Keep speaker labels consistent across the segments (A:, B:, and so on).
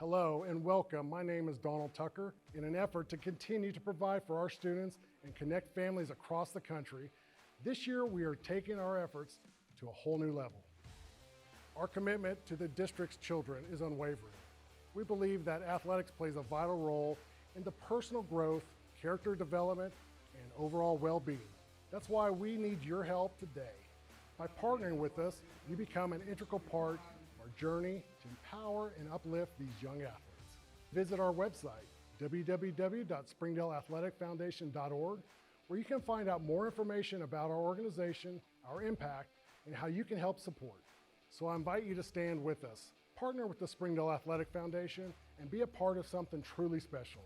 A: Hello and welcome. My name is Donald Tucker. In an effort to continue to provide for our students and connect families across the country, this year we are taking our efforts to a whole new level. Our commitment to the district's children is unwavering. We believe that athletics plays a vital role in the personal growth, character development, and overall well-being. That's why we need your help today. By partnering with us, you become an integral part of our journey to empower and uplift these young athletes. Visit our website, www.springdaleathleticfoundation.org, where you can find out more information about our organization, our impact, and how you can help support. So I invite you to stand with us, partner with the Springdale Athletic Foundation, and be a part of something truly special.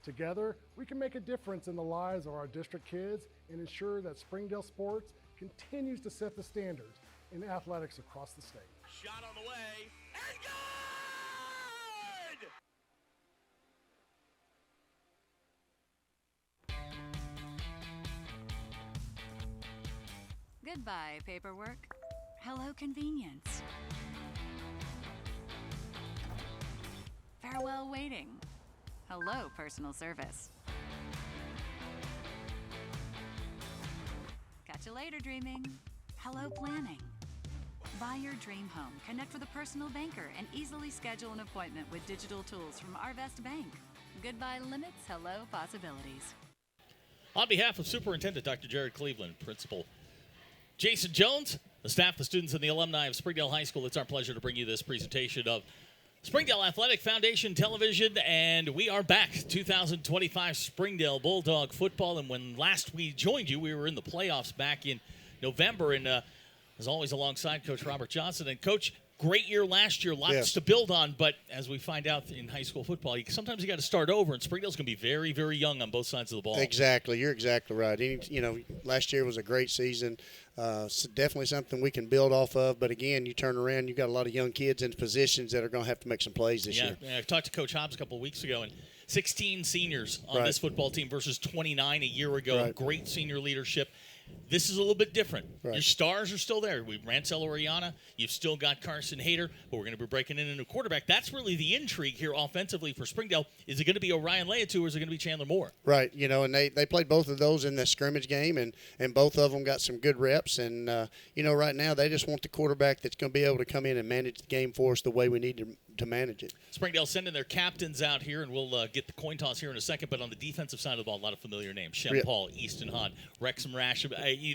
A: Together, we can make a difference in the lives of our district kids and ensure that Springdale sports continues to set the standards in athletics across the state.
B: Shot on the way, and good!
C: Goodbye, paperwork. Hello, convenience. Farewell, waiting. Hello, personal service. Catch you later, dreaming. Hello, planning. Buy your dream home, connect with a personal banker, and easily schedule an appointment with digital tools from Arvest Bank. Goodbye limits, hello possibilities.
D: On behalf of Superintendent Dr. Jared Cleveland, Principal Jason Jones, the staff, the students, and the alumni of Springdale High School, it's our pleasure to bring you this presentation of Springdale Athletic Foundation Television, and we are back. 2025 Springdale Bulldog football, and when last we joined you, we were in the playoffs back in November, and as always, alongside Coach Robert Johnson. And Coach, great year last year, lots to build on, but as we find out in high school football, sometimes you got to start over, and Springdale's going to be very, very young on both sides of the ball.
E: Exactly. You're exactly right. Last year was a great season. Definitely something we can build off of. But, again, you turn around, you got a lot of young kids in positions that are going to have to make some plays this year.
D: Yeah, I talked to Coach Hobbs a couple of weeks ago, and 16 seniors on this football team versus 29 a year ago.
E: Right.
D: Great senior leadership. This is a little bit different.
E: Right.
D: Your stars are still there. We've Rancel Oriana. You've still got Carson Hayter, but we're going to be breaking in a new quarterback. That's really the intrigue here offensively for Springdale. Is it going to be Orion Leatu or is it going to be Chandler Moore?
E: Right. And they played both of those in the scrimmage game, and both of them got some good reps. And, right now they just want the quarterback that's going to be able to come in and manage the game for us the way we need to manage it.
D: Springdale sending their captains out here, and we'll get the coin toss here in a second. But on the defensive side of the ball, a lot of familiar names. Shem Paul, Easton Hahn, Wrexham Rash.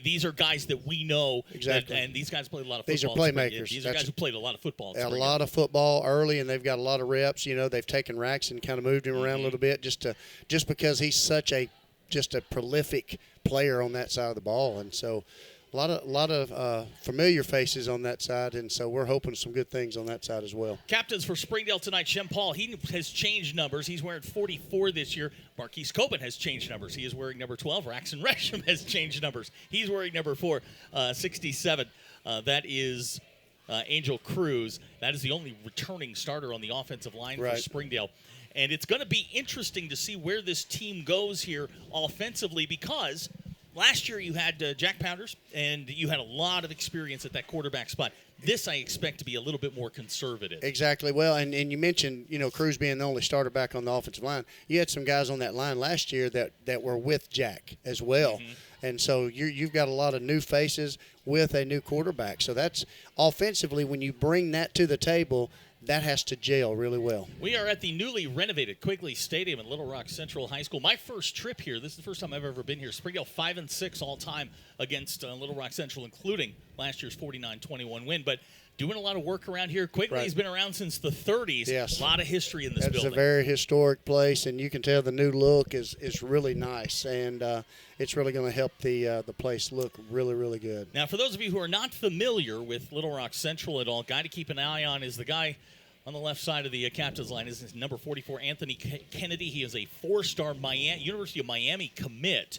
D: These are guys that we know.
E: Exactly.
D: And these guys played a lot of
E: football.
D: These
E: are playmakers.
D: These are guys who played a lot of football.
E: A lot of football early, and they've got a lot of reps. They've taken Rax and kind of moved him around a little bit just because he's such a prolific player on that side of the ball. And so a lot of familiar faces on that side, and so we're hoping some good things on that side as well.
D: Captains for Springdale tonight, Shem Paul, he has changed numbers. He's wearing 44 this year. Marquise Coben has changed numbers. He is wearing number 12. Raxon Resham has changed numbers. He's wearing number 4, 67. That is Angel Cruz. That is the only returning starter on the offensive line for Springdale. And it's going to be interesting to see where this team goes here offensively, because last year you had Jack Pounders, and you had a lot of experience at that quarterback spot. This I expect to be a little bit more conservative.
E: Exactly. Well, and you mentioned, Cruz being the only starter back on the offensive line. You had some guys on that line last year that were with Jack as well. Mm-hmm. And so you've got a lot of new faces with a new quarterback. So that's offensively, when you bring that to the table, that has to gel really well.
D: We are at the newly renovated Quigley Stadium in Little Rock Central High School. My first trip here, this is the first time I've ever been here. Springdale 5-6 all time against Little Rock Central, including last year's 49-21 win. But doing a lot of work around here. Quigley's been around since the 30s.
E: Yes.
D: A lot of history in this building.
E: It's a very historic place, and you can tell the new look is really nice, and it's really going to help the place look really, really good.
D: Now, for those of you who are not familiar with Little Rock Central at all, guy to keep an eye on is the guy on the left side of the captain's line. Is number 44, Anthony Kennedy. He is a 4-star University of Miami commit.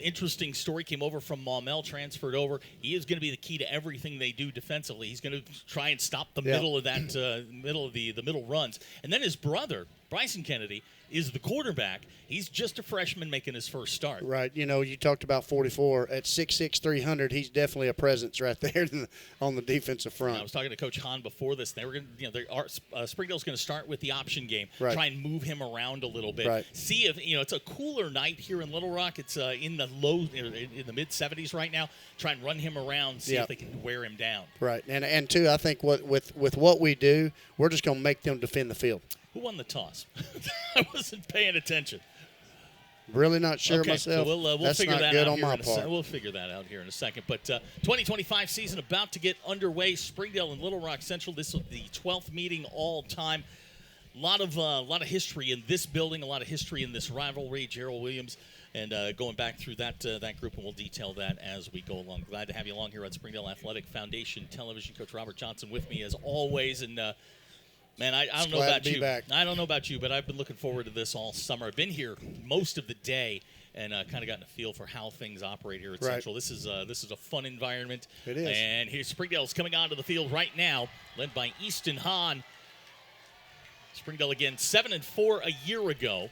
D: Interesting story. Came over from Maumelle, transferred over. He is going to be the key to everything they do defensively. He's going to try and stop the middle of that middle runs. And then his brother, Bryson Kennedy is the quarterback. He's just a freshman making his first start.
E: Right. You talked about 44. At 6'6", 300, he's definitely a presence right there on the defensive front.
D: I was talking to Coach Hahn before this. They were going to, Springdale's going to start with the option game.
E: Right.
D: Try and move him around a little bit.
E: Right.
D: See if it's a cooler night here in Little Rock. It's in the mid 70s right now. Try and run him around. See if they can wear him down.
E: Right. And two, I think with what we do, we're just going to make them defend the field.
D: Who won the toss? I wasn't paying attention.
E: Really not sure myself.
D: So we'll
E: That's
D: figure
E: not
D: that
E: good
D: out
E: on
D: here
E: my
D: in a
E: part.
D: We'll figure that out here in a second. But 2025 season about to get underway. Springdale and Little Rock Central. This is the 12th meeting all time. A lot of history in this building. A lot of history in this rivalry. Gerald Williams and going back through that group, and we'll detail that as we go along. Glad to have you along here on Springdale Athletic Foundation Television. Coach Robert Johnson with me as always, and. Man, I don't know about you.
E: Back.
D: I don't know about you, but I've been looking forward to this all summer. I've been here most of the day and kind of gotten a feel for how things operate here at Central. This is a fun environment.
E: It is.
D: And here's Springdale's coming onto the field right now, led by Easton Hahn. Springdale again 7-4 a year ago,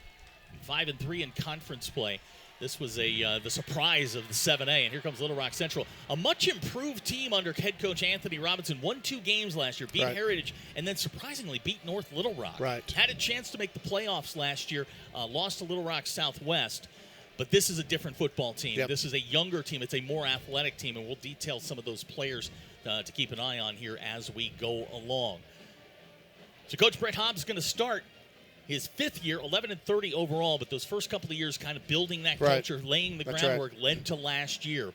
D: 5-3 in conference play. This was the surprise of the 7A, and here comes Little Rock Central. A much improved team under head coach Anthony Robinson. Won 2 games last year, beat Heritage, and then surprisingly beat North Little Rock.
E: Right.
D: Had a chance to make the playoffs last year, lost to Little Rock Southwest. But this is a different football team.
E: Yep.
D: This is a younger team. It's a more athletic team, and we'll detail some of those players to keep an eye on here as we go along. So Coach Brett Hobbs is going to start his 5th year, 11-30 overall, but those first couple of years kind of building that culture, laying the groundwork, led to last year.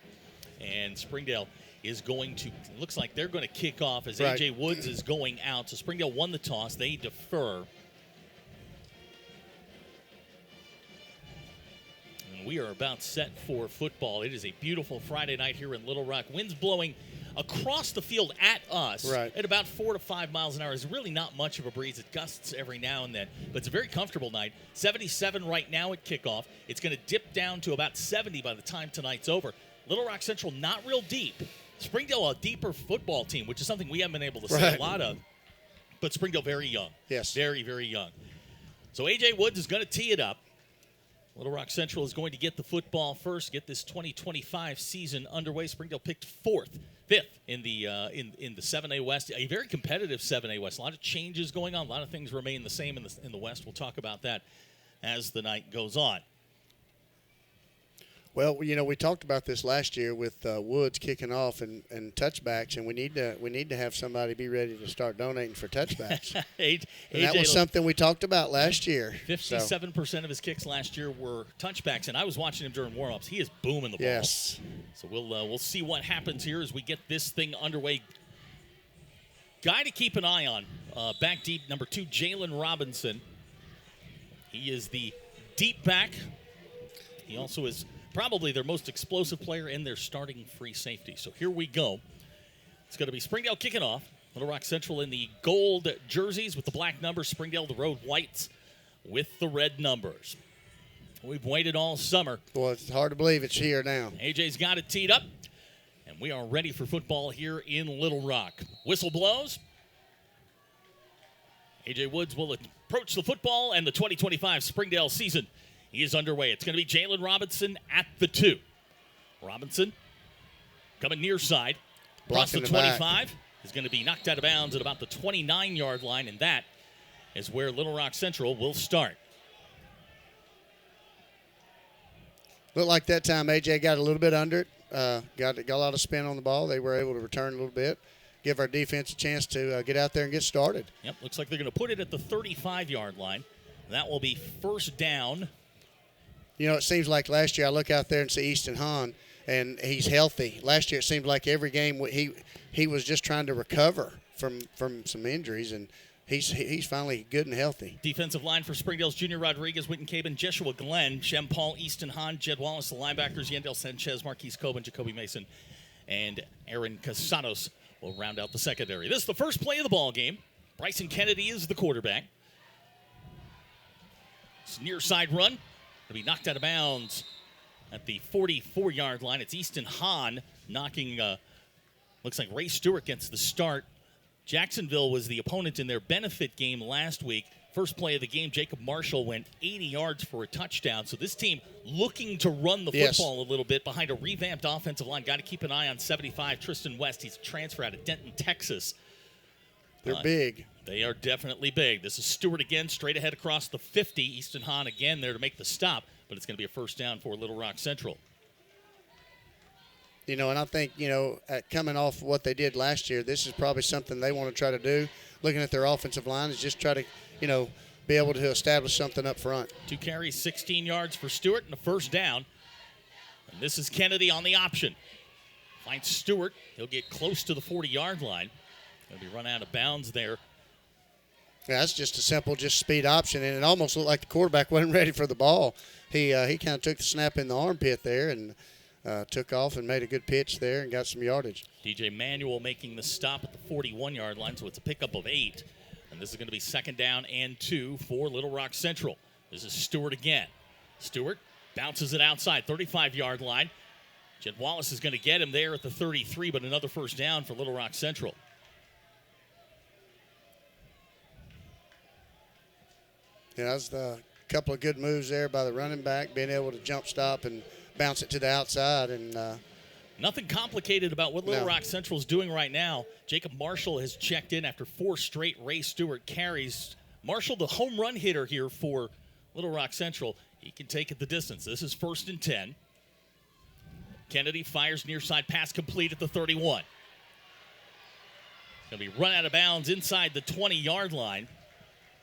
D: And Springdale is going to, looks like they're going to kick off as A.J. Woods is going out. So Springdale won the toss. They defer. And we are about set for football. It is a beautiful Friday night here in Little Rock. Winds blowing across the field at us at about 4 to 5 miles an hour. It's really not much of a breeze. It gusts every now and then, but it's a very comfortable night. 77 right now at kickoff. It's going to dip down to about 70 by the time tonight's over. Little Rock Central not real deep. Springdale a deeper football team, which is something we haven't been able to see a lot of. But Springdale very young.
E: Yes.
D: Very, very young. So A.J. Woods is going to tee it up. Little Rock Central is going to get the football first, get this 2025 season underway. Springdale picked 5th in the 7A West, a very competitive 7A West. A lot of changes going on. A lot of things remain the same in the West. We'll talk about that as the night goes on.
E: Well, we talked about this last year with Woods kicking off and touchbacks, and we need to have somebody be ready to start donating for touchbacks. And that was something we talked about last year.
D: 57% of his kicks last year were touchbacks, and I was watching him during warm-ups. He is booming the ball.
E: Yes.
D: So we'll see what happens here as we get this thing underway. Guy to keep an eye on, back deep, number 2, Jalen Robinson. He is the deep back. He also is probably their most explosive player and their starting free safety. So here we go. It's going to be Springdale kicking off. Little Rock Central in the gold jerseys with the black numbers. Springdale, the road whites with the red numbers. We've waited all summer.
E: Well, it's hard to believe it's here now.
D: AJ's got it teed up, and we are ready for football here in Little Rock. Whistle blows. A.J. Woods will approach the football, and the 2025 Springdale season is underway. It's going to be Jalen Robinson at the 2. Robinson coming near side. Across the 25 is going to be knocked out of bounds at about the 29-yard line, and that is where Little Rock Central will start.
E: Looked like that time A.J. got a little bit under it. Got a lot of spin on the ball. They were able to return a little bit, give our defense a chance to get out there and get started.
D: Yep, looks like they're going to put it at the 35-yard line. That will be first down.
E: It seems like last year I look out there and see Easton Hahn, and he's healthy. Last year it seemed like every game he was just trying to recover from some injuries, and he's finally good and healthy.
D: Defensive line for Springdale's Junior Rodriguez, Witten Caban, Jeshua Glenn, Shem Paul, Easton Hahn, Jed Wallace, the linebackers, Yandel Sanchez, Marquise Coben, Jacoby Mason, and Aaron Casanos will round out the secondary. This is the first play of the ball game. Bryson Kennedy is the quarterback. It's near side run. Going to be knocked out of bounds at the 44-yard line. It's Easton Hahn knocking, looks like Ray Stewart gets the start. Jacksonville was the opponent in their benefit game last week. First play of the game, Jacob Marshall went 80 yards for a touchdown. So this team looking to run the football a little bit behind a revamped offensive line. Got to keep an eye on 75, Tristan West. He's a transfer out of Denton, Texas.
E: They're big.
D: They are definitely big. This is Stewart again, straight ahead across the 50. Easton Hahn again there to make the stop, but it's going to be a first down for Little Rock Central.
E: And I think, coming off what they did last year, this is probably something they want to try to do. Looking at their offensive line is just try to, be able to establish something up front.
D: 2 carries, 16 yards for Stewart and a first down. And this is Kennedy on the option. Finds Stewart. He'll get close to the 40-yard line. He'll be run out of bounds there.
E: Yeah, that's just a simple, speed option, and it almost looked like the quarterback wasn't ready for the ball. He kind of took the snap in the armpit there and took off and made a good pitch there and got some yardage.
D: DJ Manuel making the stop at the 41-yard line, so it's a pickup of 8. And this is going to be 2nd down and 2 for Little Rock Central. This is Stewart again. Stewart bounces it outside, 35-yard line. Jed Wallace is going to get him there at the 33, but another first down for Little Rock Central.
E: Yeah, that's a couple of good moves there by the running back, being able to jump stop and bounce it to the outside. And
D: nothing complicated about what Little Rock Central is doing right now. Jacob Marshall has checked in after 4 straight Ray Stewart carries. Marshall, the home run hitter here for Little Rock Central. He can take it the distance. This is 1st and 10. Kennedy fires near side pass complete at the 31. Going to be run out of bounds inside the 20-yard line.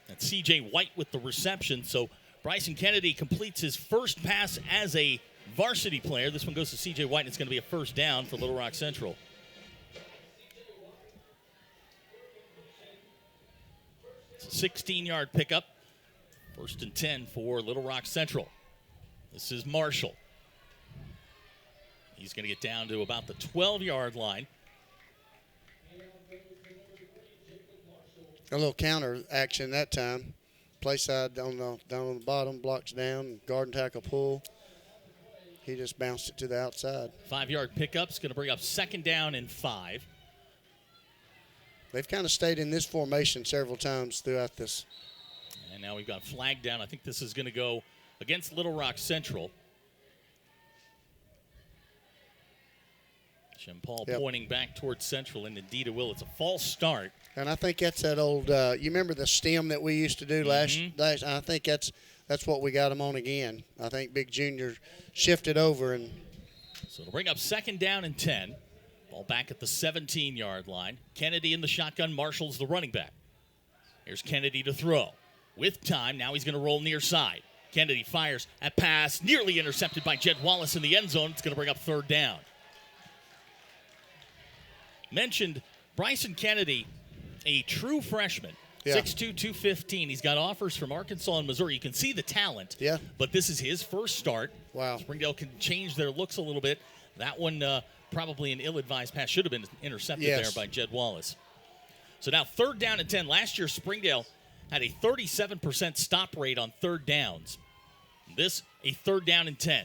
D: That's C.J. White with the reception. So Bryson Kennedy completes his first pass as a varsity player. This one goes to C.J. White, and it's going to be a first down for Little Rock Central. It's a 16-yard pickup. 1st and 10 for Little Rock Central. This is Marshall. He's going to get down to about the 12-yard line.
E: A little counter action that time. Play side down on the bottom, blocks down, guard and tackle pull. He just bounced it to the outside.
D: 5-yard pickup's going to bring up 2nd down and 5.
E: They've kind of stayed in this formation several times throughout this.
D: And now we've got flag down. I think this is going to go against Little Rock Central. Jim Paul pointing back towards Central, and indeed it will. It's a false start.
E: And I think that's that old, you remember the stem that we used to do last? I think that's what we got them on again. I think Big Junior shifted over. And
D: so it'll bring up 2nd down and 10. Ball back at the 17-yard line. Kennedy in the shotgun. Marshall's the running back. Here's Kennedy to throw. With time, now he's going to roll near side. Kennedy fires at pass, nearly intercepted by Jed Wallace in the end zone. It's going to bring up 3rd down. Mentioned Bryson Kennedy, a true freshman, 6'2", 215. He's got offers from Arkansas and Missouri. You can see the talent, but this is his first start.
E: Wow.
D: Springdale can change their looks a little bit. That one probably an ill-advised pass. Should have been intercepted there by Jed Wallace. So now 3rd down and 10. Last year, Springdale had a 37% stop rate on 3rd downs. This, a 3rd down and 10.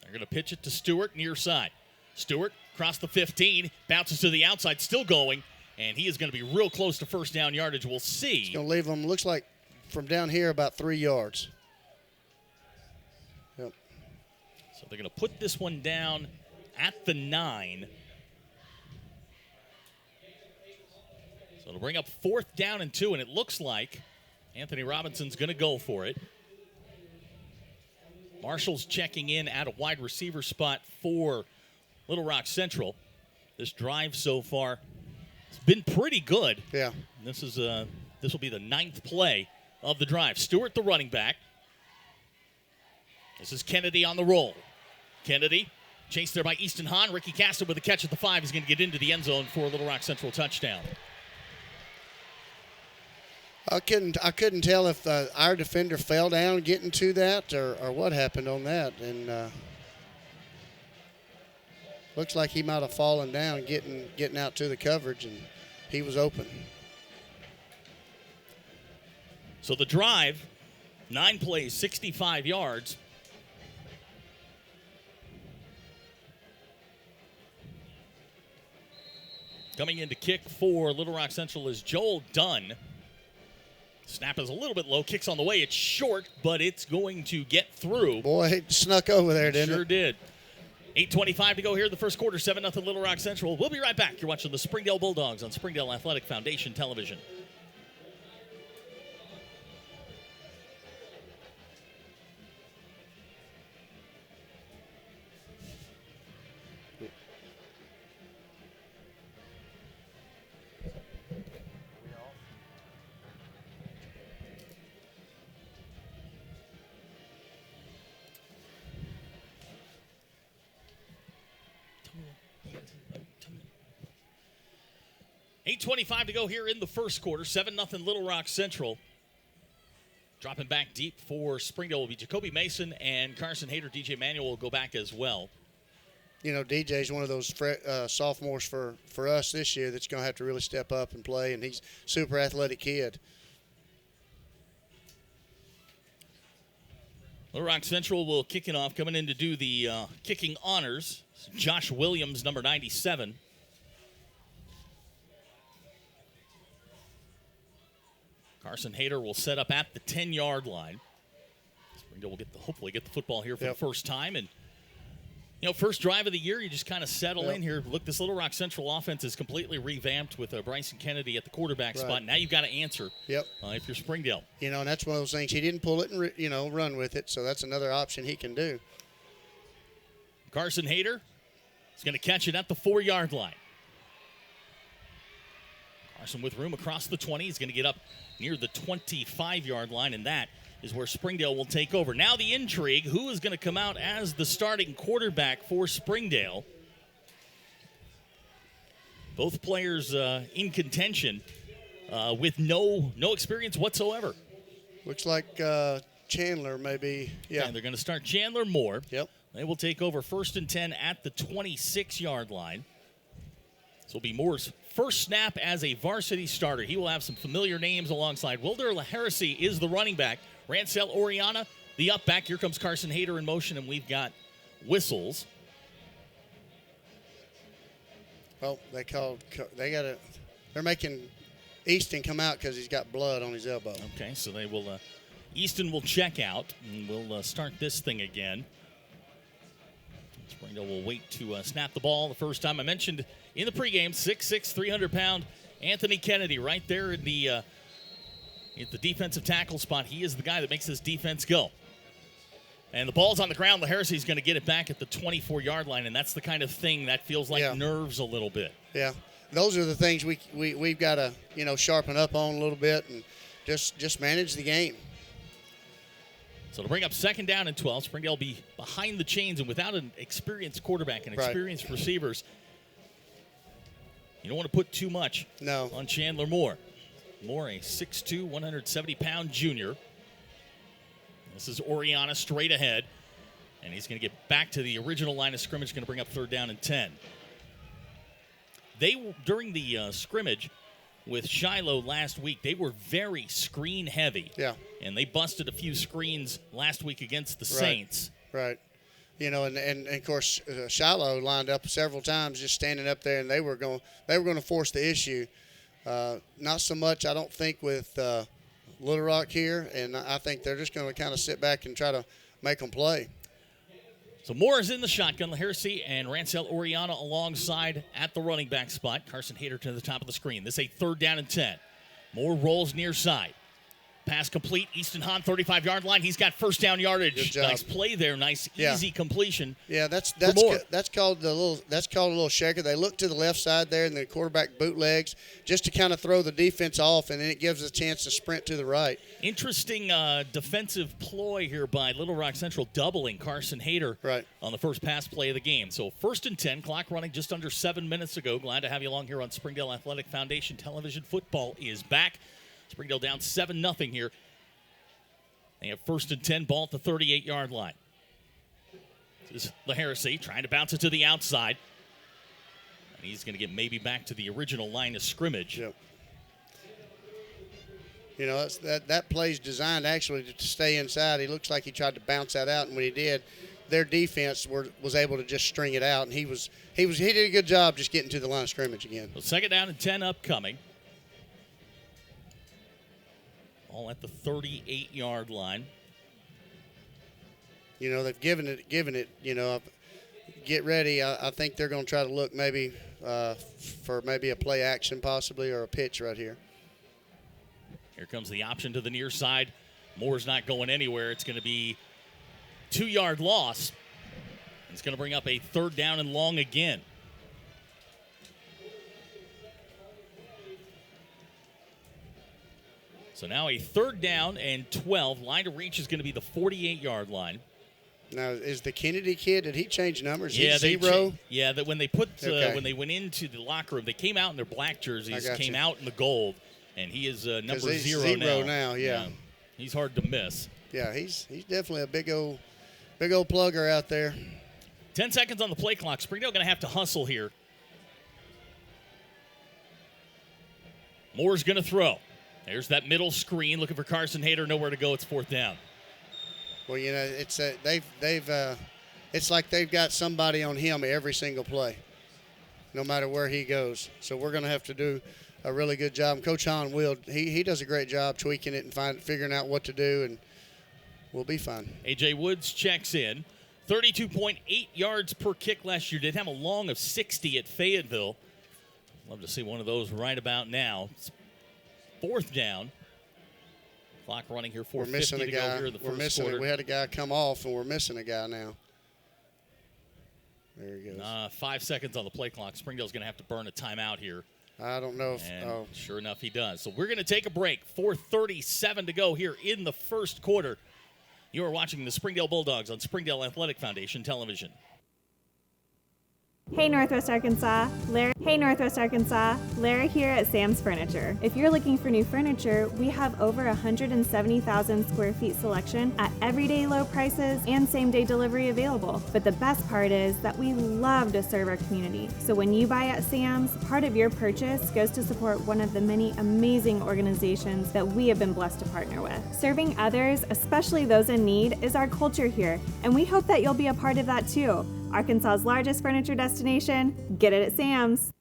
D: They're going to pitch it to Stewart near side. Stewart across the 15, bounces to the outside, still going, and he is going to be real close to first down yardage. We'll see.
E: It's going to leave him, looks like, from down here about 3 yards. Yep.
D: So they're going to put this one down at the 9. So it'll bring up 4th down and 2, and it looks like Anthony Robinson's going to go for it. Marshall's checking in at a wide receiver spot for Little Rock Central. This drive so far has been pretty good.
E: Yeah.
D: This will be the 9th play of the drive. Stewart, the running back. This is Kennedy on the roll. Kennedy chased there by Easton Hahn. Ricky Castle with a catch at the 5. He's going to get into the end zone for a Little Rock Central touchdown.
E: I couldn't tell if our defender fell down getting to that or what happened on that. And looks like he might have fallen down getting out to the coverage, and he was open.
D: So the drive, 9 plays, 65 yards. Coming in to kick for Little Rock Central is Joel Dunn. Snap is a little bit low. Kicks on the way. It's short, but it's going to get through.
E: Boy, it snuck over there, didn't
D: Sure
E: it?
D: did. 8:25 to go here in the first quarter. 7-0 Little Rock Central. We'll be right back. You're watching the Springdale Bulldogs on Springdale Athletic Foundation Television. $8:25 to go here in the first quarter. 7-0 Little Rock Central. Dropping back deep for Springdale will be Jacoby Mason and Carson Hayter. DJ Manuel will go back as well.
E: You know, DJ's one of those sophomores for us this year that's going to have to really step up and play, and he's a super athletic kid.
D: Little Rock Central will kick it off. Coming in to do the kicking honors, Josh Williams, number 97. Carson Hayter will set up at the 10-yard line. Springdale will hopefully get the football here for the first time. And, first drive of the year, you just kind of settle in here. Look, this Little Rock Central offense is completely revamped with Bryson Kennedy at the quarterback spot. Now you've got to answer if you're Springdale.
E: And that's one of those things. He didn't pull it and, run with it, so that's another option he can do.
D: Carson Hayter is going to catch it at the 4-yard line. Carson with room across the 20. He's going to get up near the 25-yard line, and that is where Springdale will take over. Now the intrigue, who is going to come out as the starting quarterback for Springdale? Both players in contention with no experience whatsoever.
E: Looks like Chandler maybe. Yeah.
D: And they're going to start Chandler Moore.
E: Yep.
D: They will take over 1st and 10 at the 26-yard line. This will be Moore's first snap as a varsity starter. He will have some familiar names alongside. Wilder Heresy is the running back. Rancel Oriana, the up back. Here comes Carson Hayter in motion, and we've got whistles.
E: Oh, they're making Easton come out because he's got blood on his elbow.
D: Okay, so they will, Easton will check out, and we'll start this thing again. Springdale will wait to snap the ball the first time. I mentioned in the pregame, 6'6", 300-pound Anthony Kennedy right there in the at the defensive tackle spot. He is the guy that makes this defense go. And the ball's on the ground. Heresy's going to get it back at the 24-yard line, and that's the kind of thing that feels like nerves a little bit.
E: Yeah, those are the things we've got to sharpen up on a little bit and just manage the game.
D: So to bring up 2nd down and 12, Springdale will be behind the chains, and without an experienced quarterback and experienced receivers, you don't want to put too much on Chandler Moore. Moore, a 6'2", 170-pound junior. This is Oriana straight ahead, and he's going to get back to the original line of scrimmage, going to bring up 3rd down and 10. During the scrimmage with Shiloh last week, they were very screen heavy.
E: Yeah.
D: And they busted a few screens last week against the Saints.
E: Right. And of course Shiloh lined up several times just standing up there, and they were going to force the issue. Not so much, I don't think, with Little Rock here, and I think they're just going to kind of sit back and try to make them play.
D: So Moore is in the shotgun. Heresy and Rancel Oriana alongside at the running back spot. Carson Hayter to the top of the screen. This is a 3rd down and 10. Moore rolls near side. Pass complete. Easton Hahn, 35-yard line. He's got 1st down yardage.
E: Good job.
D: Nice play there. Nice, easy completion.
E: Yeah, that's called a little shaker. They look to the left side there, and the quarterback bootlegs just to kind of throw the defense off, and then it gives us a chance to sprint to the right.
D: Interesting defensive ploy here by Little Rock Central, doubling Carson Hayter on the first pass play of the game. So 1st and 10, clock running just under 7 minutes ago. Glad to have you along here on Springdale Athletic Foundation Television. Football is back. Springdale down 7-0 here. They have 1st and 10, ball at the 38-yard line. This is Heresy trying to bounce it to the outside. And he's going to get maybe back to the original line of scrimmage.
E: Yep. That play's designed actually to stay inside. He looks like he tried to bounce that out, and when he did, their defense was able to just string it out, and he did a good job just getting to the line of scrimmage again.
D: So 2nd down and 10 upcoming. All at the 38-yard line.
E: You know, they've given it, you know, get ready. I think they're going to try to look maybe for maybe a play action possibly or a pitch right here.
D: Here comes the option to the near side. Moore's not going anywhere. It's going to be 2-yard loss. It's going to bring up a 3rd down and long again. So now a 3rd down and 12. Line to reach is going to be the 48-yard line.
E: Now, is the Kennedy kid, did he change numbers?
D: Yeah,
E: He's 0?
D: That when they put
E: Okay.
D: when they went into the locker room, they came out in their black jerseys,
E: got
D: came
E: you.
D: out in the gold, and he is number
E: he's
D: 0
E: 0
D: now.
E: now, yeah.
D: He's hard to miss.
E: Yeah, he's definitely a big old plugger out there.
D: 10 seconds on the play clock. Springdale going to have to hustle here. Moore's going to throw. There's that middle screen looking for Carson Hayter. Nowhere to go. It's 4th down.
E: Well, you know, it's it's like they've got somebody on him every single play, no matter where he goes. So we're going to have to do a really good job. And Coach Hahn will. He does a great job tweaking it and figuring out what to do, and we'll be fine.
D: A.J. Woods checks in. 32.8 yards per kick last year. Did have a long of 60 at Fayetteville. Love to see one of those right about now. It's 4th down. Clock running here, 4:50
E: We're missing a
D: to
E: guy.
D: go here in the
E: We're
D: first
E: missing
D: quarter.
E: it. We had a guy come off, and we're missing a guy now. There he goes.
D: 5 seconds on the play clock. Springdale's going to have to burn a timeout here.
E: I don't know if.
D: And
E: Oh,
D: sure enough, he does. So we're going to take a break. 4:37 to go here in the first quarter. You are watching the Springdale Bulldogs on Springdale Athletic Foundation Television.
F: Hey Northwest Arkansas, Lara here at Sam's Furniture. If you're looking for new furniture, we have over 170,000 square feet selection at everyday low prices and same-day delivery available. But the best part is that we love to serve our community. So when you buy at Sam's, part of your purchase goes to support one of the many amazing organizations that we have been blessed to partner with. Serving others, especially those in need, is our culture here, and we hope that you'll be a part of that too. Arkansas's largest furniture destination. Get it at Sam's.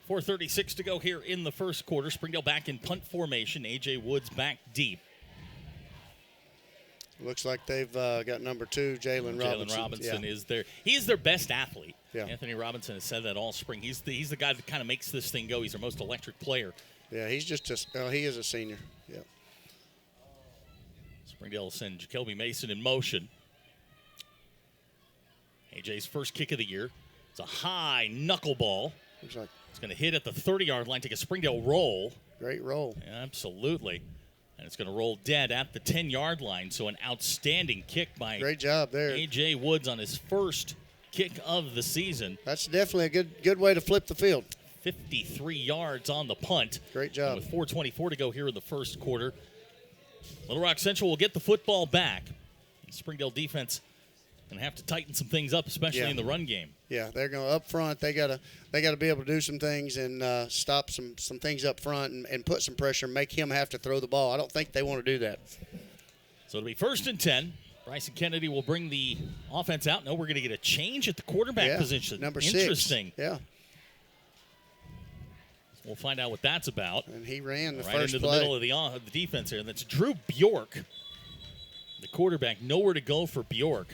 D: 4:36 to go here in the first quarter. Springdale back in punt formation. A.J. Woods back deep.
E: looks like they've got number 2, Jalen Robinson.
D: Jalen Robinson
E: Yeah.
D: is their. He's their best athlete.
E: Yeah.
D: Anthony Robinson has said that all spring. He's the guy that kind of makes this thing go. He's their most electric player.
E: Yeah, he's just he is a senior. Yeah.
D: Springdale will send Jacoby Mason in motion. AJ's first kick of the year. It's a high knuckleball.
E: Looks like
D: It's going to hit at the 30-yard line, take a Springdale roll.
E: great roll.
D: Absolutely. And it's going to roll dead at the 10-yard line. So an outstanding kick by
E: Great job there.
D: A.J. Woods on his first kick of the season.
E: That's definitely a good way to flip the field.
D: 53 yards on the punt.
E: Great job.
D: And with 4:24 to go here in the first quarter, Little Rock Central will get the football back. The Springdale defense going to have to tighten some things up, especially in the run game.
E: Yeah, they're going up front. They gotta be able to do some things and stop some things up front and put some pressure, make him have to throw the ball. I don't think they want to do that.
D: So it'll be 1st and 10. Bryson Kennedy will bring the offense out. No, we're going to get a change at the quarterback position.
E: Number 6.
D: Interesting.
E: Yeah,
D: We'll find out what that's about.
E: and he ran the
D: Right
E: first
D: into the
E: play.
D: middle of the defense here. And that's Drew Bjork, the quarterback. Nowhere to go for Bjork.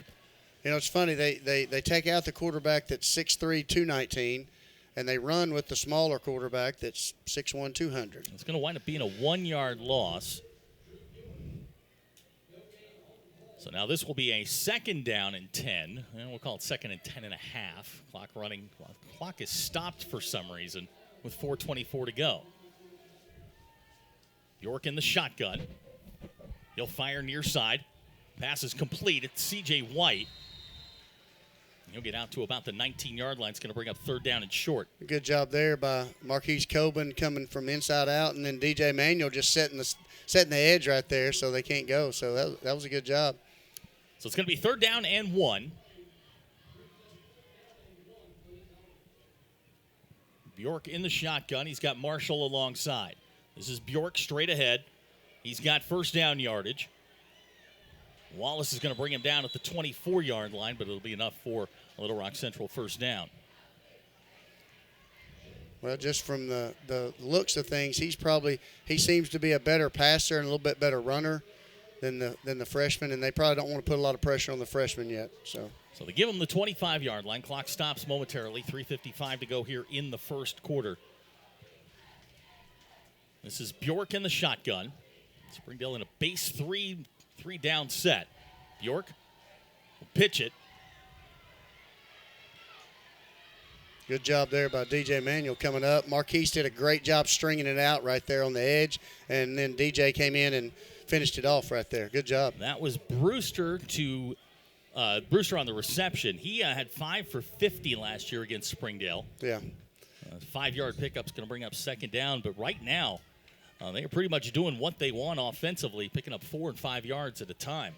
E: You know, it's funny. They take out the quarterback that's 6'3", 219, and they run with the smaller quarterback that's 6'1", 200.
D: It's going to wind up being a 1-yard loss. So now this will be a 2nd down and 10. And we'll call it 2nd and 10 and a half. Clock running. Clock is stopped for some reason with 4:24 to go. Bjork in the shotgun. He'll fire near side. Pass is complete. It's C.J. White. He'll get out to about the 19-yard line. It's going to bring up 3rd down and short.
E: Good job there by Marquise Coben coming from inside out, and then DJ Manuel just setting the edge right there so they can't go. So that was a good job.
D: So it's going to be 3rd down and 1. Bjork in the shotgun. He's got Marshall alongside. This is Bjork straight ahead. He's got 1st down yardage. Wallace is going to bring him down at the 24-yard line, but it'll be enough for Little Rock Central 1st down.
E: Well, just from the looks of things, he seems to be a better passer and a little bit better runner than the freshman, and they probably don't want to put a lot of pressure on the freshman yet. So
D: they give him the 25-yard line. Clock stops momentarily. 3:55 to go here in the first quarter. This is Bjork in the shotgun. Springdale in a base three-down set. Bjork will pitch it.
E: Good job there by DJ Manuel coming up. Marquise did a great job stringing it out right there on the edge, and then DJ came in and finished it off right there. Good job.
D: That was Brewster Brewster on the reception. He had 5 for 50 last year against Springdale.
E: Yeah.
D: 5-yard pickup's going to bring up second down, but right now they are pretty much doing what they want offensively, picking up 4 and 5 yards at a time.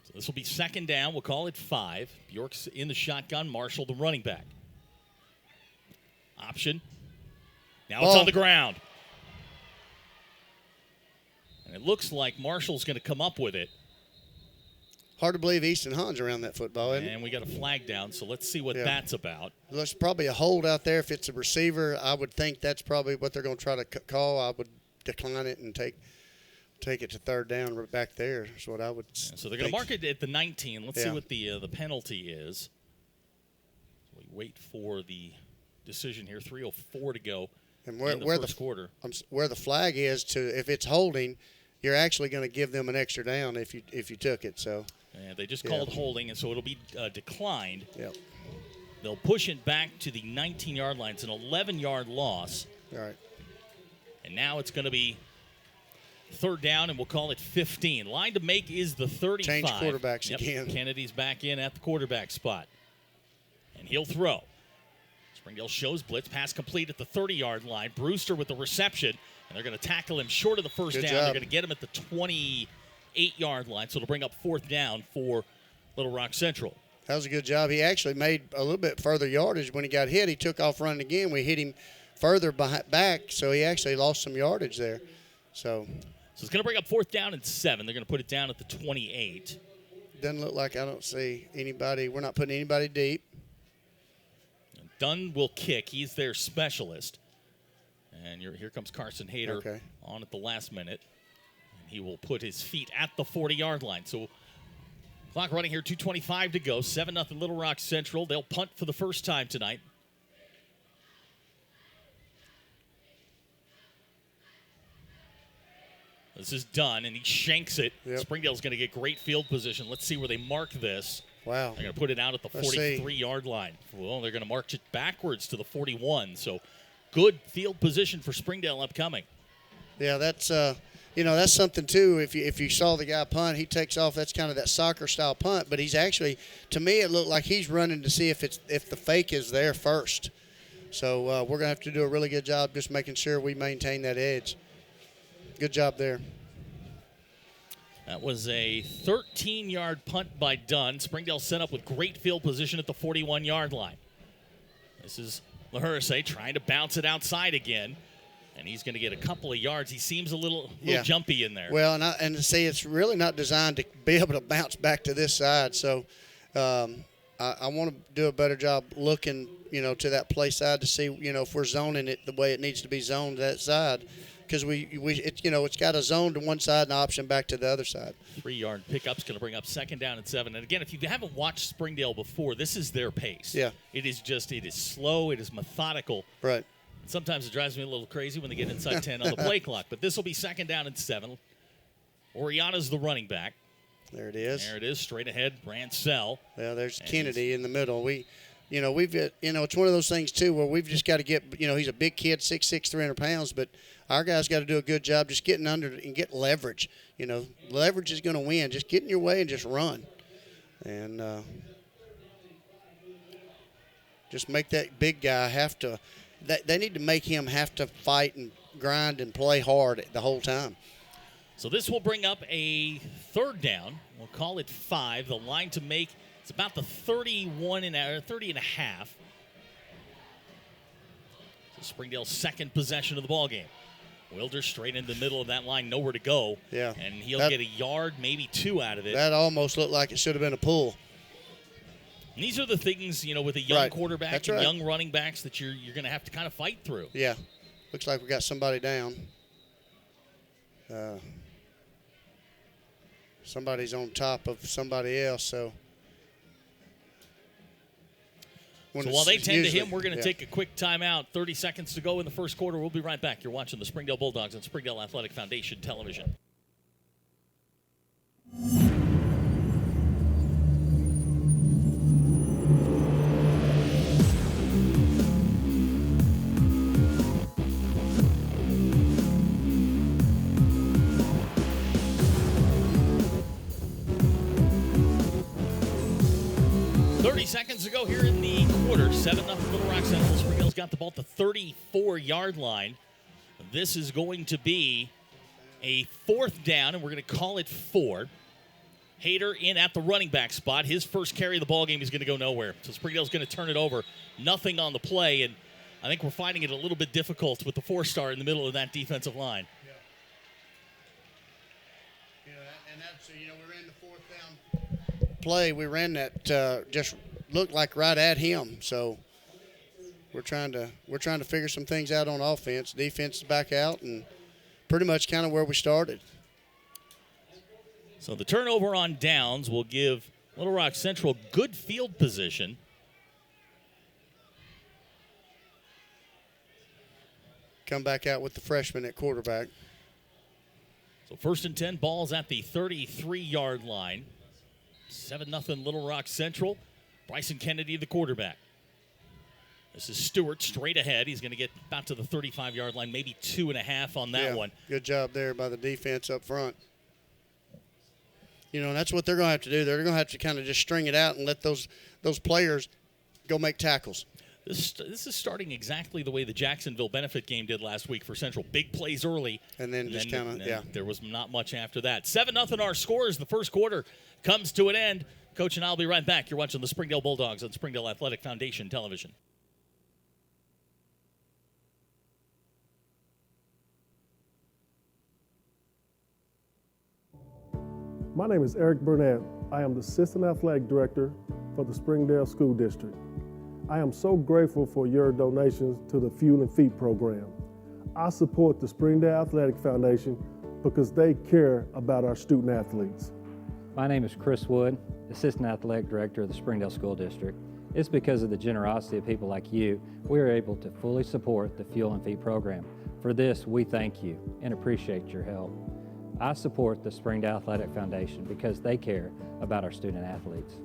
D: So this will be second down. We'll call it 5. Bjork's in the shotgun. Marshall, the running back. Option. Now it's on the ground. And it looks like Marshall's going to come up with it.
E: Hard to believe Easton Hahn's around that football, isn't it?
D: And we got a flag down, so let's see what that's about.
E: There's probably a hold out there. If it's a receiver, I would think that's probably what they're going to try to call. I would decline it and take it to third down right back there is what I would
D: So they're going to mark it at the 19. Let's see what the penalty is. So we wait for the decision here. 3:04 to go
E: and
D: in the first quarter.
E: Where the flag is, if it's holding, you're actually going to give them an extra down if you took it. So.
D: And they just called holding, and so it'll be declined.
E: Yep.
D: They'll push it back to the 19-yard line. It's an 11-yard loss.
E: All right.
D: And now it's going to be third down, and we'll call it 15. Line to make is the 35.
E: Change quarterbacks again.
D: Kennedy's back in at the quarterback spot. And he'll throw. Springdale shows blitz. Pass complete at the 30-yard line. Brewster with the reception. And they're going to tackle him short of the first down. They're going to get him at the 28-yard line. So it'll bring up fourth down for Little Rock Central.
E: That was a good job. He actually made a little bit further yardage when he got hit. He took off running again. We hit him further back, so he actually lost some yardage there. So
D: it's going to bring up fourth down and 7. They're going to put it down at the 28.
E: Doesn't look like I don't see anybody. We're not putting anybody deep.
D: And Dunn will kick. He's their specialist. And here comes Carson Hayter on at the last minute. And he will put his feet at the 40-yard line. So clock running here, 2:25 to go. 7-0 Little Rock Central. They'll punt for the first time tonight. This is done, and he shanks it. Yep. Springdale's going to get great field position. Let's see where they mark this.
E: Wow.
D: They're going to put it out at the 43-yard line. Well, they're going to march it backwards to the 41. So good field position for Springdale upcoming.
E: Yeah, that's that's something too. If you saw the guy punt, he takes off. That's kind of that soccer style punt. But he's actually, to me, it looked like he's running to see if the fake is there first. So we're gonna have to do a really good job just making sure we maintain that edge. Good job there.
D: That was a 13-yard punt by Dunn. Springdale set up with great field position at the 41-yard line. This is LaHurse trying to bounce it outside again, and he's going to get a couple of yards. He seems a little jumpy in there.
E: Well, and to say it's really not designed to be able to bounce back to this side. So I want to do a better job looking, to that play side to see, if we're zoning it the way it needs to be zoned to that side. Because it's got a zone to one side and an option back to the other side.
D: 3-yard pickup's going to bring up second down and 7. And again, if you haven't watched Springdale before, this is their pace.
E: Yeah.
D: It is slow. It is methodical.
E: Right.
D: Sometimes it drives me a little crazy when they get inside 10 on the play clock. But this will be second down and 7. Oriana's the running back.
E: There it is.
D: There it is, straight ahead, Bransell.
E: Well, there's Kennedy in the middle. It's one of those things, too, where we've just got to get, he's a big kid, 6'6", 300 pounds, but our guys got to do a good job just getting under and get leverage. Leverage is going to win. Just get in your way and just run. And just make that big guy have to – they need to make him have to fight and grind and play hard the whole time.
D: So this will bring up a third down. We'll call it 5. The line to make – it's about the 30 and a half. So Springdale's second possession of the ball game. Wilder straight in the middle of that line, nowhere to go.
E: Yeah.
D: And he'll get a yard, maybe 2 out of it.
E: That almost looked like it should have been a pull.
D: And these are the things, with a young
E: Right.
D: quarterback
E: That's
D: and
E: right.
D: young running backs that you're going to have to kind of fight through.
E: Yeah. Looks like we got somebody down. Somebody's on top of somebody else, so.
D: So while they tend to him, we're going to take a quick timeout. 30 seconds to go in the first quarter. We'll be right back. You're watching the Springdale Bulldogs on Springdale Athletic Foundation Television. Seconds to go here in the quarter. 7-0 Little Rock Central. Springdale's got the ball at the 34-yard line. This is going to be a 4th down, and we're going to call it 4. Hayter in at the running back spot. His first carry of the ball game is going to go nowhere. So Springdale's going to turn it over. Nothing on the play, and I think we're finding it a little bit difficult with the 4-star in the middle of that defensive line.
E: Yeah. And that's, we ran the 4th down play. We ran that just looked like right at him. So we're trying to figure some things out on offense. Defense is back out, and pretty much kind of where we started.
D: So the turnover on downs will give Little Rock Central good field position.
E: Come back out with the freshman at quarterback.
D: So 1st and 10, ball's at the 33-yard line. 7-0 Little Rock Central. Bryson Kennedy, the quarterback. This is Stewart straight ahead. He's going to get about to the 35-yard line, maybe 2.5 on that one.
E: Good job there by the defense up front. And that's what they're going to have to do. They're going to have to kind of just string it out and let those players go make tackles.
D: This is starting exactly the way the Jacksonville benefit game did last week for Central. Big plays early.
E: And then just kind of,
D: There was not much after that. 7-0 our scores. The first quarter comes to an end. Coach and I'll be right back. You're watching the Springdale Bulldogs on Springdale Athletic Foundation Television.
G: My name is Eric Burnett. I am the Assistant Athletic Director for the Springdale School District. I am so grateful for your donations to the Fuel and Feed program. I support the Springdale Athletic Foundation because they care about our student athletes.
H: My name is Chris Wood, Assistant Athletic Director of the Springdale School District. It's because of the generosity of people like you, we are able to fully support the Fuel and Feed program. For this, we thank you and appreciate your help. I support the Springdale Athletic Foundation because they care about our student athletes.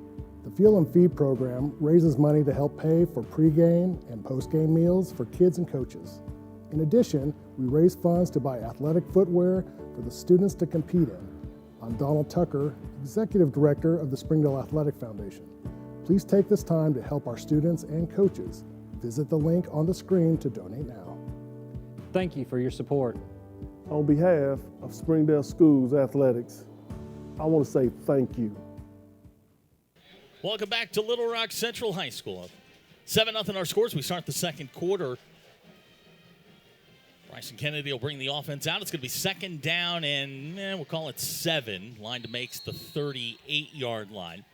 A: The Fuel and Feed program raises money to help pay for pregame and postgame meals for kids and coaches. In addition, we raise funds to buy athletic footwear for the students to compete in. I'm Donald Tucker, Executive Director of the Springdale Athletic Foundation. Please take this time to help our students and coaches. Visit the link on the screen to donate now.
H: Thank you for your support.
G: On behalf of Springdale Schools Athletics, I want to say thank you.
D: Welcome back to Little Rock Central High School. 7-0 our scores. We start the second quarter. Bryson Kennedy will bring the offense out. It's going to be 2nd down and we'll call it 7. Line to makes the 38-yard line.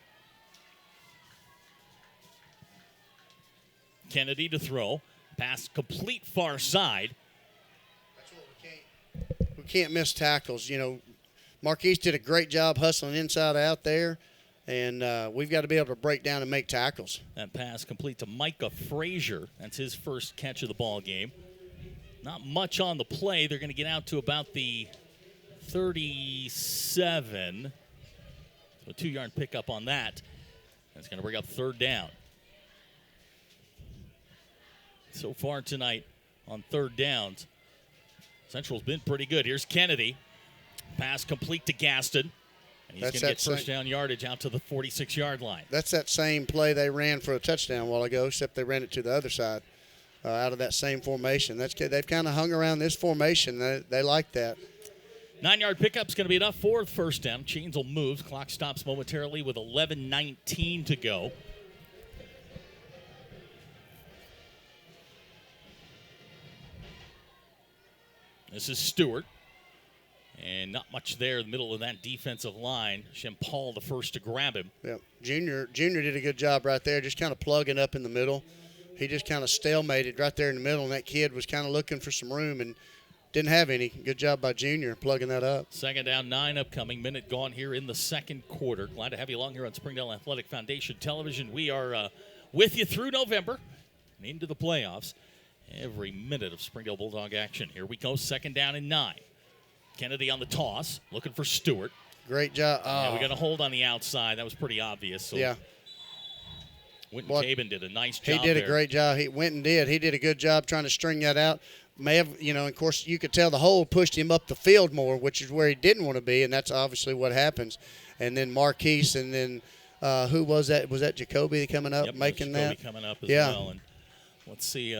D: Kennedy to throw. Pass complete far side.
E: That's what we can't miss tackles. Marquise did a great job hustling inside out there, and we've got to be able to break down and make tackles.
D: That pass complete to Micah Frazier. That's his first catch of the ball game. Not much on the play. They're going to get out to about the 37. So a 2-yard pickup on that. That's going to bring up 3rd down. So far tonight on 3rd downs, Central's been pretty good. Here's Kennedy. Pass complete to Gaston. And he's going to get first down yardage out to the 46-yard line.
E: That's that same play they ran for a touchdown a while ago, except they ran it to the other side out of that same formation. They've kind of hung around this formation. They like that.
D: 9-yard pickup's going to be enough for first down. Chains will move. Clock stops momentarily with 11:19 to go. This is Stewart. And not much there in the middle of that defensive line. Paul the first to grab him.
E: Yeah, Junior did a good job right there, just kind of plugging up in the middle. He just kind of stalemated right there in the middle, and that kid was kind of looking for some room and didn't have any. Good job by Junior plugging that up.
D: Second down, 9 upcoming. Minute gone here in the second quarter. Glad to have you along here on Springdale Athletic Foundation Television. We are with you through November and into the playoffs. Every minute of Springdale Bulldog action. Here we go, second down and 9. Kennedy on the toss, looking for Stewart.
E: Great job.
D: Yeah, we got a hold on the outside. That was pretty obvious. So
E: yeah.
D: Winton Cabin did a nice job.
E: He did a great job. Winton did. He did a good job trying to string that out. May have, of course, you could tell the hole pushed him up the field more, which is where he didn't want to be, and that's obviously what happens. And then Marquise, and then who was that? Was that Jacoby coming up, making that?
D: Jacoby coming up as well. And let's see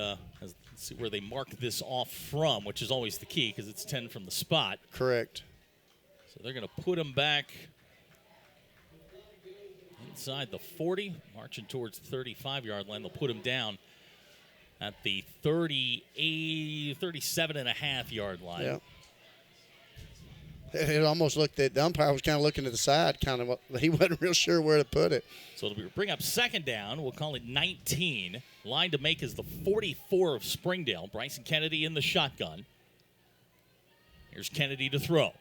D: where they mark this off from, which is always the key because it's 10 from the spot.
E: Correct.
D: So they're going to put him back inside the 40, marching towards the 35-yard line. They'll put him down at the 37.5-yard line.
E: Yeah. It almost looked at the umpire was kind of looking to the side, but he wasn't real sure where to put it.
D: So it'll bring up second down. We'll call it 19. Line to make is the 44 of Springdale. Bryson Kennedy in the shotgun. Here's Kennedy to throw.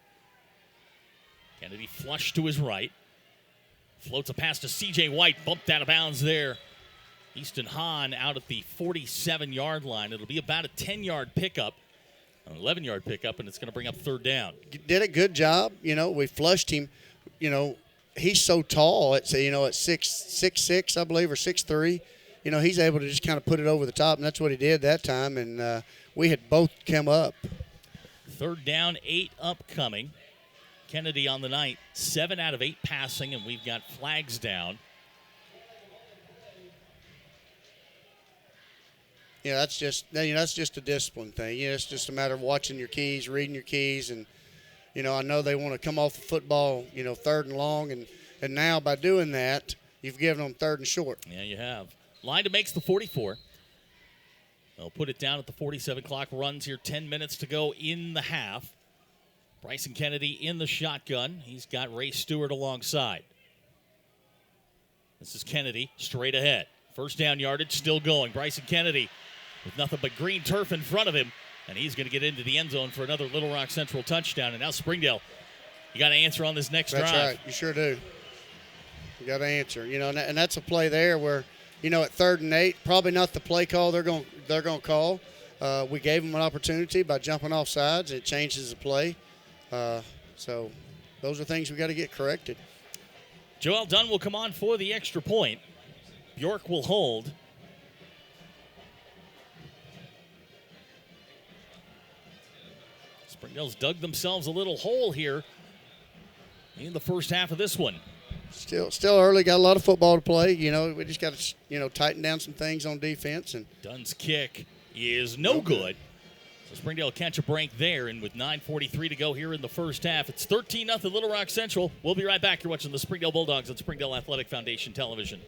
D: Kennedy flush to his right. Floats a pass to C.J. White. Bumped out of bounds there. Easton Hahn out at the 47-yard line. It'll be about a 10-yard pickup. An 11-yard pickup, and it's going to bring up third down.
E: Did a good job. We flushed him. He's so tall. At 6'6", I believe, or 6'3". He's able to just kind of put it over the top, and that's what he did that time. And we had both come up.
D: Third down, 8 upcoming. Kennedy on the night, 7 out of 8 passing, and we've got flags down.
E: Yeah, that's just a discipline thing. It's just a matter of watching your keys, reading your keys, and I know they want to come off the football, third and long, and now by doing that, you've given them third and short.
D: Yeah, you have. Line to makes the 44. They'll put it down at the 47 clock. Runs here, 10 minutes to go in the half. Bryson Kennedy in the shotgun. He's got Ray Stewart alongside. This is Kennedy straight ahead. First down yardage still going. Bryson Kennedy with nothing but green turf in front of him, and he's going to get into the end zone for another Little Rock Central touchdown. And now Springdale, you got to answer on this next drive.
E: That's right. You sure do. You got to answer. And that's a play there where, at 3rd and 8, probably not the play call they're going to call. We gave them an opportunity by jumping off sides. It changes the play. So those are things we got to get corrected.
D: Joel Dunn will come on for the extra point. Bjork will hold. Springdale's dug themselves a little hole here in the first half of this one.
E: Still early. Got a lot of football to play. We just got to tighten down some things on defense. And
D: Dunn's kick is no good. So Springdale will catch a break there, and with 9:43 to go here in the first half, it's 13-0 Little Rock Central. We'll be right back. You're watching the Springdale Bulldogs on Springdale Athletic Foundation Television.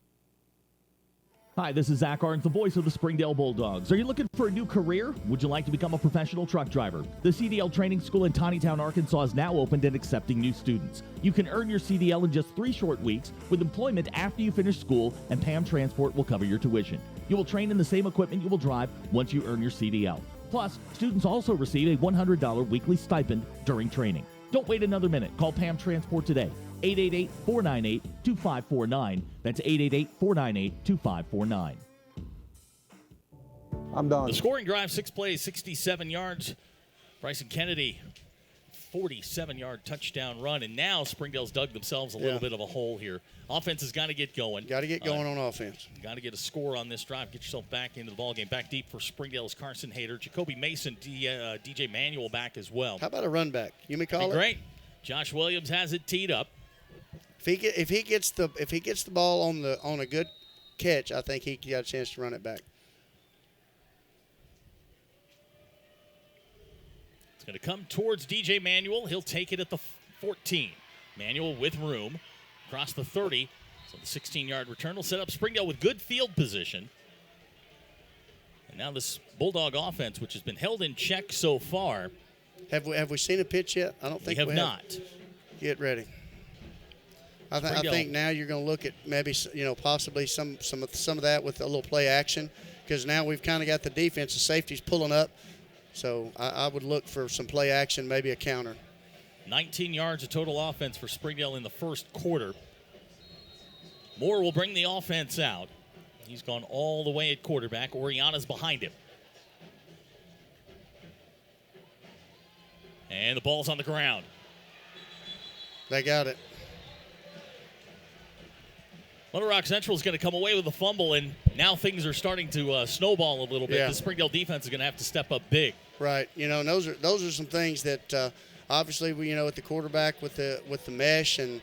B: Hi, this is Zach Arns, the voice of the Springdale Bulldogs. Are you looking for a new career? Would you like to become a professional truck driver? The CDL Training School in Tawnytown, Arkansas is now opened and accepting new students. You can earn your CDL in just 3 short weeks with employment after you finish school, and PAM Transport will cover your tuition. You will train in the same equipment you will drive once you earn your CDL. Plus, students also receive a $100 weekly stipend during training. Don't wait another minute. Call PAM Transport today. 888-498-2549. That's 888-498-2549.
I: I'm done.
D: The scoring drive, 6 plays, 67 yards. Bryson Kennedy, 47-yard touchdown run. And now Springdale's dug themselves a little bit of a hole here. Offense has got to get going.
E: Got to get going on offense.
D: Got to get a score on this drive. Get yourself back into the ballgame. Back deep for Springdale's Carson Hayter. Jacoby Mason, DJ Manuel back as well.
E: How about a run back? You may call it.
D: Great. Josh Williams has it teed up.
E: If he gets the ball on a good catch, I think he got a chance to run it back.
D: It's going to come towards DJ Manuel. He'll take it at the 14. Manuel with room across the 30. So the 16-yard return will set up Springdale with good field position. And now this Bulldog offense, which has been held in check so far,
E: Have we seen a pitch yet? I don't think
D: we have not.
E: Get ready. I think now you're going to look at maybe, possibly some of that with a little play action, because now we've kind of got the defense, the safeties pulling up. So I would look for some play action, maybe a counter.
D: 19 yards of total offense for Springdale in the first quarter. Moore will bring the offense out. He's gone all the way at quarterback. Oriana's behind him. And the ball's on the ground.
E: They got it.
D: Little Rock Central is going to come away with a fumble, and now things are starting to snowball a little bit.
E: Yeah.
D: The Springdale defense is going to have to step up big.
E: Right. And those are some things that obviously with the quarterback with the mesh and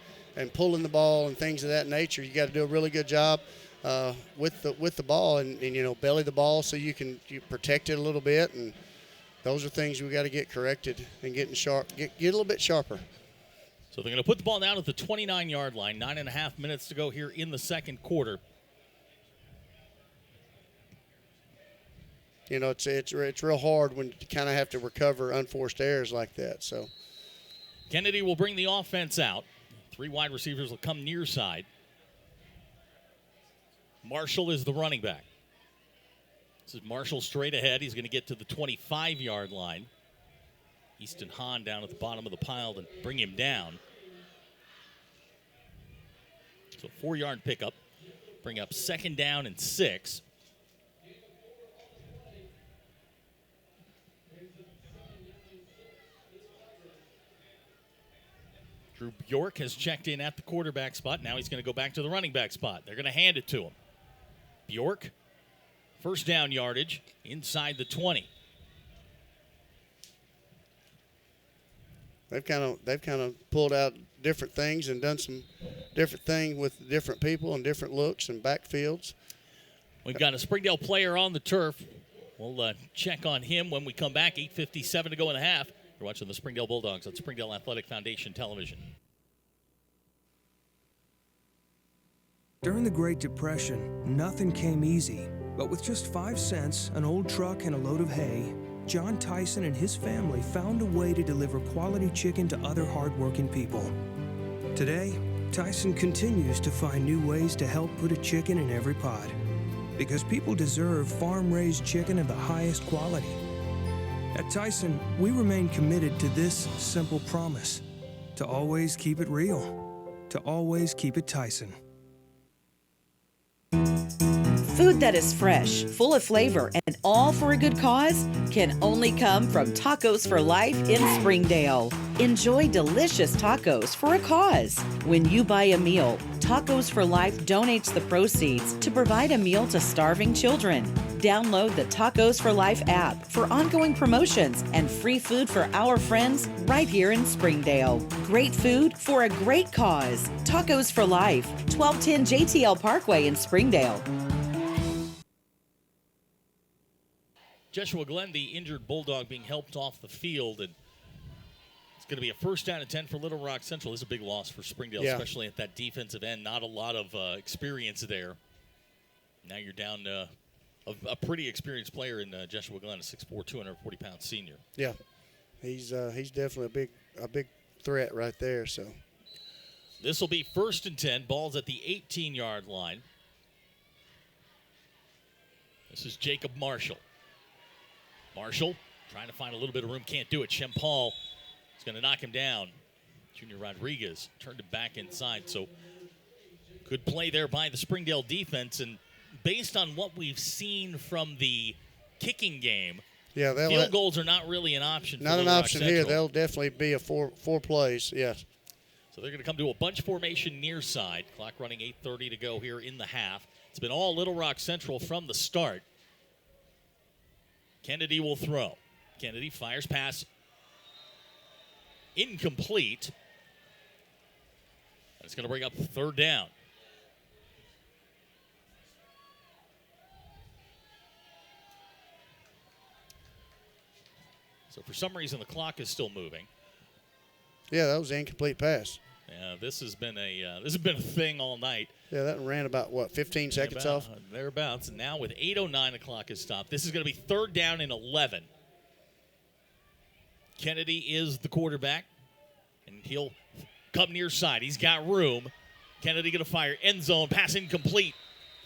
E: pulling the ball and things of that nature, you got to do a really good job with the ball and belly the ball so you protect it a little bit, and those are things we got to get corrected and get a little bit sharper.
D: So they're going to put the ball down at the 29-yard line. 9.5 minutes to go here in the second quarter.
E: It's real hard when you kind of have to recover unforced errors like that. So
D: Kennedy will bring the offense out. 3 wide receivers will come near side. Marshall is the running back. This is Marshall straight ahead. He's going to get to the 25-yard line. Easton Hahn down at the bottom of the pile to bring him down. So 4-yard pickup. Bring up 2nd down and 6. Drew Bjork has checked in at the quarterback spot. Now he's going to go back to the running back spot. They're going to hand it to him. Bjork, first down yardage inside the 20.
E: They've kind of pulled out different things and done some different things with different people and different looks and backfields.
D: We've got a Springdale player on the turf. We'll check on him when we come back. 8:57 to go in the half. You're watching the Springdale Bulldogs on Springdale Athletic Foundation Television.
I: During the Great Depression, nothing came easy. But with just 5 cents, an old truck, and a load of hay, John Tyson and his family found a way to deliver quality chicken to other hardworking people. Today, Tyson continues to find new ways to help put a chicken in every pot. Because people deserve farm-raised chicken of the highest quality. At Tyson, we remain committed to this simple promise: to always keep it real, to always keep it Tyson.
J: Food that is fresh, full of flavor, and all for a good cause can only come from Tacos for Life in Springdale. Enjoy delicious tacos for a cause. When you buy a meal, Tacos for Life donates the proceeds to provide a meal to starving children. Download the Tacos for Life app for ongoing promotions and free food for our friends right here in Springdale. Great food for a great cause. Tacos for Life, 1210 JTL Parkway in Springdale.
D: Joshua Glenn, the injured Bulldog, being helped off the field, and it's going to be a first down and 10 for Little Rock Central. This is a big loss for Springdale, especially at that defensive end. Not a lot of experience there. Now you're down a pretty experienced player in Joshua Glenn, a 6'4", 240-pound senior. Yeah,
E: he's definitely a big threat right there. So
D: this will be 1st and 10. Ball's at the 18-yard line. This is Jacob Marshall. Marshall trying to find a little bit of room, can't do it. Shem Paul is going to knock him down. Junior Rodriguez turned it back inside. So good play there by the Springdale defense. And based on what we've seen from the kicking game, field goals are not really an option.
E: Not an option here. They'll definitely be a four plays, yes.
D: So they're going to come to a bunch formation near side. Clock running 8:30 to go here in the half. It's been all Little Rock Central from the start. Kennedy will throw. Kennedy fires pass. Incomplete. And it's going to bring up 3rd down. So for some reason the clock is still moving.
E: Yeah, that was an incomplete pass.
D: Yeah, this has been a thing all night.
E: Yeah, that ran about, 15 seconds off?
D: Thereabouts. And now with 8:09, the clock is stopped. This is going to be 3rd down and 11. Kennedy is the quarterback, and he'll come near side. He's got room. Kennedy going to fire. End zone. Pass incomplete.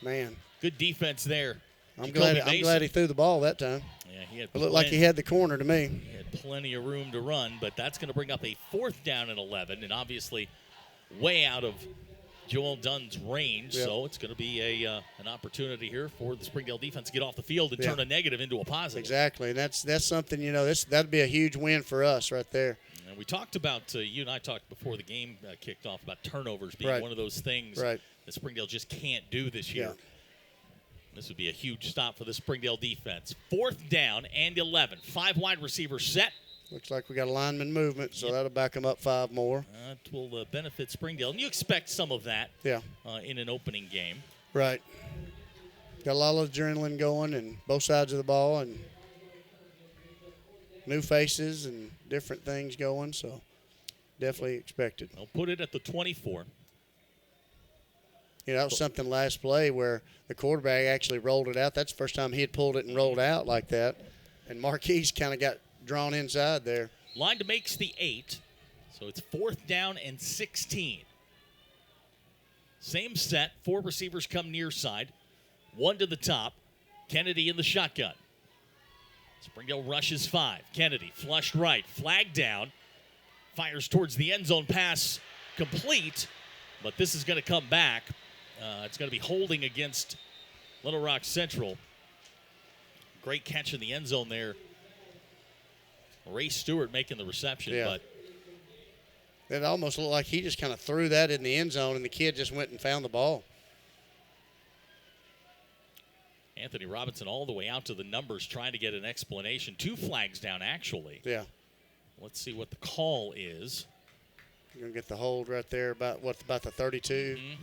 E: Man.
D: Good defense there.
E: I'm glad he threw the ball that time.
D: Yeah,
E: it looked like he had the corner to me.
D: He had plenty of room to run, but that's going to bring up a 4th down and 11, and obviously way out of Joel Dunn's range.
E: Yep.
D: So it's going to be an opportunity here for the Springdale defense to get off the field and turn a negative into a positive.
E: Exactly, and that's something, that'd be a huge win for us right there.
D: And we talked about, you and I talked before the game kicked off about turnovers being one of those things that Springdale just can't do this year.
E: Yeah.
D: This would be a huge stop for the Springdale defense. 4th down and 11. 5 wide receivers set.
E: Looks like we got a lineman movement, so that'll back them up 5 more.
D: That will benefit Springdale. And you expect some of that in an opening game.
E: Right. Got a lot of adrenaline going and both sides of the ball and new faces and different things going, so definitely expected.
D: They'll put it at the 24.
E: That was something last play where the quarterback actually rolled it out. That's the first time he had pulled it and rolled out like that. And Marquise kind of got drawn inside there.
D: Line to makes the 8, so it's 4th down and 16. Same set, 4 receivers come near side, 1 to the top. Kennedy in the shotgun. Springdale rushes 5. Kennedy flushed right, flag down, fires towards the end zone, pass complete, but this is going to come back. It's going to be holding against Little Rock Central. Great catch in the end zone there. Ray Stewart making the reception, but
E: it almost looked like he just kind of threw that in the end zone, and the kid just went and found the ball.
D: Anthony Robinson all the way out to the numbers trying to get an explanation. 2 flags down, actually.
E: Yeah.
D: Let's see what the call is.
E: You're going to get the hold right there about the 32.
D: Mm-hmm.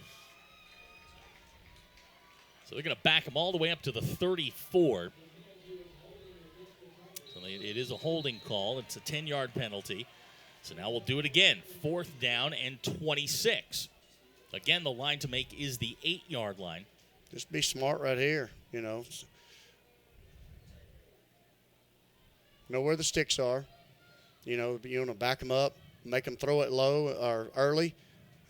D: So they're going to back him all the way up to the 34. So it is a holding call. It's a 10-yard penalty. So now we'll do it again. 4th down and 26. Again, the line to make is the 8-yard line.
E: Just be smart right here, Know where the sticks are. You want to back them up, make them throw it low or early.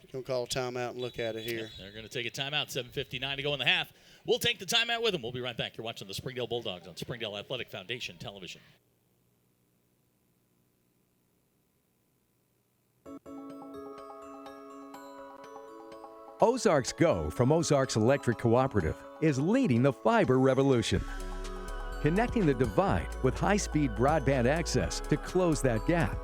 E: You're going to call a timeout and look at it here.
D: They're going to take a timeout. 7:59 to go in the half. We'll take the timeout with them. We'll be right back. You're watching the Springdale Bulldogs on Springdale Athletic Foundation Television.
K: Ozarks Go from Ozarks Electric Cooperative is leading the fiber revolution, connecting the divide with high-speed broadband access to close that gap.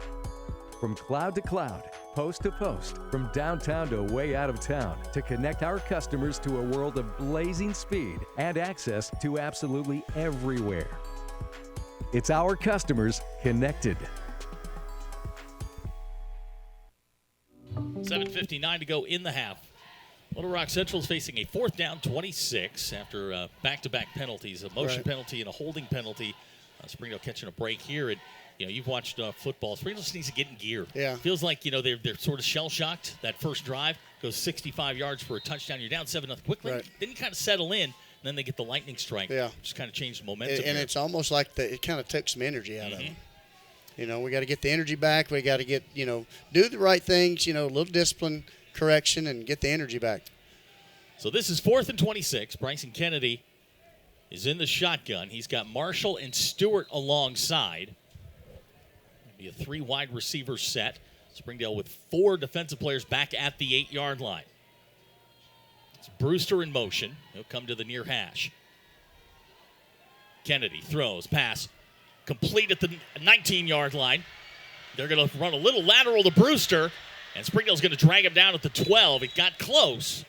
K: From cloud to cloud, post to post, from downtown to way out of town, to connect our customers to a world of blazing speed and access to absolutely everywhere. It's our customers connected.
D: 7:59 to go in the half. Little Rock Central is facing a 4th down 26 after back-to-back penalties, a motion penalty and a holding penalty. Springdale catching a break here. And, you've watched football. Springdale just needs to get in gear.
E: Yeah.
D: Feels like, they're sort of shell-shocked. That first drive goes 65 yards for a touchdown. You're down 7-0 quickly.
E: Right.
D: Then you kind of settle in, and then they get the lightning strike.
E: Yeah.
D: Just kind of changed momentum.
E: And it's almost like it kind of took some energy out of them. We got to get the energy back. We got to get, do the right things, a little discipline, correction, and get the energy back.
D: So this is 4th and 26. Bryson Kennedy is in the shotgun. He's got Marshall and Stewart alongside. It'll be a 3 wide receiver set. Springdale with 4 defensive players back at the 8-yard line. It's Brewster in motion. He'll come to the near hash. Kennedy throws, pass, complete at the 19-yard line. They're going to run a little lateral to Brewster, and Springdale's going to drag him down at the 12. It got close,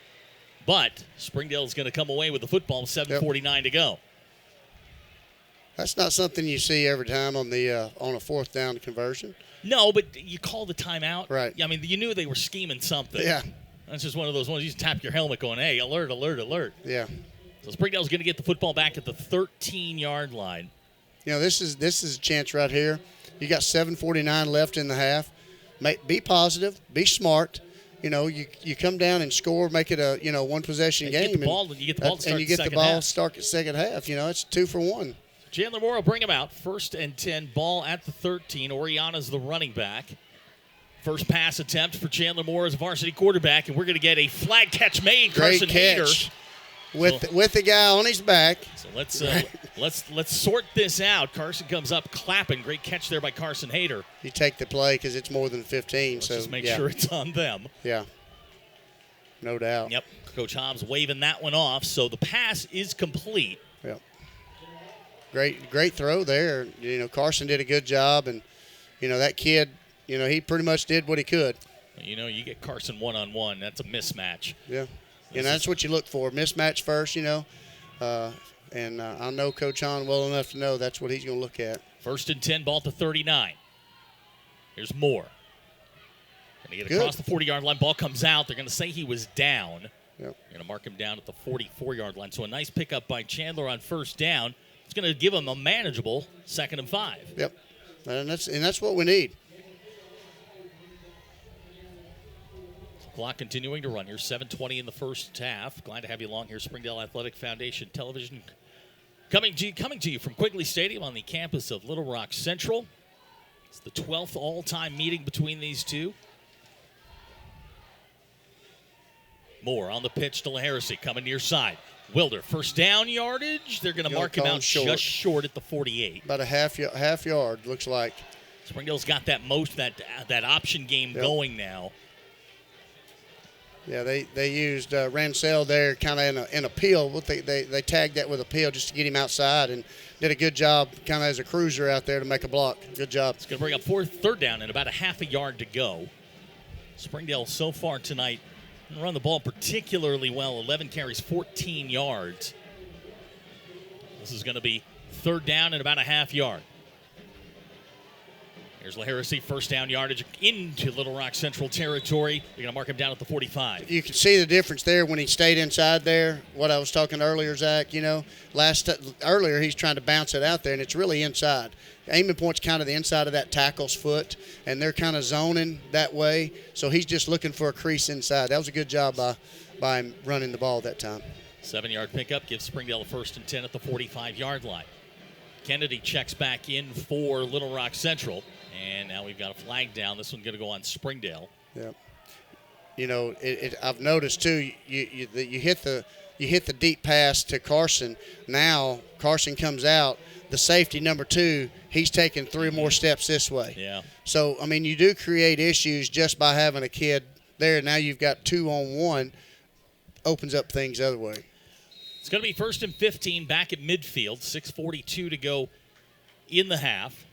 D: but Springdale's going to come away with the football. 7:49 to go.
E: That's not something you see every time on a 4th down conversion.
D: No, but you call the timeout.
E: Right.
D: I mean, you knew they were scheming something.
E: Yeah.
D: That's just one of those ones you just tap your helmet going, hey, alert, alert, alert.
E: Yeah.
D: So Springdale's going to get the football back at the 13-yard line.
E: This is a chance right here. You got 7:49 left in the half. Be positive. Be smart. You come down and score, make it a one possession game.
D: You get the ball to start
E: and you get the ball start at second half. It's 2 for 1.
D: Chandler Moore will bring him out. 1st and 10, ball at the 13. Oriana's the running back. First pass attempt for Chandler Moore as a varsity quarterback, and we're going to get a flag catch made.
E: Great
D: Carson
E: catch
D: Hader.
E: with the guy on his back.
D: So let's sort this out. Carson comes up clapping. Great catch there by Carson Hader.
E: You take the play because it's more than 15.
D: Let's
E: so
D: just make sure it's on them.
E: Yeah, no doubt.
D: Yep, Coach Hobbs waving that one off. So the pass is complete.
E: Yep. Great throw there. Carson did a good job, and that kid. He pretty much did what he could.
D: You get Carson one-on-one. That's a mismatch.
E: Yeah. That's what you look for. Mismatch first, and I know Coach Hahn well enough to know that's what he's going to look at.
D: 1st and 10, ball at the 39. Here's Moore. Going to get across the 40-yard line. Ball comes out. They're going to say he was down.
E: Yep.
D: They're going to mark him down at the 44-yard line. So a nice pickup by Chandler on 1st down. It's going to give him a manageable 2nd and 5.
E: Yep. And that's what we need.
D: Clock continuing to run here. 7:20 in the first half. Glad to have you along here. Springdale Athletic Foundation Television coming to you from Quigley Stadium on the campus of Little Rock Central. It's the 12th all-time meeting between these two. Moore on the pitch to Laharisi, coming near side. Wilder, 1st down yardage. They're going to mark him out just short at the 48.
E: About a half yard, looks like.
D: Springdale's got that option game going now.
E: Yeah, they used Ransell there kind of in a peel. They tagged that with a peel just to get him outside and did a good job kind of as a cruiser out there to make a block. Good job.
D: It's going to bring up 3rd down and about a half a yard to go. Springdale so far tonight run the ball particularly well. 11 carries, 14 yards. This is going to be 3rd down and about a half yard. Here's Laharisi, 1st down yardage into Little Rock Central territory. They're going to mark him down at the 45.
E: You can see the difference there when he stayed inside there. What I was talking earlier, Zach, earlier he's trying to bounce it out there, and it's really inside. Aiming point's kind of the inside of that tackle's foot, and they're kind of zoning that way. So he's just looking for a crease inside. That was a good job by him running the ball that time.
D: 7-yard pickup gives Springdale a 1st and 10 at the 45-yard line. Kennedy checks back in for Little Rock Central. And now we've got a flag down. This one's going to go on Springdale.
E: Yep. I've noticed too. You hit the deep pass to Carson. Now Carson comes out. The safety number 2. He's taking 3 more steps this way.
D: Yeah.
E: So you do create issues just by having a kid there. Now you've got 2-on-1. Opens up things the other way.
D: It's going to be 1st and 15 back at midfield. 6:42 to go in the half.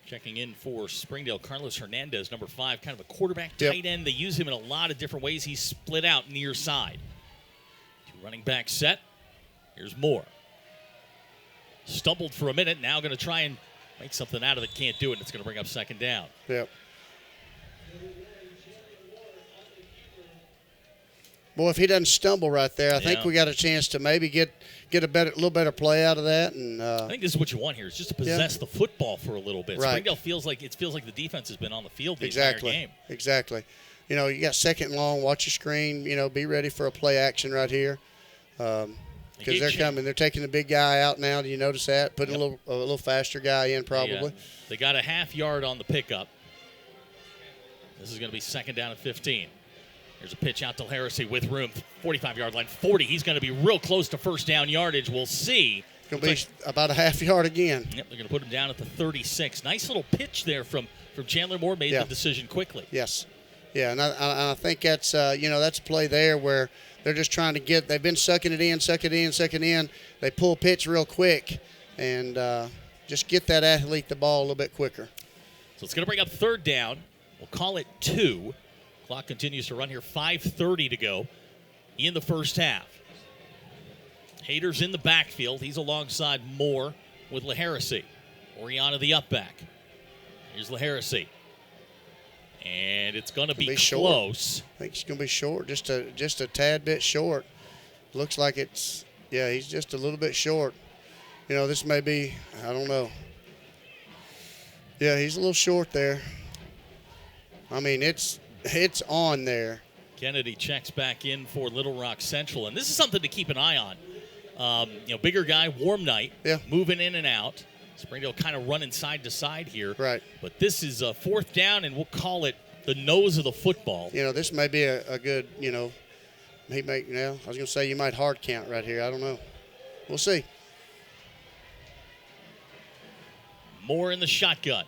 D: Checking in for Springdale, Carlos Hernandez, number 5, kind of a quarterback tight end. They use him in a lot of different ways. He's split out near side. 2 running back set. Here's Moore. Stumbled for a minute. Now going to try and make something out of it. Can't do it. It's going to bring up 2nd down.
E: Yep. Boy, if he doesn't stumble right there, I think we got a chance to maybe get a little better play out of that. And
D: I think this is what you want here, is just to possess the football for a little bit.
E: Right.
D: Springdale feels like the defense has been on the field the entire game.
E: Exactly. You got 2nd and long. Watch your screen. Be ready for a play action right here. Because they're coming. They're taking the big guy out now. Do you notice that? Putting a little faster guy in probably.
D: They got a half yard on the pickup. This is going to be 2nd down and 15. There's a pitch out to Laharisi with room, 45-yard line, 40. He's going to be real close to 1st down yardage. We'll see.
E: Going to be about a half yard again.
D: Yep, they're going to put him down at the 36. Nice little pitch there from Chandler Moore. Made the decision quickly.
E: Yes. Yeah, and I think that's, that's a play there where they're just trying to get – they've been sucking it in. They pull pitch real quick and just get that athlete the ball a little bit quicker.
D: So it's going to bring up 3rd down. We'll call it 2. Clock continues to run here. 5:30 to go in the first half. Hader's in the backfield. He's alongside Moore with Laharisi. Oriana the up back. Here's Laharisi. And it's going to be close.
E: I think it's going to be short, just a tad bit short. Looks like it's, he's just a little bit short. This may be, I don't know. Yeah, he's a little short there. It's on there.
D: Kennedy checks back in for Little Rock Central, and this is something to keep an eye on. Bigger guy, warm night,
E: Yeah.
D: moving in and out. Springdale kind of running side to side here.
E: Right.
D: But this is a fourth down, and we'll call it the nose of the football.
E: This may be a good, I was going to say you might hard count right here. I don't know. We'll see.
D: Moore in the shotgun.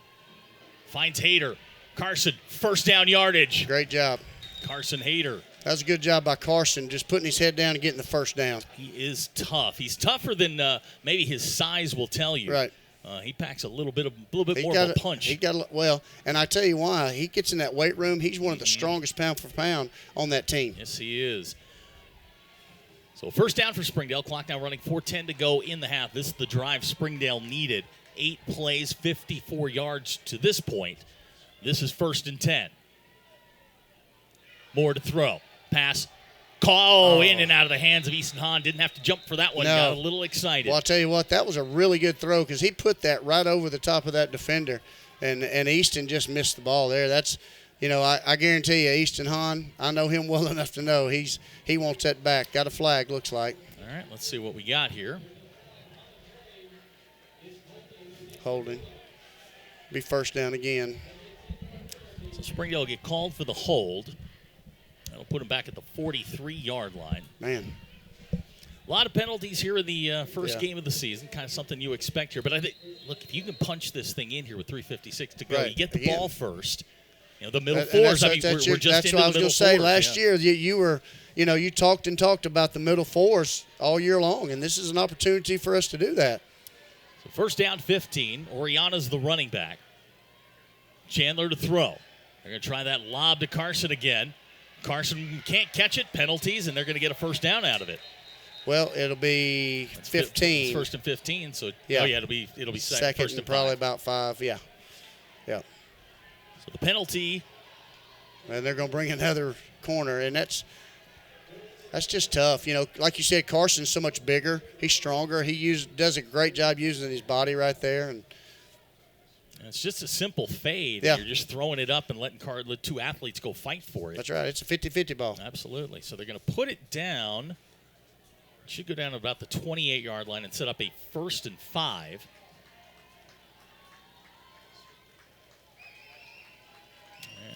D: Finds Hayter. Carson, first down yardage.
E: Great job.
D: Carson Hayter.
E: That was a good job by Carson, just putting his head down and getting the first down.
D: He is tough. He's tougher than maybe his size will tell you.
E: Right.
D: He packs a little bit more of a punch.
E: And I tell you why. He gets in that weight room. He's one of the strongest pound for pound on that team.
D: Yes, he is. So first down for Springdale. Clock now running, 4:10 to go in the half. This is the drive Springdale needed. 8 plays, 54 yards to this point. This is 1st and 10. Moore to throw. Pass. In and out of the hands of Easton Hahn. Didn't have to jump for that one.
E: No.
D: Got a little excited.
E: Well, I'll tell you what, that was a really good throw because he put that right over the top of that defender, and Easton just missed the ball there. That's, I guarantee you, Easton Hahn, I know him well enough to know he wants that back. Got a flag, looks like.
D: All right, let's see what we got here.
E: Holding. Be first down again.
D: So Springdale will get called for the hold. That'll put him back at the 43-yard line.
E: Man.
D: A lot of penalties here in the first game of the season, kind of something you expect here. But I think, look, if you can punch this thing in here with 3:56 to go,
E: right.
D: You get the
E: Again.
D: ball first. The middle fours, we're just
E: that's
D: into
E: what
D: the
E: I was
D: middle
E: going to say.
D: fours,
E: Last year, you were, you talked about the middle fours all year long, and this is an opportunity for us to do that.
D: So first down, 15. Oriana's the running back. Chandler to throw. They're going to try that lob to Carson again. Carson can't catch it, penalties, and they're going to get a first down out of it.
E: Well, it'll be 15.
D: It's 1st and 15, so it'll be
E: second
D: first
E: and probably
D: 5.
E: about 5. Yeah.
D: So the penalty,
E: and they're going to bring another corner, and that's just tough. Like you said, Carson's so much bigger. He's stronger. He does a great job using his body right there, and
D: it's just a simple fade.
E: Yeah.
D: You're just throwing it up and letting two athletes go fight for it.
E: That's right. It's a 50-50 ball.
D: Absolutely. So they're going to put it down. It should go down to about the 28-yard line and set up a 1st and 5.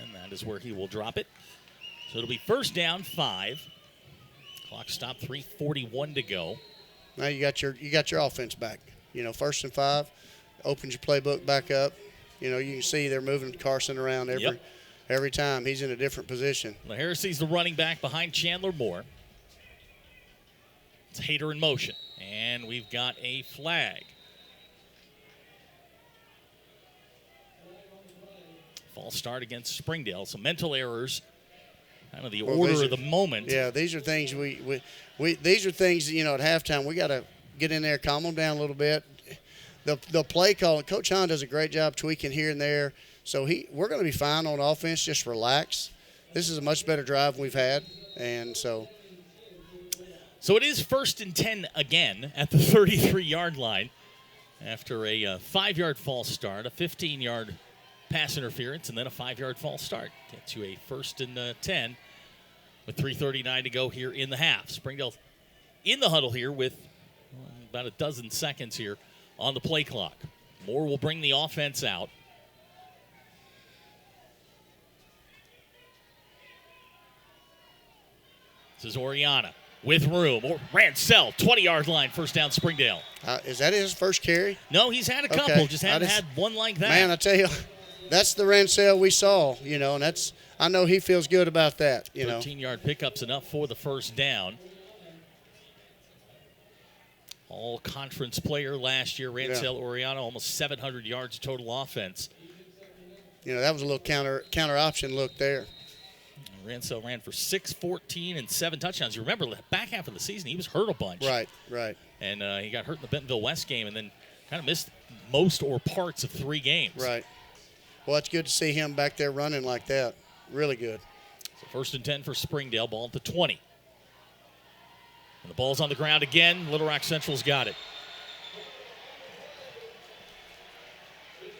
D: And that is where he will drop it. So it'll be first down, 5. Clock stopped, 3:41 to go.
E: Now you got your offense back. 1st and 5. Opens your playbook back up. You can see they're moving Carson around every time. He's in a different position.
D: Well, Heresy's the running back behind Chandler Moore. It's Hayter in motion. And we've got a flag. False start against Springdale. Some mental errors. Kind of the order of the moment.
E: Yeah, these are things these are things, at halftime we got to get in there, calm them down a little bit. The play call, Coach Hahn does a great job tweaking here and there. So we're going to be fine on offense. Just relax. This is a much better drive than we've had, and so.
D: So it is 1st and 10 again at the 33-yard line after a 5-yard false start, a 15-yard pass interference, and then a 5-yard false start. Gets you a 1st and 10 with 3:39 to go here in the half. Springdale in the huddle here with about a dozen seconds here on the play clock. Moore will bring the offense out. This is Oriana with room. Ransell, 20-yard line, first down Springdale.
E: Is that his first carry?
D: No, he's had a couple.
E: Okay.
D: Just hadn't had one like that.
E: Man, I tell you, that's the Ransell we saw, and I know he feels good about that.
D: 13-yard pickup's enough for the first down. All-conference player last year, Ransell Oriana, almost 700 yards total offense.
E: That was a little counter option look there.
D: Ransell ran for 614 and 7 touchdowns. You remember, the back half of the season, he was hurt a bunch.
E: Right.
D: And he got hurt in the Bentonville West game and then kind of missed most or parts of 3 games.
E: Right. Well, it's good to see him back there running like that. Really good.
D: So 1st and 10 for Springdale, ball at the 20. And the ball's on the ground again. Little Rock Central's got it.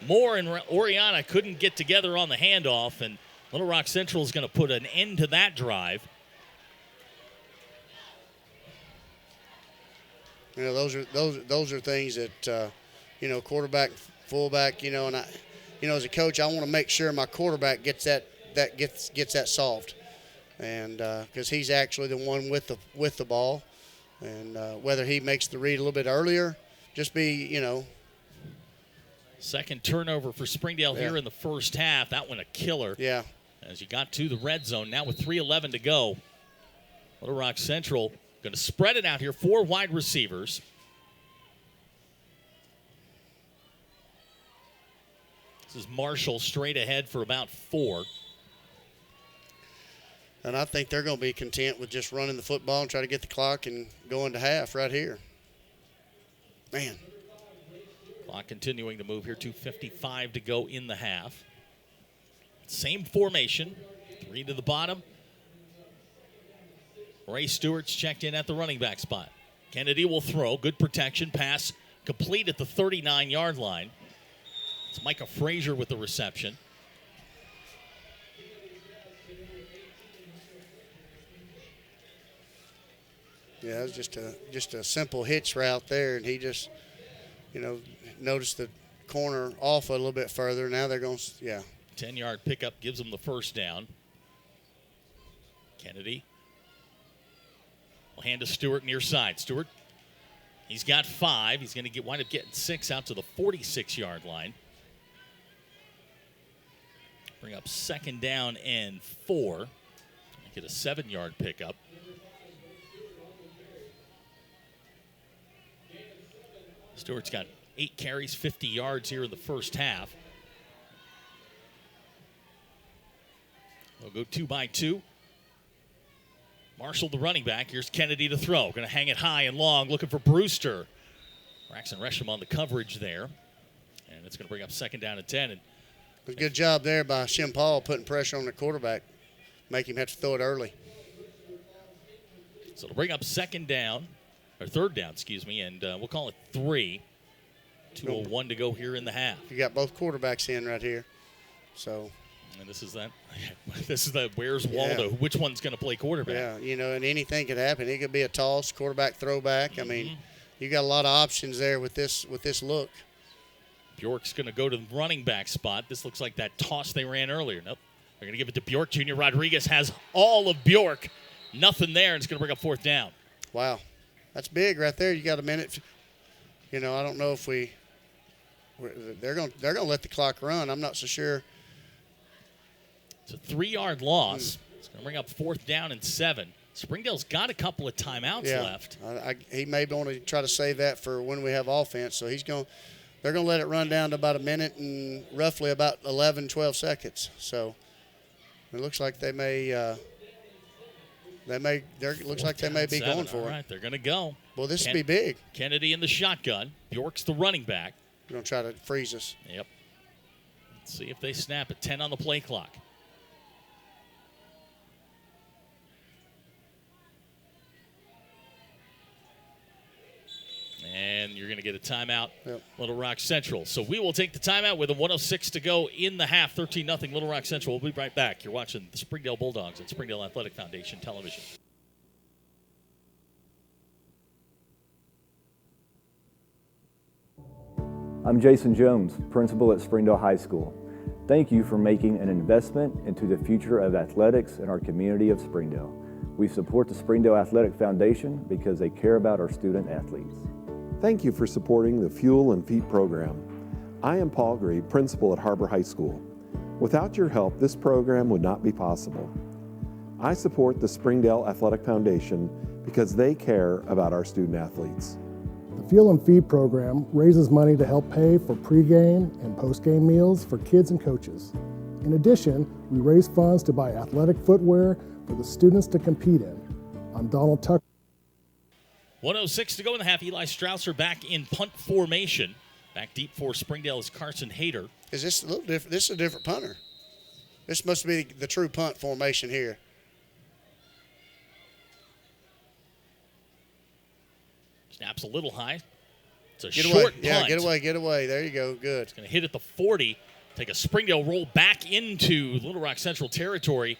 D: Moore and Oriana couldn't get together on the handoff, and Little Rock Central is going to put an end to that drive.
E: You know, those are things that you know, quarterback, fullback. You know, and as a coach, I want to make sure my quarterback gets that solved, and because he's actually the one with the ball, and whether he makes the read a little bit earlier, just be, you know.
D: Second turnover for Springdale here in the first half. That one a killer.
E: Yeah.
D: As you got to the red zone, now with 3:11 to go. Little Rock Central going to spread it out here. 4 wide receivers. This is Marshall straight ahead for about 4.
E: And I think they're going to be content with just running the football and try to get the clock and go into half right here. Man.
D: Clock continuing to move here. 2:55 to go in the half. Same formation. 3 to the bottom. Ray Stewart's checked in at the running back spot. Kennedy will throw. Good protection. Pass complete at the 39-yard line. It's Micah Frazier with the reception.
E: Yeah, it was just a simple hitch route there, and he just, you know, noticed the corner off a little bit further. Now they're going,
D: 10-yard pickup gives them the first down. Kennedy will hand to Stewart near side. Stewart, he's got 5. He's going to wind up getting 6 out to the 46-yard line. Bring up second down and 4. Get a 7-yard pickup. Stewart's got 8 carries, 50 yards here in the first half. They'll go 2 by 2. Marshall, the running back. Here's Kennedy to throw. Going to hang it high and long, looking for Brewster. Braxton Resham on the coverage there. And it's going to bring up second down and 10. And
E: it was a good job there by Shim Paul putting pressure on the quarterback, make him have to throw it early.
D: So it'll bring up third down, and we'll call it 3. 2:01 to go here in the half.
E: You got both quarterbacks in right here. So.
D: And this is the where's Waldo?
E: Yeah.
D: Which one's going to play quarterback?
E: Yeah, you know, and anything could happen. It could be a toss, quarterback throwback.
D: Mm-hmm.
E: I mean, you got a lot of options there with this look.
D: Bjork's going to go to the running back spot. This looks like that toss they ran earlier. Nope. They're going to give it to Bjork. Junior Rodriguez has all of Bjork. Nothing there, and it's going to bring up fourth down.
E: Wow. That's big right there. You got a minute. You know, I don't know if they're going to let the clock run. I'm not so sure.
D: It's a 3-yard loss. It's going to bring up fourth down and 7. Springdale's got a couple of timeouts left.
E: He may want to try to save that for when we have offense. So they're going to let it run down to about a minute and roughly about 11, 12 seconds. So it looks like they may be going for it.
D: All right, they're going to go.
E: Well, this would be big.
D: Kennedy in the shotgun. Bjork's the running back.
E: They're going to try to freeze us.
D: Yep. Let's see if they snap at 10 on the play clock. And you're going to get a timeout, Little Rock Central. So we will take the timeout with a 1:06 to go in the half, 13-0 Little Rock Central. We'll be right back. You're watching the Springdale Bulldogs and Springdale Athletic Foundation Television.
L: I'm Jason Jones, principal at Springdale High School. Thank you for making an investment into the future of athletics in our community of Springdale. We support the Springdale Athletic Foundation because they care about our student athletes.
M: Thank you for supporting the Fuel and Feet program. I am Paul Gree, principal at Harbor High School. Without your help, this program would not be possible. I support the Springdale Athletic Foundation because they care about our student athletes.
A: The Fuel and Feed program raises money to help pay for pregame and postgame meals for kids and coaches. In addition, we raise funds to buy athletic footwear for the students to compete in. I'm Donald Tucker.
D: 1:06 to go in the half. Eli Strausser back in punt formation. Back deep for Springdale is Carson Hayter.
E: Is this a little different? This is a different punter. This must be the true punt formation here.
D: Snaps a little high. It's a
E: Get
D: short
E: away.
D: punt.
E: Yeah, get away. There you go. Good.
D: It's going to hit at the 40. Take a Springdale roll back into Little Rock Central territory.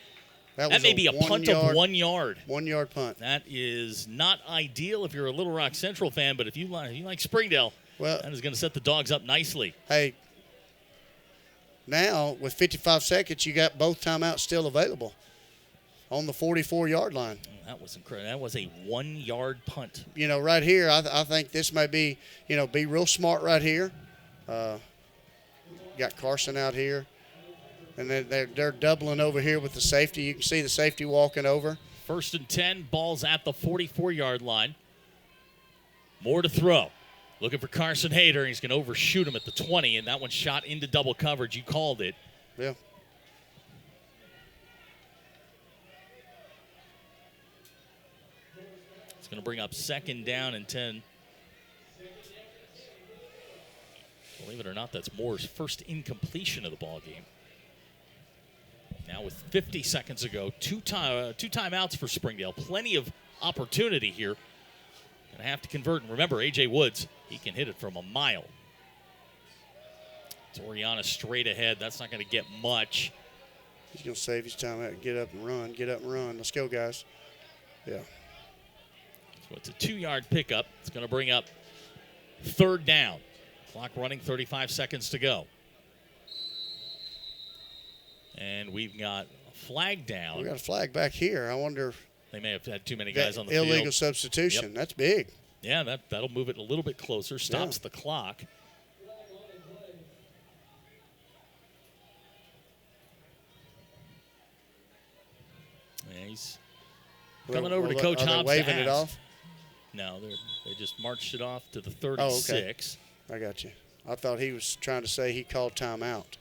D: That may be a punt of 1 yard.
E: 1 yard punt.
D: That is not ideal if you're a Little Rock Central fan, but if you like Springdale, that is going to set the Dogs up nicely.
E: Hey, now with 55 seconds, you got both timeouts still available on the 44-yard line.
D: That was incredible. That was a 1 yard punt.
E: Right here, I think this may be, be real smart right here. Got Carson out here. And then they're doubling over here with the safety. You can see the safety walking over.
D: 1st and 10, ball's at the 44-yard line. More to throw. Looking for Carson Hayter. He's going to overshoot him at the 20, and that one shot into double coverage. You called it.
E: Yeah.
D: It's going to bring up 2nd down and 10. Believe it or not, that's Moore's first incompletion of the ball game. Now with 50 seconds to go, two timeouts for Springdale. Plenty of opportunity here. Going to have to convert. And remember, A.J. Woods, he can hit it from a mile. It's Oriana straight ahead. That's not going to get much.
E: He's going to save his time out and get up and run. Get up and run. Let's go, guys. Yeah.
D: So it's a 2-yard pickup. It's going to bring up 3rd down. Clock running, 35 seconds to go. And we've got a flag down.
E: We got a flag back here. I wonder.
D: They may have had too many guys on the field.
E: Illegal substitution. Yep. That's big.
D: Yeah, that'll move it a little bit closer. Stops the clock. Yeah, he's coming over to Coach Hobbs.
E: Waving it off?
D: No, they just marched it off to the 36.
E: Oh, okay. I got you. I thought he was trying to say he called timeout.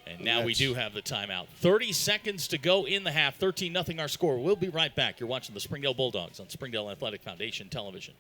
D: And now we do have the timeout. 30 seconds to go in the half. 13-0 our score. We'll be right back. You're watching the Springdale Bulldogs on Springdale Athletic Foundation Television.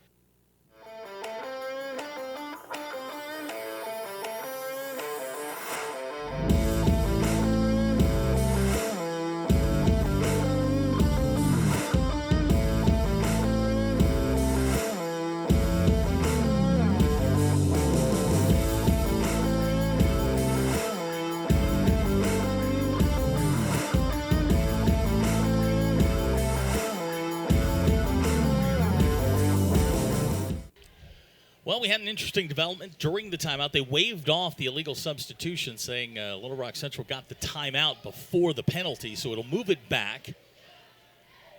D: Well, we had an interesting development during the timeout. They waved off the illegal substitution, saying Little Rock Central got the timeout before the penalty, so it'll move it back.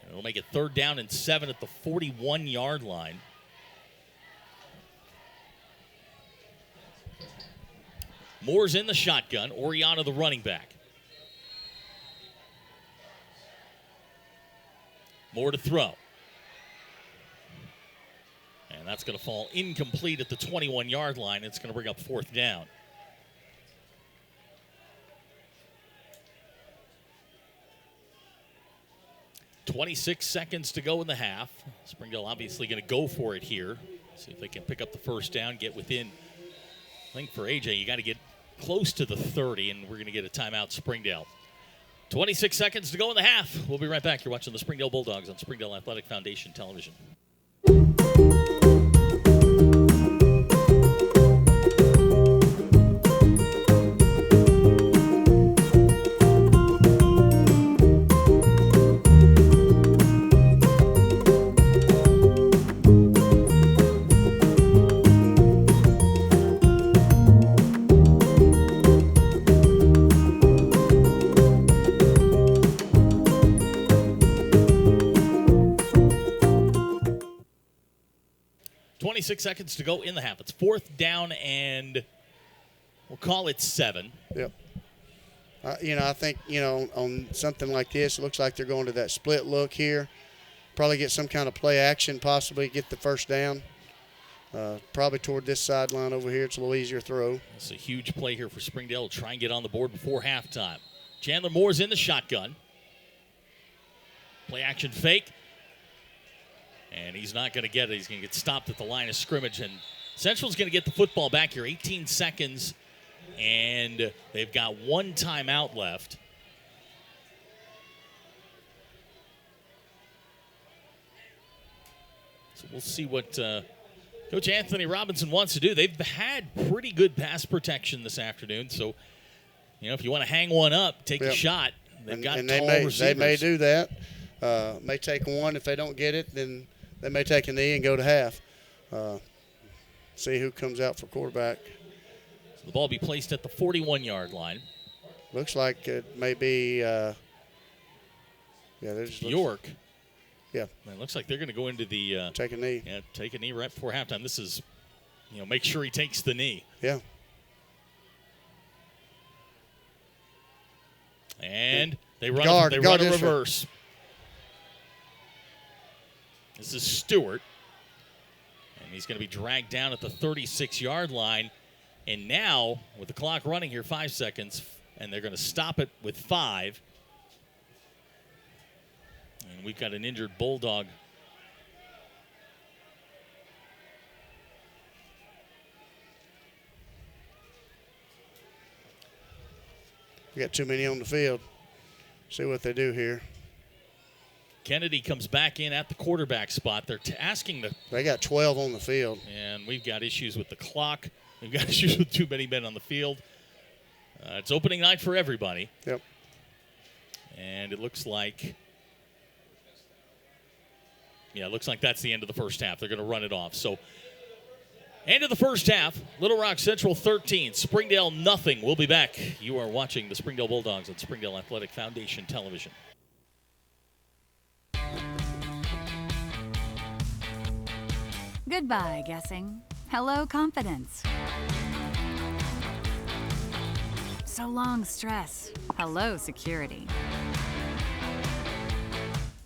D: It'll make it 3rd down and 7 at the 41-yard line. Moore's in the shotgun. Oriana, the running back. Moore to throw. And that's going to fall incomplete at the 21-yard line. It's going to bring up 4th down. .26 seconds to go in the half. Springdale obviously going to go for it here. See if they can pick up the 1st down, get within. I think for AJ, you got to get close to the 30, and we're going to get a timeout, Springdale. 26 seconds to go in the half. We'll be right back. You're watching the Springdale Bulldogs on Springdale Athletic Foundation Television. 26 seconds to go in the half. It's 4th down and we'll call it 7.
E: Yep. I think, on something like this, it looks like they're going to that split look here. Probably get some kind of play action, possibly get the 1st down. Probably toward this sideline over here. It's a little easier throw.
D: It's a huge play here for Springdale. Try and get on the board before halftime. Chandler Moore's in the shotgun. Play action fake. And he's not going to get it. He's going to get stopped at the line of scrimmage. And Central's going to get the football back here. 18 seconds. And they've got 1 timeout left. So we'll see what Coach Anthony Robinson wants to do. They've had pretty good pass protection this afternoon. So, if you want to hang one up, take a shot. They've got
E: and
D: tall
E: they
D: receivers.
E: may do that. May take one. If they don't get it, then they may take a knee and go to half. See who comes out for quarterback.
D: So the ball will be placed at the 41-yard line.
E: Looks like it may be
D: York.
E: Yeah.
D: It looks like they're going to go into the
E: take a knee.
D: Yeah, take a knee right before halftime. This is, make sure he takes the knee.
E: Yeah.
D: And they run
E: Guard
D: a reverse. This is Stewart. And he's going to be dragged down at the 36-yard line. And now, with the clock running here, 5 seconds, and they're going to stop it with 5. And we've got an injured Bulldog.
E: We got too many on the field. See what they do here.
D: Kennedy comes back in at the quarterback spot. They're asking the.
E: They got 12 on the field.
D: And we've got issues with the clock. We've got issues with too many men on the field. It's opening night for everybody.
E: Yep.
D: And it looks like. Yeah, it looks like that's the end of the first half. They're going to run it off. So, end of the first half. Little Rock Central 13, Springdale nothing. We'll be back. You are watching the Springdale Bulldogs on Springdale Athletic Foundation Television.
C: Goodbye, guessing. Hello, confidence. So long, stress. Hello, security.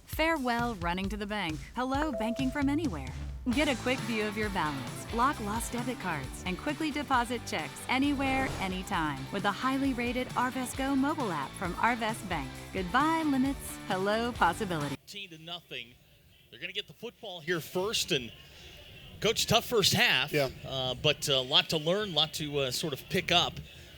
C: Farewell, running to the bank. Hello, banking from anywhere. Get a quick view of your balance, block lost debit cards, and quickly deposit checks anywhere, anytime with the highly rated Arvest Go mobile app from Arvest Bank. Goodbye, limits. Hello, possibility.
D: 13-0. They're going to get the football here first, and Coach, tough first half.
E: Yeah.
D: But a lot to learn, a lot to sort of pick up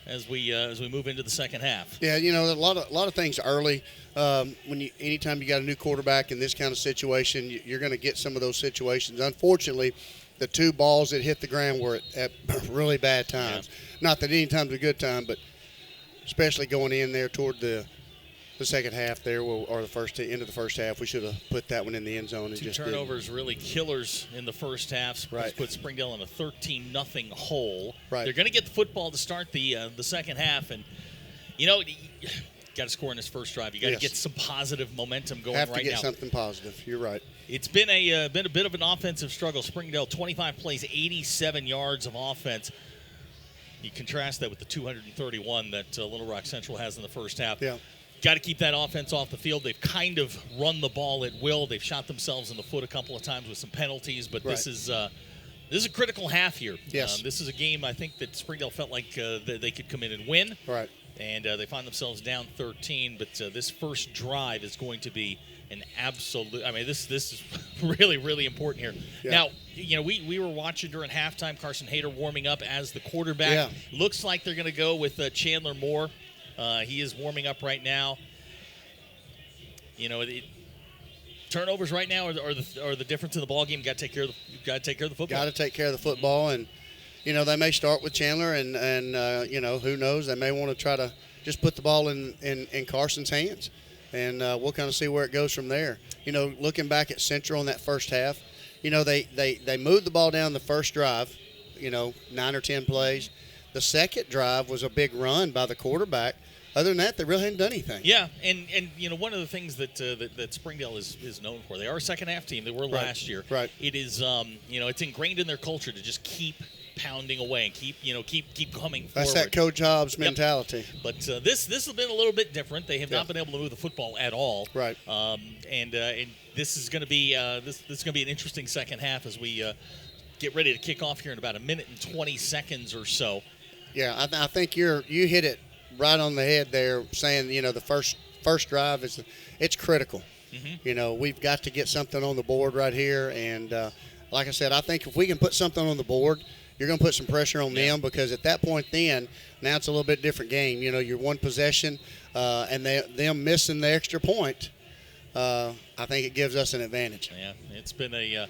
D: as we move into the second half.
E: Yeah, a lot of things early. Anytime you got a new quarterback in this kind of situation, you're going to get some of those situations. Unfortunately, the two balls that hit the ground were at really bad times. Yeah. Not that any time's a good time, but especially going in there toward the second half there, or the end of the first half, we should have put that one in the end zone. And
D: Two
E: just
D: turnovers didn't. Really killers in the first half.
E: Right.
D: Put Springdale in a 13-0 hole.
E: Right.
D: They're going to get the football to start the second half, and got to score in this first drive. You got to get some positive momentum going right now.
E: Have to get something positive. You're right.
D: It's been a bit of an offensive struggle. Springdale 25 plays, 87 yards of offense. You contrast that with the 231 that Little Rock Central has in the first half.
E: Yeah.
D: Got to keep that offense off the field. They've kind of run the ball at will. They've shot themselves in the foot a couple of times with some penalties, but
E: right.
D: This is a critical half here.
E: Yes.
D: This is a game I think that Springdale felt like they could come in and win.
E: Right.
D: And they find themselves down 13, but this first drive is going to be an absolute. I mean, this is really, really important here.
E: Yeah.
D: Now, we were watching during halftime. Carson Hayter warming up as the quarterback.
E: Yeah.
D: Looks like they're going to go with Chandler Moore. He is warming up right now. Turnovers right now are the difference in the ball game. Got to take care of the football.
E: Got to take care of the football, and they may start with Chandler, and who knows? They may want to try to just put the ball in Carson's hands, and we'll kind of see where it goes from there. Looking back at Central in that first half, they moved the ball down the first drive, 9 or 10 plays. The second drive was a big run by the quarterback. Other than that, they really hadn't done anything.
D: Yeah, and one of the things that Springdale is known for, they are a second half team. They were last year.
E: Right.
D: It is it's ingrained in their culture to just keep pounding away and keep coming forward.
E: That's that Coach Hobbs mentality.
D: Yep. But this has been a little bit different. They have not been able to move the football at all.
E: Right.
D: And this is going to be this is going to be an interesting second half as we get ready to kick off here in about a minute and 20 seconds or so.
E: Yeah, I think you hit it right on the head there, saying the first drive it's critical.
D: Mm-hmm.
E: We've got to get something on the board right here, and like I said, I think if we can put something on the board, you're going to put some pressure on them, because at that point now it's a little bit different game. You're one possession, and them missing the extra point, I think it gives us an advantage.
D: Yeah, it's been a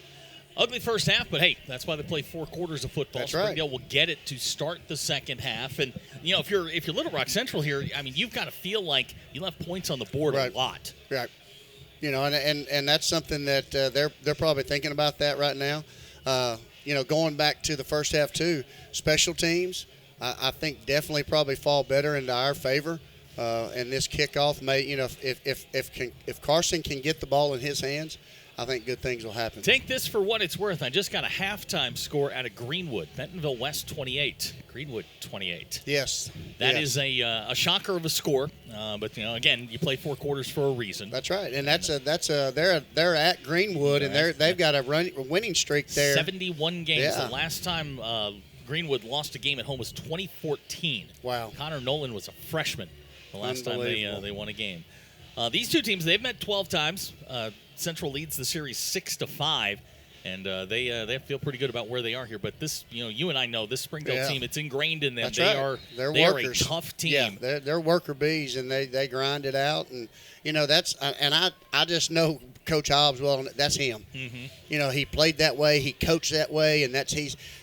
D: Ugly first half, but hey, that's why they play 4 quarters of football.
E: That's right.
D: Springdale will get it to start the second half. And, you know, if you're Little Rock Central here, I mean, you've got to feel like you left points on the board a lot.
E: Right. You know, and that's something that they're probably thinking about that right now. You know, going back to the first half too, special teams, I think definitely probably fall better into our favor. And this kickoff may, you know, if Carson can get the ball in his hands, I think good things will happen.
D: Take this for what it's worth. I just got a halftime score out of Greenwood. Bentonville West 28, Greenwood 28.
E: Yes.
D: That is a shocker of a score. But, you know, again, you play 4 quarters for a reason.
E: That's right. And they're at Greenwood, and they've got a winning streak there.
D: 71 games.
E: Yeah.
D: The last time Greenwood lost a game at home was 2014.
E: Wow.
D: Connor Nolan was a freshman the last time they won a game. These two teams, they've met 12 times. Central leads the series 6-5, and they feel pretty good about where they are here. But this, you know, you and I know this Springdale team, it's ingrained in them.
E: That's
D: they
E: right. They're
D: they
E: workers.
D: are a tough team.
E: Yeah, they're worker bees, and they grind it out. And you know I just know Coach Hobbs well. That's him.
D: Mm-hmm.
E: You know, he played that way, he coached that way, and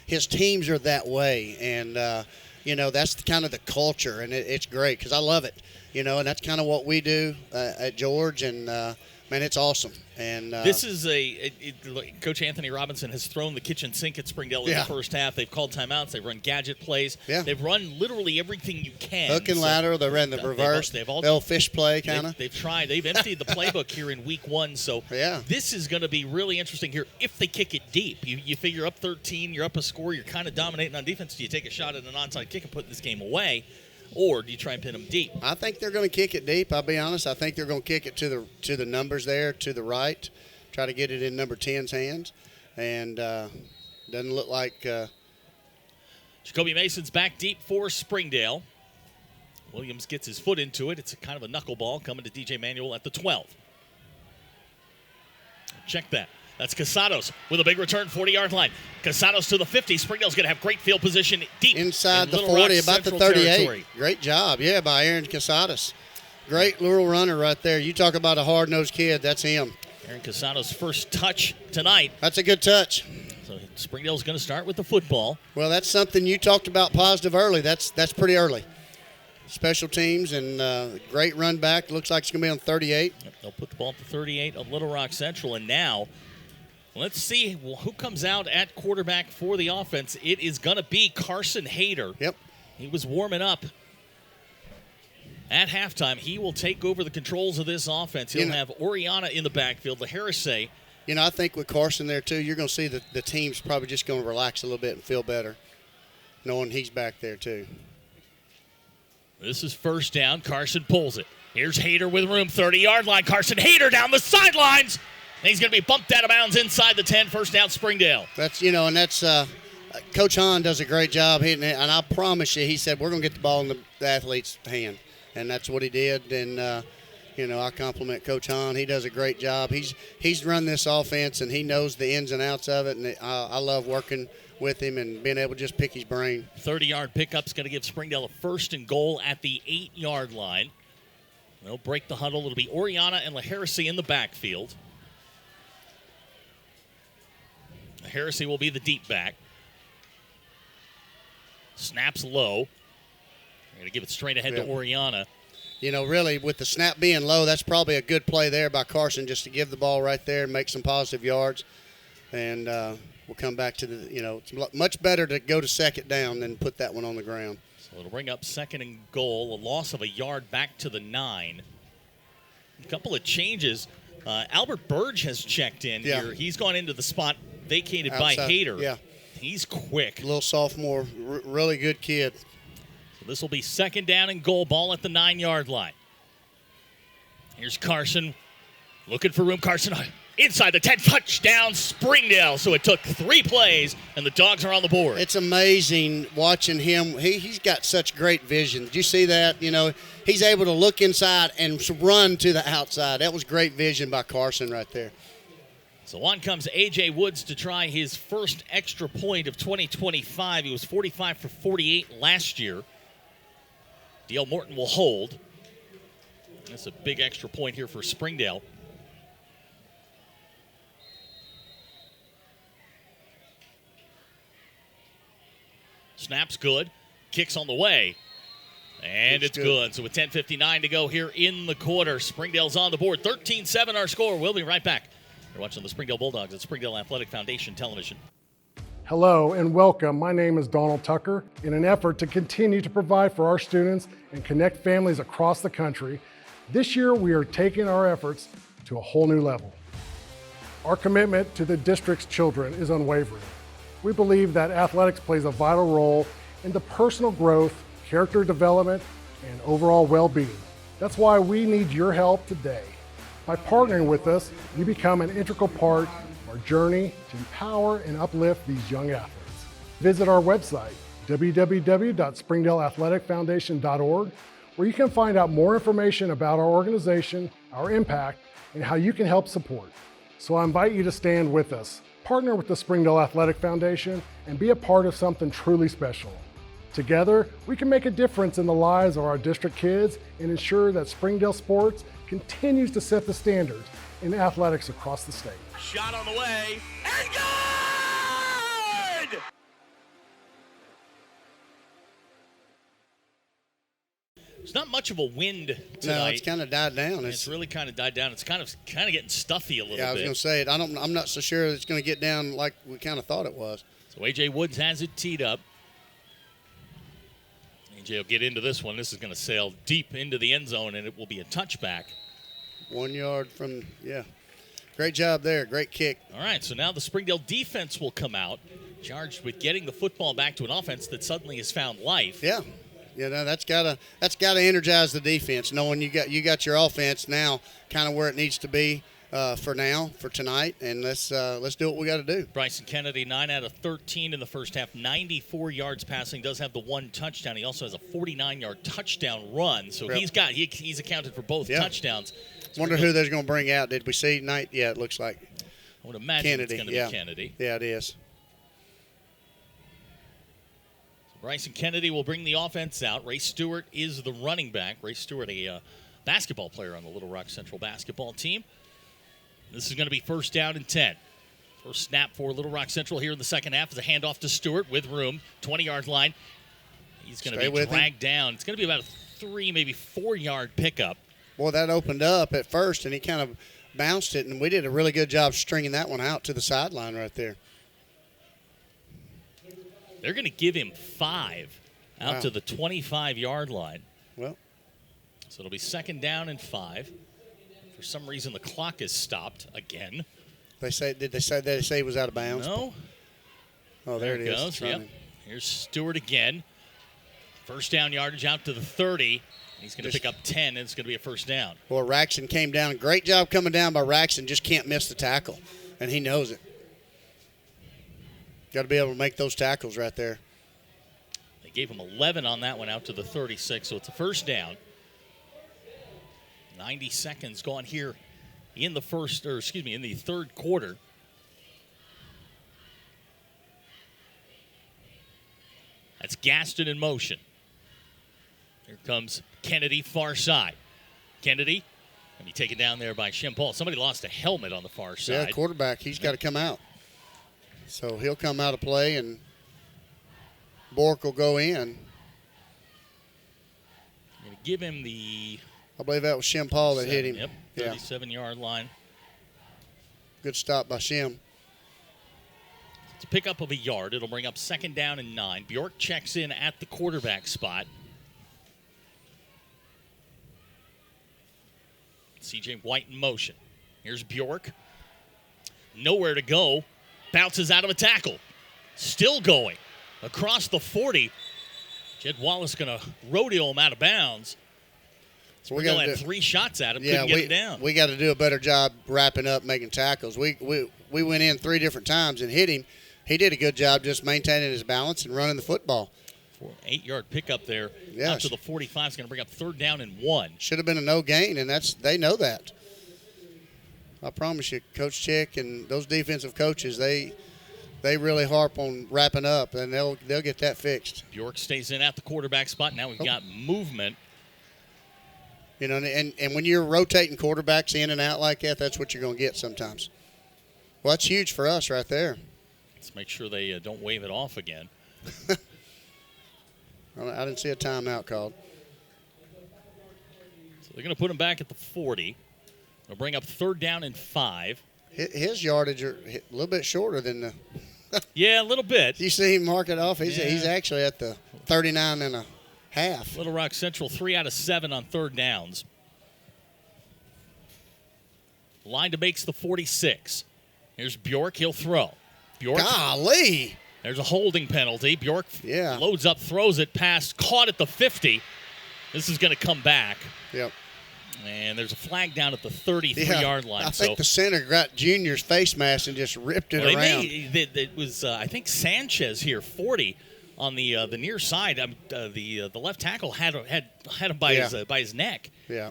E: his teams are that way. And you know, that's kind of the culture, and it's great because I love it. You know, and that's kind of what we do at George, and man, it's awesome. And
D: this is Coach Anthony Robinson has thrown the kitchen sink at Springdale in the first half. They've called timeouts. They've run gadget plays.
E: Yeah.
D: They've run literally everything you can.
E: Hook and ladder. They ran the reverse. The old fish play kind of.
D: They've tried. They've emptied the playbook here in week 1. So this is going to be really interesting here if they kick it deep. You figure up 13, you're up a score, you're kind of dominating on defense. Do you take a shot at an onside kick and put this game away? Or do you try and pin them deep?
E: I think they're going to kick it deep. I'll be honest. I think they're going to kick it to the numbers there to the right, try to get it in number 10's hands, and doesn't look like.
D: Jacoby Mason's back deep for Springdale. Williams gets his foot into it. It's a kind of a knuckleball coming to DJ Manuel at the 12. Check that. That's Casados with a big return, 40-yard line. Casados to the 50. Springdale's going to have great field position deep
E: inside the
D: Little
E: 40,
D: Rock
E: about the
D: Central
E: 38.
D: territory.
E: Great job, by Aaron Casados. Great little runner right there. You talk about a hard-nosed kid, that's him.
D: Aaron Casados' first touch tonight.
E: That's a good touch.
D: So Springdale's going to start with the football.
E: Well, that's something you talked about positive early. That's pretty early. Special teams and great run back. Looks like it's going to be on 38.
D: Yep, they'll put the ball at the 38 of Little Rock Central. And now, let's see who comes out at quarterback for the offense. It is going to be Carson Hayter.
E: Yep.
D: He was warming up at halftime. He will take over the controls of this offense. He'll have Oriana in the backfield, LaHarris.
E: You know, I think with Carson there, too, you're going to see the team's probably just going to relax a little bit and feel better knowing he's back there, too.
D: This is first down. Carson pulls it. Here's Hayter with room, 30-yard line. Carson Hayter down the sidelines. And he's going to be bumped out of bounds inside the 10. First down, Springdale.
E: That's, and that's Coach Hahn does a great job hitting it. And I promise you, he said, we're going to get the ball in the athlete's hand. And that's what he did. And, I compliment Coach Hahn. He does a great job. He's run this offense, and he knows the ins and outs of it. And I love working with him and being able to just pick his brain.
D: 30-yard pickup's going to give Springdale a first and goal at the 8-yard line. They'll break the huddle. It'll be Oriana and LaHarris in the backfield. LaHarris will be the deep back. Snaps low. They're going to give it straight ahead to Oriana.
E: Really, with the snap being low, that's probably a good play there by Carson just to give the ball right there and make some positive yards. And we'll come back to it's much better to go to second down than put that one on the ground.
D: So it'll bring up second and goal, a loss of a yard back to the 9. A couple of changes. Albert Burge has checked in here. He's gone into the spot vacated
E: outside
D: by Hayter.
E: Yeah.
D: He's quick.
E: Little sophomore, really good kid.
D: So this will be second down and goal, ball at the 9-yard line. Here's Carson looking for room. Carson inside the 10, touchdown Springdale. So it took 3 plays, and the Dogs are on the board.
E: It's amazing watching him. He's got such great vision. Did you see that? He's able to look inside and run to the outside. That was great vision by Carson right there.
D: So on comes A.J. Woods to try his first extra point of 2025. He was 45 for 48 last year. D.L. Morton will hold. That's a big extra point here for Springdale. Snap's good. Kicks on the way. And it's good. So with 10:59 to go here in the quarter, Springdale's on the board. 13-7 our score. We'll be right back. You're watching the Springdale Bulldogs at Springdale Athletic Foundation Television.
A: Hello and welcome. My name is Donald Tucker. In an effort to continue to provide for our students and connect families across the country, this year we are taking our efforts to a whole new level. Our commitment to the district's children is unwavering. We believe that athletics plays a vital role in the personal growth, character development, and overall well-being. That's why we need your help today. By partnering with us, you become an integral part of our journey to empower and uplift these young athletes. Visit our website, www.springdaleathleticfoundation.org, where you can find out more information about our organization, our impact, and how you can help support. So I invite you to stand with us, partner with the Springdale Athletic Foundation, and be a part of something truly special. Together, we can make a difference in the lives of our district kids and ensure that Springdale sports continues to set the standards in athletics across the state.
N: Shot on the way, and good!
D: There's not much of a wind tonight.
E: No, it's kind of died down.
D: It's really kind of died down. It's kind of getting stuffy a little bit.
E: Yeah, I was going to say it. I'm not so sure it's going to get down like we kind of thought it was.
D: So A.J. Woods has it teed up. A.J. will get into this one. This is going to sail deep into the end zone, and it will be a touchback.
E: 1 yard from, yeah. Great job there. Great kick.
D: All right, so now the Springdale defense will come out, charged with getting the football back to an offense that suddenly has found life.
E: Yeah. You know, that's gotta energize the defense, knowing you got your offense now kind of where it needs to be for tonight, and let's do what we got to do.
D: Bryson Kennedy, 9 out of 13 in the first half, 94 yards passing, does have the one touchdown. He also has a 49-yard touchdown run, so
E: Yep.
D: he's accounted for both touchdowns.
E: Wonder who they're going to bring out. Did we see tonight? Yeah, it looks like
D: I would imagine
E: Kennedy.
D: it's going to be Kennedy.
E: Yeah, it is.
D: Bryson Kennedy will bring the offense out. Ray Stewart is the running back. Ray Stewart, a basketball player on the Little Rock Central basketball team. This is going to be first down and 10. First snap for Little Rock Central here in the second half is a handoff to Stewart with room, 20-yard line. He's going to be dragged down. It's going to be about a 3, maybe 4-yard pickup.
E: Boy, that opened up at first, and he kind of bounced it, and we did a really good job stringing that one out to the sideline right there.
D: They're going to give him 5 out to the 25-yard line.
E: Well,
D: so it'll be second down and 5. For some reason, the clock is stopped again.
E: Did they say he was out of bounds?
D: No.
E: Oh, there it
D: goes. Yep. Here's Stewart again. First down yardage out to the 30. He's going to pick up 10, and it's going to be a first down.
E: Well, Raxon came down. Great job coming down by Raxon. Just can't miss the tackle, and he knows it. Got to be able to make those tackles right there.
D: They gave him 11 on that one out to the 36, so it's a first down. 90 seconds gone here in the third quarter. That's Gaston in motion. Here comes Kennedy, far side. Kennedy, going to be taken down there by Shem Paul. Somebody lost a helmet on the far side.
E: Yeah, quarterback, he's got to come out. So he'll come out of play, and Bork will go in.
D: I'm going to give him the...
E: I believe that was Shem Paul that hit him.
D: Yep, 37-yard line.
E: Good stop by Shem.
D: It's a pickup of a yard. It'll bring up second down and 9. Bjork checks in at the quarterback spot. C.J. White in motion. Here's Bjork. Nowhere to go. Bounces out of a tackle. Still going. Across the 40. Jed Wallace going to rodeo him out of bounds. So we got 3 shots at him. Couldn't get him down.
E: We got to do a better job wrapping up, making tackles. We went in 3 different times and hit him. He did a good job just maintaining his balance and running the football.
D: 8-yard pickup there. Out to the 45 is going to bring up third down and 1.
E: Should have been a no gain, and they know that. I promise you, Coach Chick and those defensive coaches, they really harp on wrapping up, and they'll get that fixed.
D: Bjork stays in at the quarterback spot. Now we've got movement.
E: You know, and when you're rotating quarterbacks in and out like that, that's what you're going to get sometimes. Well, that's huge for us right there.
D: Let's make sure they don't wave it off again.
E: I didn't see a timeout called.
D: So they're going to put him back at the 40. They'll bring up 3rd down and 5.
E: His yardage are a little bit shorter than the.
D: Yeah, a little bit.
E: You see him mark it off? He's actually at the 39 and a half.
D: Little Rock Central 3 out of 7 on 3rd downs. Line to makes the 46. Here's Bjork. He'll throw. Bjork.
E: Golly.
D: There's a holding penalty. Bjork loads up, throws it past, caught at the 50. This is going to come back.
E: Yep.
D: And there's a flag down at the 33-yard line.
E: I think the center got Junior's face mask and just ripped it around.
D: It was, I think, Sanchez here, 40, on the near side. The left tackle had him by his neck.
E: Yeah.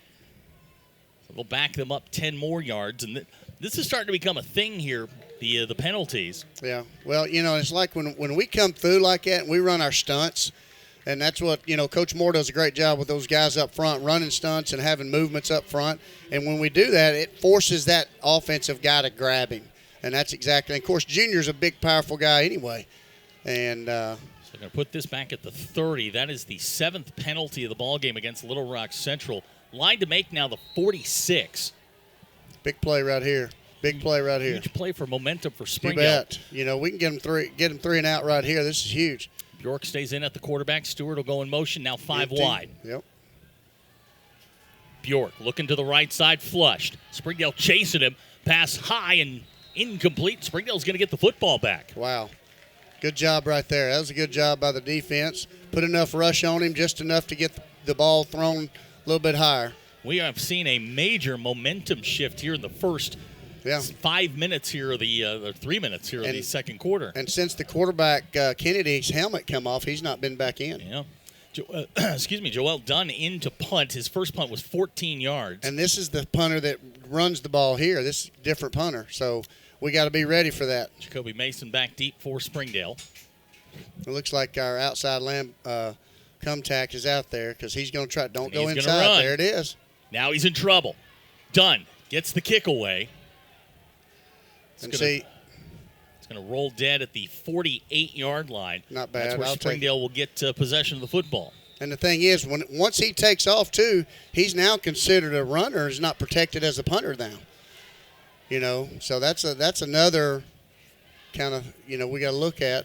D: So they'll back them up 10 more yards, and this is starting to become a thing here. The penalties.
E: Yeah. Well, it's like when we come through like that and we run our stunts. And that's what, Coach Moore does a great job with those guys up front, running stunts and having movements up front. And when we do that, it forces that offensive guy to grab him. And that's exactly – of course, Junior's a big, powerful guy anyway. And
D: so they're going to put this back at the 30. That is the 7th penalty of the ballgame against Little Rock Central. Line to make now the 46.
E: Big play right here. Big play right here.
D: Huge play for momentum for Springdale.
E: You bet. We can get them three and out right here. This is huge.
D: Bjork stays in at the quarterback. Stewart will go in motion, now 5 wide.
E: Yep.
D: Bjork looking to the right side, flushed. Springdale chasing him. Pass high and incomplete. Springdale's going to get the football back.
E: Wow. Good job right there. That was a good job by the defense. Put enough rush on him, just enough to get the ball thrown a little bit higher.
D: We have seen a major momentum shift here in the first 5 minutes here, or 3 minutes here of the second quarter.
E: And since the quarterback, Kennedy's helmet come off, he's not been back in.
D: Yeah. Joel Dunn into punt. His first punt was 14 yards.
E: And this is the punter that runs the ball here. This is a different punter. So we got to be ready for that.
D: Jacoby Mason back deep for Springdale.
E: It looks like our outside Cumtack is out there because he's going to try. Don't go
D: inside.
E: Run. There it is.
D: Now he's in trouble. Dunn gets the kick away. It's going to roll dead at the 48-yard line.
E: Not bad.
D: That's where Springdale will get possession of the football.
E: And the thing is, once he takes off, too, he's now considered a runner. He's not protected as a punter now. So that's another kind of, we got to look at.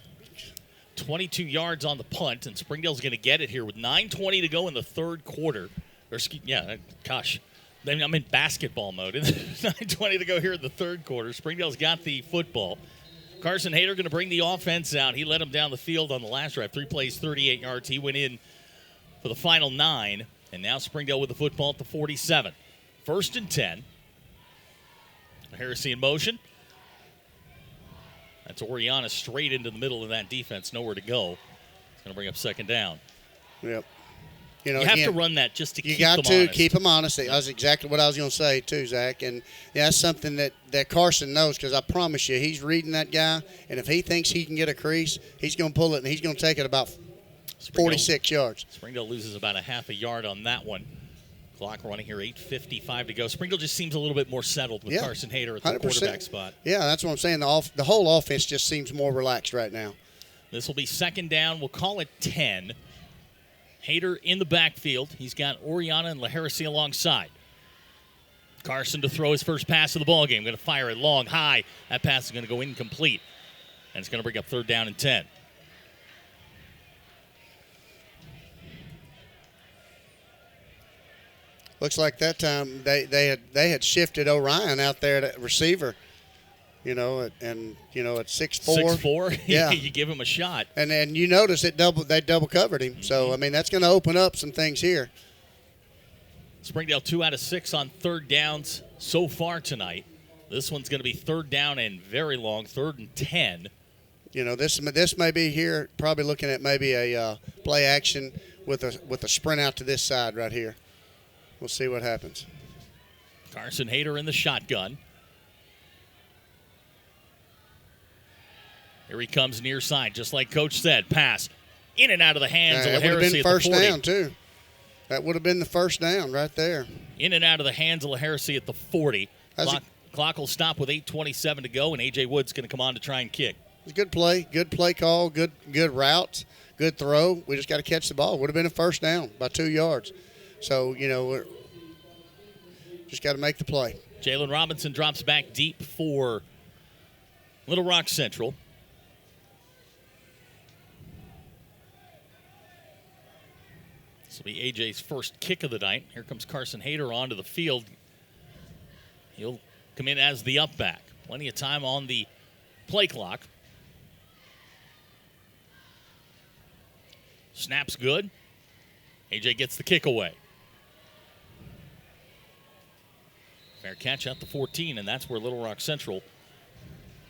D: 22 yards on the punt, and Springdale's going to get it here with 9:20 to go in the third quarter. I'm in basketball mode. 9:20 to go here in the third quarter. Springdale's got the football. Carson Hayter going to bring the offense out. He led them down the field on the last drive. 3 plays, 38 yards. He went in for the final 9. And now Springdale with the football at the 47. 1st and 10. Heresy in motion. That's Oriana straight into the middle of that defense. Nowhere to go. It's going to bring up 2nd down.
E: Yep.
D: You have to run that just to keep them honest.
E: You got to keep them honest. That's exactly what I was going to say, too, Zach. And that's something that Carson knows, because I promise you, he's reading that guy, and if he thinks he can get a crease, he's going to pull it, and he's going to take it about 46 yards.
D: Springdale loses about a half a yard on that one. Clock running here, 8:55 to go. Springdale just seems a little bit more settled with Carson Hayter at the 100%. Quarterback spot.
E: Yeah, that's what I'm saying. The whole offense just seems more relaxed right now.
D: This will be 2nd down. We'll call it 10. Hayter in the backfield. He's got Oriana and LaHeresy alongside. Carson to throw his first pass of the ballgame. Going to fire it long, high. That pass is going to go incomplete. And it's going to bring up 3rd down and 10.
E: Looks like that time they had shifted Orion out there at receiver. At 6'4".
D: 6'4".
E: Yeah,
D: you give him a shot.
E: And then you notice they double covered him. Mm-hmm. So that's going to open up some things here.
D: Springdale 2 out of 6 on 3rd downs so far tonight. This one's going to be 3rd down and very long, 3rd and 10.
E: This may be here. Probably looking at maybe a play action with a sprint out to this side right here. We'll see what happens.
D: Carson Hayter in the shotgun. Here he comes near side, just like Coach said. Pass in and out of the hands of LaHeresy at the 40. That would have been
E: first down, too. That would have been the first down right there.
D: In and out of the hands of LaHeresy at the 40. Clock will stop with 8:27 to go, and A.J. Wood's going to come on to try and kick.
E: It's a good play call, good route, good throw. We just got to catch the ball. Would have been a first down by 2 yards. So, we're just got to make the play.
D: Jalen Robinson drops back deep for Little Rock Central. This will be AJ's first kick of the night. Here comes Carson Hayter onto the field. He'll come in as the up back. Plenty of time on the play clock. Snap's good. AJ gets the kick away. Fair catch at the 14, and that's where Little Rock Central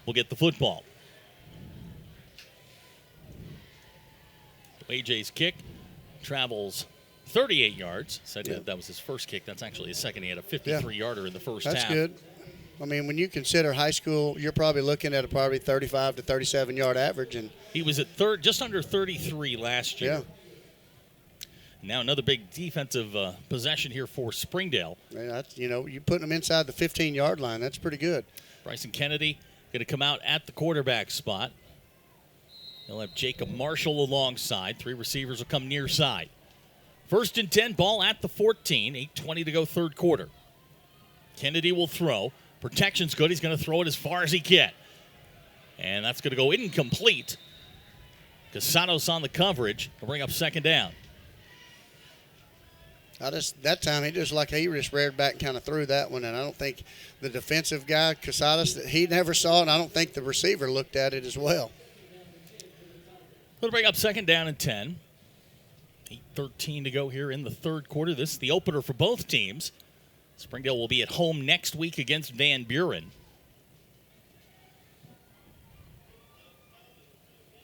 D: will get the football. AJ's kick travels 38 yards. Said that was his first kick. That's actually his second. He had a 53-yarder in the first half.
E: That's good. I mean, when you consider high school, you're probably looking at a probably 35 to 37-yard average. And
D: he was at just under 33 last year.
E: Yeah.
D: Now another big defensive possession here for Springdale.
E: Yeah, that's, you putting them inside the 15-yard line. That's pretty good.
D: Bryson Kennedy going to come out at the quarterback spot. He'll have Jacob Marshall alongside. 3 receivers will come near side. 1st and 10, ball at the 14. 8:20 to go, third quarter. Kennedy will throw. Protection's good. He's going to throw it as far as he can. And that's going to go incomplete. Casados on the coverage will bring up second down.
E: That time he just reared back and kind of threw that one, and I don't think the defensive guy, Casados, he never saw it, and I don't think the receiver looked at it as well.
D: We'll bring up second down and 10. 8:13 to go here in the third quarter. This is the opener for both teams. Springdale will be at home next week against Van Buren.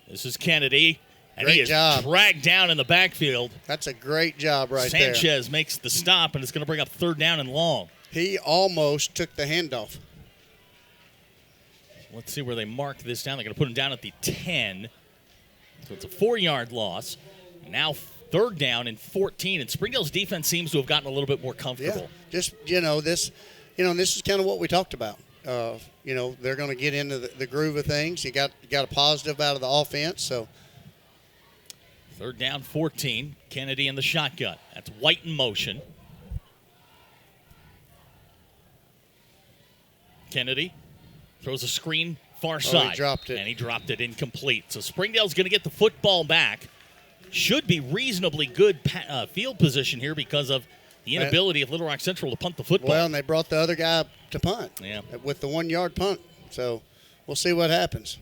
D: This is Kennedy. And
E: great
D: he is
E: job.
D: Dragged down in the backfield.
E: That's a great job right there.
D: Sanchez makes the stop, and it's going to bring up third down and long.
E: He almost took the handoff.
D: Let's see where they mark this down. They're going to put him down at the 10. So it's a 4-yard loss. Now third down and 14. And Springdale's defense seems to have gotten a little bit more comfortable.
E: Yeah, just, this is kind of what we talked about. They're going to get into the groove of things. You got a positive out of the offense, so.
D: Third down, 14. Kennedy in the shotgun. That's White in motion. Kennedy throws a screen far side.
E: He dropped it.
D: And he dropped it incomplete. So Springdale's going to get the football back. Should be reasonably good field position here because of the inability of Little Rock Central to punt the football.
E: Well, and they brought the other guy to punt with the 1-yard punt. So we'll see what happens.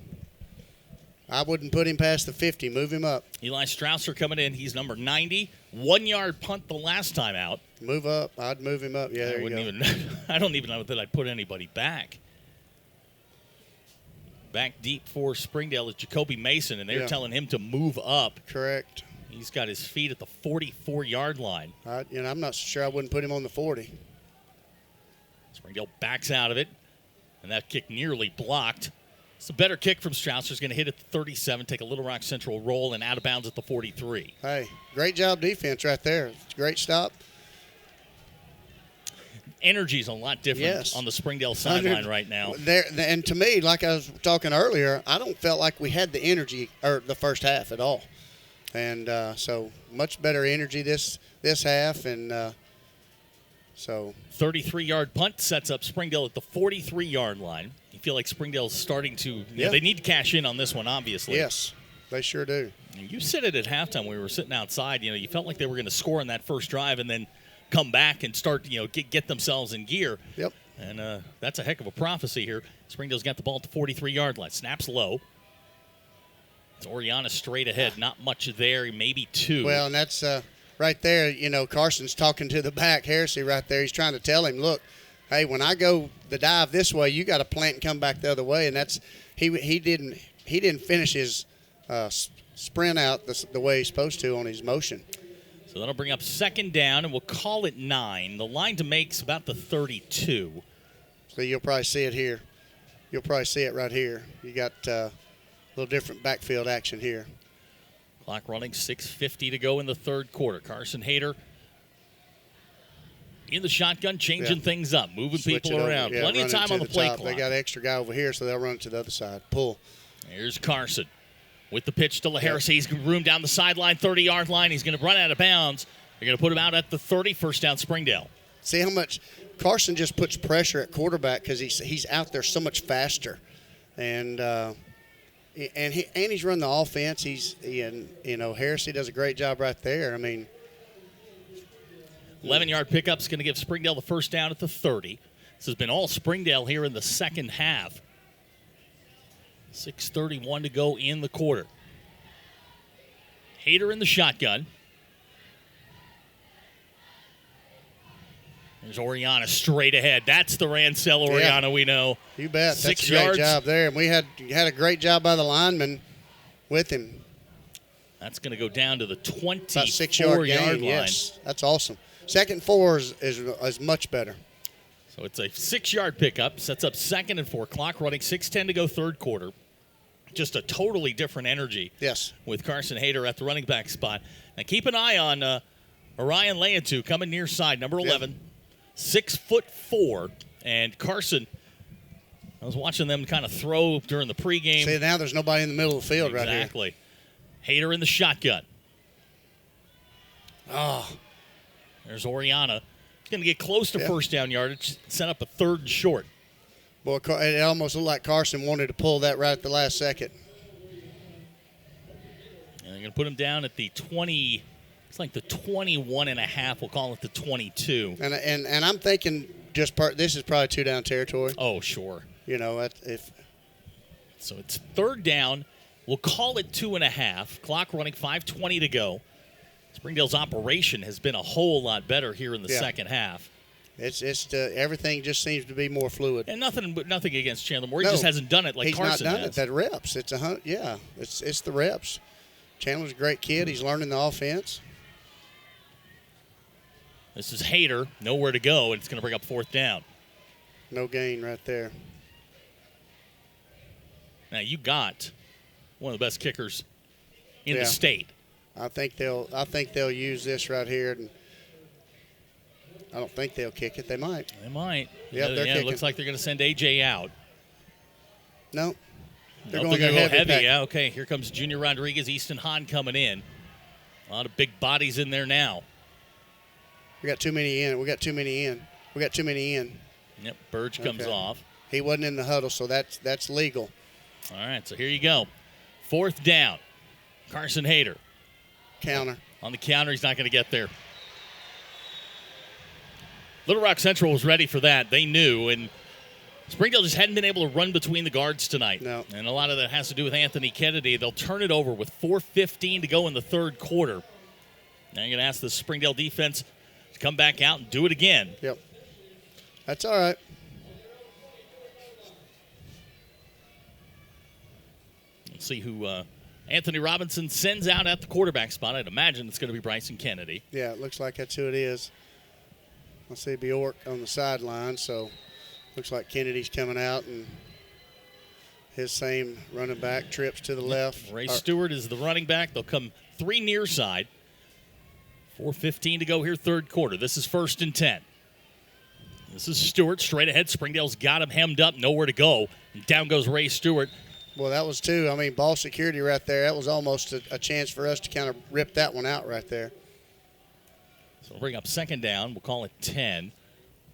E: I wouldn't put him past the 50. Move him up.
D: Eli Strausser coming in. He's number 90. 1-yard punt the last time out.
E: Move up. I'd move him up. Yeah, there you go.
D: I don't even know that I'd put anybody back. Back deep for Springdale is Jacoby Mason, and they're telling him to move up.
E: Correct.
D: He's got his feet at the 44-yard line.
E: I'm not sure I wouldn't put him on the 40.
D: Springdale backs out of it, and that kick nearly blocked. It's a better kick from Strausser. He's going to hit at the 37, take a Little Rock Central roll, and out of bounds at the 43.
E: Hey, great job defense right there. Great stop.
D: Energy's a lot different on the Springdale sideline right now.
E: And to me, like I was talking earlier, I don't feel like we had the energy or the first half at all. And so much better energy this half. And so
D: 33-yard punt sets up Springdale at the 43-yard line. You feel like Springdale's starting to they need to cash in on this one, obviously.
E: Yes, they sure do.
D: And you said it at halftime when we were sitting outside. You felt like they were going to score on that first drive and then come back and start, get themselves in gear.
E: Yep.
D: And that's a heck of a prophecy here. Springdale's got the ball at the 43-yard line. Snaps low. It's Oriana straight ahead. Not much there, maybe 2.
E: Well, and that's right there, Carson's talking to the back, Heresy right there. He's trying to tell him, look, hey, when I go the dive this way, you got to plant and come back the other way. And that's he didn't finish his sprint out the way he's supposed to on his motion.
D: So that'll bring up second down, and we'll call it 9. The line to make's about the 32.
E: So you'll probably see it here. You'll probably see it right here. You got a little different backfield action here.
D: Clock running, 6:50 to go in the third quarter. Carson Hayter in the shotgun, changing things up, moving people around. Plenty of time on the play clock.
E: They got an extra guy over here, so they'll run it to the other side. Pull.
D: Here's Carson. with the pitch to LaHarris. He's room down the sideline, 30-yard line. He's going to run out of bounds. They're going to put him out at the 30, first down Springdale.
E: See how much Carson just puts pressure at quarterback because he's out there so much faster. And he's run the offense. Harris does a great job right there. I mean,
D: 11-yard pickup's going to give Springdale the first down at the 30. This has been all Springdale here in the second half. 6:31 to go in the quarter. Hayter in the shotgun. There's Oriana straight ahead. That's the Rancel Oriana we know.
E: You bet.
D: 6
E: That's a
D: yards.
E: great job there. And we had a great job by the lineman with him.
D: That's going to go down to the
E: 24-yard
D: line.
E: Yes, that's awesome. Second 4 is much better.
D: So it's a 6-yard pickup. Sets up second and 4. Clock running, 6:10 to go third quarter. Just a totally different energy.
E: Yes.
D: With Carson Hayter at the running back spot. Now keep an eye on Orion Leatu coming near side, number 11.
E: Yep.
D: 6'4", and Carson, I was watching them kind of throw during the pregame.
E: See, now there's nobody in the middle of the field right here.
D: Exactly. Hayter in the shotgun. Oh, there's Oriana. He's going to get close to first down yardage, set up a 3rd and short.
E: Boy, it almost looked like Carson wanted to pull that right at the last second.
D: And they're going to put him down at the 20. It's like the 21 and a half. We'll call it the 22.
E: And I'm thinking this is probably 2-down territory.
D: Oh, sure. So it's 3rd down. We'll call it 2.5. Clock running, 5:20 to go. Springdale's operation has been a whole lot better here in the second half.
E: Everything just seems to be more fluid.
D: And nothing against Chandler Moore. He just hasn't done it like Carson has.
E: He's not done it. That reps. It's the reps. Chandler's a great kid. He's learning the offense.
D: This is Hayter, nowhere to go, and it's going to bring up 4th down.
E: No gain right there.
D: Now you got one of the best kickers in the state.
E: I think they'll use this right here, and I don't think they'll kick it. They might.
D: They might.
E: Yeah, they're kicking.
D: It looks like they're going to send AJ out.
E: No. They're
D: going to
E: go
D: go heavy.
E: Pack.
D: Yeah, okay. Here comes Junior Rodriguez, Easton Hahn coming in. A lot of big bodies in there now.
E: We got too many in.
D: Yep, Burge comes off.
E: He wasn't in the huddle, so that's legal.
D: All right, so here you go. 4th down. Carson Hayter.
E: Counter.
D: On the counter, he's not going to get there. Little Rock Central was ready for that. They knew, and Springdale just hadn't been able to run between the guards tonight.
E: No.
D: And a lot of that has to do with Anthony Kennedy. They'll turn it over with 4:15 to go in the third quarter. Now you're going to ask the Springdale defense to come back out and do it again.
E: Yep. That's all right.
D: Let's see who Anthony Robinson sends out at the quarterback spot. I'd imagine it's going to be Bryson Kennedy.
E: Yeah, it looks like that's who it is. I see Bjork on the sideline, so looks like Kennedy's coming out, and his same running back trips to the left.
D: Ray Stewart is the running back. They'll come 3 near side. 4:15 to go here, third quarter. This is 1st and 10. This is Stewart straight ahead. Springdale's got him hemmed up, nowhere to go. And down goes Ray Stewart.
E: Well, that was two. I mean, ball security right there. That was almost a chance for us to kind of rip that one out right there.
D: So we'll bring up 2nd down. We'll call it 10.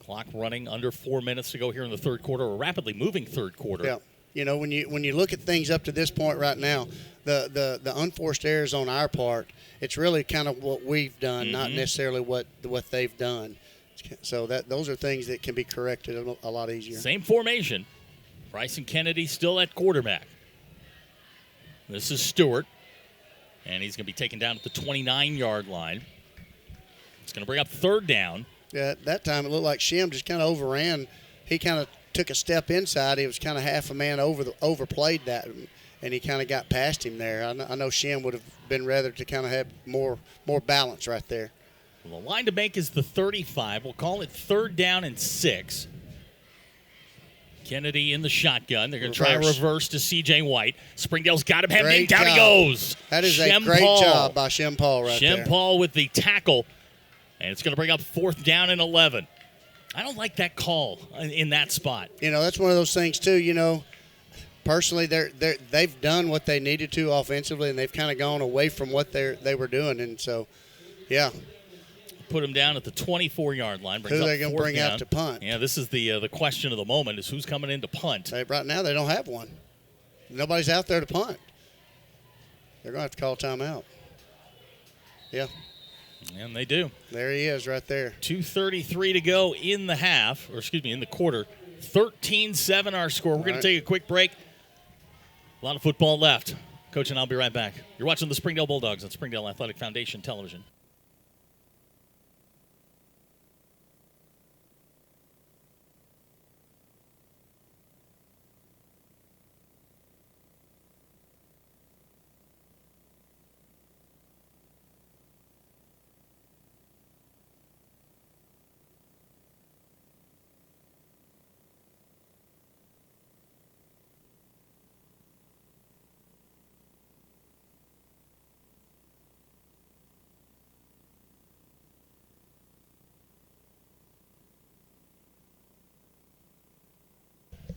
D: Clock running, under 4 minutes to go here in the third quarter. A rapidly moving third quarter.
E: Yeah. You know, when you look at things up to this point right now, the unforced errors on our part, it's really kind of what we've done, not necessarily what they've done. So those are things that can be corrected a lot easier.
D: Same formation. Bryson Kennedy still at quarterback. This is Stewart, and he's going to be taken down at the 29-yard line. It's going to bring up 3rd down.
E: Yeah, at that time it looked like Shim just kind of overran. He kind of took a step inside. He was kind of half a man overplayed that, and he kind of got past him there. I know Shim would have been rather to kind of have more balance right there.
D: Well, the line to make is the 35. We'll call it 3rd down and 6. Kennedy in the shotgun. They're going to try a reverse to C.J. White. Springdale's got him hemmed in. Down he goes.
E: That is a great job by Shem Paul right there.
D: Shem Paul with the tackle. And it's going to bring up 4th down and 11. I don't like that call in that spot.
E: You know, that's one of those things, too. You know, personally, they've done what they needed to offensively, and they've kind of gone away from what they were doing. And so, yeah.
D: Put them down at the 24-yard line.
E: Who are they going to bring out to punt?
D: Yeah, this is the question of the moment is who's coming in to punt.
E: Right now, they don't have one. Nobody's out there to punt. They're going to have to call timeout. Yeah.
D: And they do.
E: There he is right there.
D: 2:33 to go in the half, in the quarter. 13-7 our score. We're going to take a quick break. A lot of football left. Coach and I'll be right back. You're watching the Springdale Bulldogs on Springdale Athletic Foundation Television.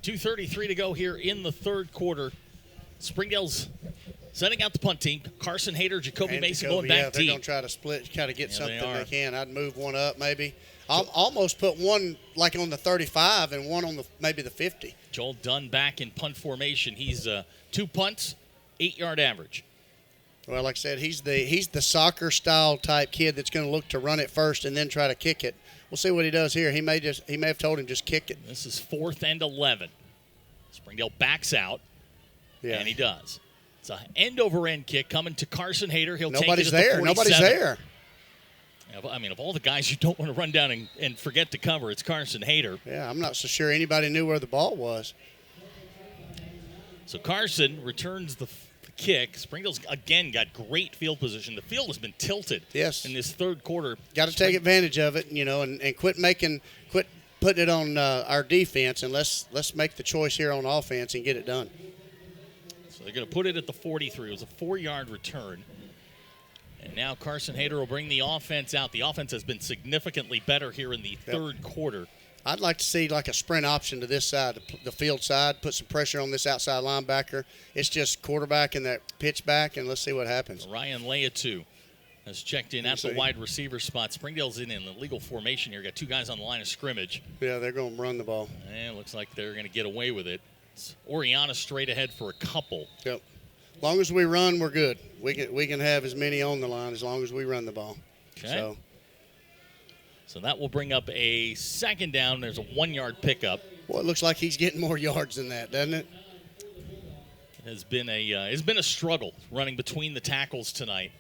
D: .233 to go here in the third quarter. Springdale's sending out the punt team. Carson Hayter, Jacoby Mason going back
E: deep. They're going to try to split, kind of get something they can. I'd move one up maybe. I'll almost put one like on the 35 and one on maybe the 50.
D: Joel Dunn back in punt formation. He's 2 punts, 8-yard average.
E: Well, like I said, he's the soccer style type kid that's going to look to run it first and then try to kick it. We'll see what he does here. He may have told him just kick it.
D: This is 4th and 11. Springdale backs out, and he does. It's an end-over-end kick coming to Carson Hayter. He'll take it at the 47.
E: Nobody's there.
D: I mean, of all the guys you don't want to run down and forget to cover, it's Carson Hayter.
E: Yeah, I'm not so sure anybody knew where the ball was.
D: So Carson returns the kick. Springdale's, again, got great field position. The field has been tilted in this third quarter.
E: Got to take advantage of it, and quit putting it on our defense, and let's make the choice here on offense and get it done.
D: So they're going to put it at the 43. It was a 4-yard return. And now Carson Hayter will bring the offense out. The offense has been significantly better here in the third quarter.
E: I'd like to see like a sprint option to this side, the field side, put some pressure on this outside linebacker. It's just quarterback and that pitch back, and let's see what happens.
D: Ryan Leatu has checked in at the wide receiver spot. Springdale's in the legal formation here. Got 2 guys on the line of scrimmage.
E: Yeah, they're going to run the ball.
D: And it looks like they're going to get away with it. It's Oriana straight ahead for a couple.
E: Yep. As long as we run, we're good. We can have as many on the line as long as we run the ball.
D: Okay. So that will bring up a second down. There's a 1-yard pickup.
E: Well, it looks like he's getting more yards than that, doesn't it?
D: It's been a struggle running between the tackles tonight.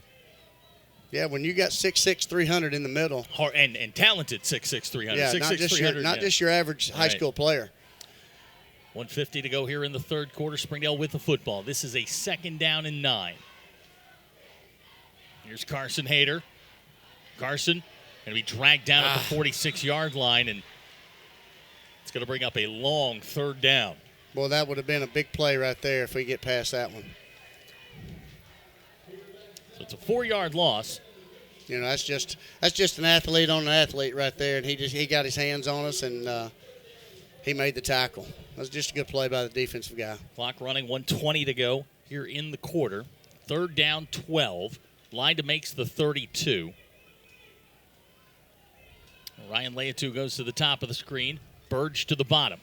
E: Yeah, when you got 6'6", 300 in the middle.
D: And talented 6'6", 300.
E: Yeah,
D: 6'6",
E: not just your average high school player.
D: 1:50 to go here in the third quarter. Springdale with the football. This is a 2nd down and 9. Here's Carson Hayter. Carson going to be dragged down at the 46-yard line, and it's going to bring up a long 3rd down.
E: Well, that would have been a big play right there if we get past that one.
D: So it's a 4-yard loss.
E: That's just an athlete on an athlete right there, and he got his hands on us, and he made the tackle. That's just a good play by the defensive guy.
D: Clock running, 1:20 to go here in the quarter. 3rd down, 12. Line to makes the 32. Ryan Leatu goes to the top of the screen. Burge to the bottom.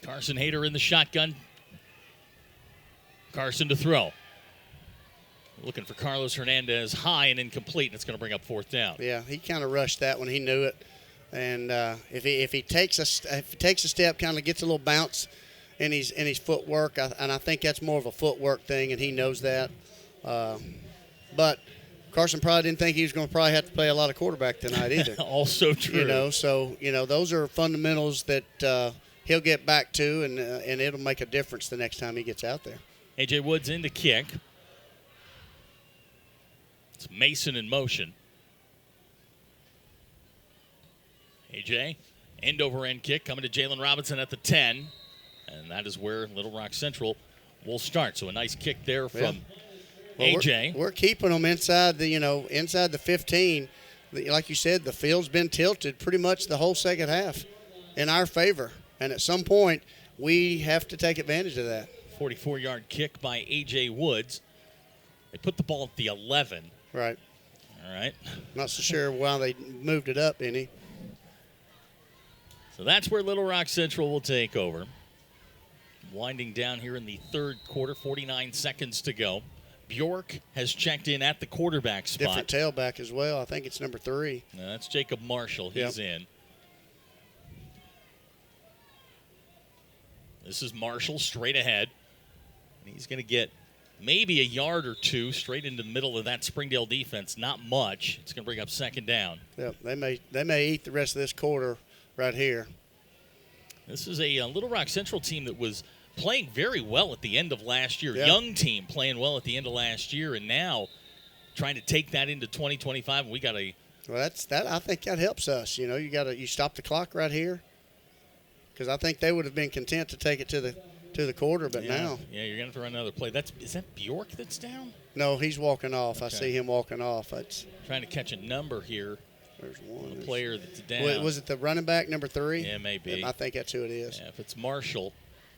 D: Carson Hayter in the shotgun. Carson to throw. Looking for Carlos Hernandez high and incomplete, and it's going to bring up 4th down.
E: Yeah, he kind of rushed that one. He knew it. And if he takes a step, kind of gets a little bounce in his footwork, and I think that's more of a footwork thing, and he knows that. But Carson probably didn't think he was going to probably have to play a lot of quarterback tonight either.
D: Also true.
E: So those are fundamentals that he'll get back to, and it'll make a difference the next time he gets out there.
D: A.J. Woods in to kick. It's Mason in motion. A.J., end-over-end kick coming to Jalen Robinson at the 10. And that is where Little Rock Central will start. So a nice kick there from A.J.
E: We're keeping them inside the 15. Like you said, the field's been tilted pretty much the whole second half in our favor. And at some point, we have to take advantage of that.
D: 44-yard kick by A.J. Woods. They put the ball at the 11.
E: Right.
D: All right.
E: Not so sure why they moved it up any.
D: So that's where Little Rock Central will take over. Winding down here in the third quarter, 49 seconds to go. Bjork has checked in at the quarterback spot.
E: Different tailback as well. I think it's number 3.
D: No, that's Jacob Marshall. He's in. This is Marshall straight ahead. And he's going to get maybe a yard or two straight into the middle of that Springdale defense. Not much. It's going to bring up second down.
E: Yep, they may eat the rest of this quarter right here.
D: This is a Little Rock Central team that was playing very well at the end of last year.
E: Yeah.
D: Young team playing well at the end of last year, and now trying to take that into 2025. And we got a.
E: Well, I think that helps us. You know, you stop the clock right here, because I think they would have been content to take it to the quarter, but now.
D: Yeah, you're going to have to run another play. Is that Bjork that's down?
E: No, he's walking off.
D: Okay.
E: I see him walking off.
D: Trying to catch a number here.
E: There's one.
D: The player that's down.
E: Was it the running back, number 3?
D: Yeah, maybe.
E: I think that's who it is.
D: Yeah, if it's Marshall,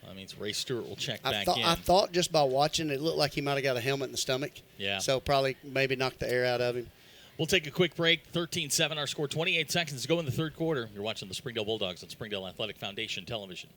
D: that means Ray Stewart will check back in.
E: I thought just by watching, it looked like he might have got a helmet in the stomach.
D: Yeah.
E: So probably maybe knocked the air out of him.
D: We'll take a quick break. 13-7 our score. 28 seconds to go in the third quarter. You're watching the Springdale Bulldogs on Springdale Athletic Foundation Television.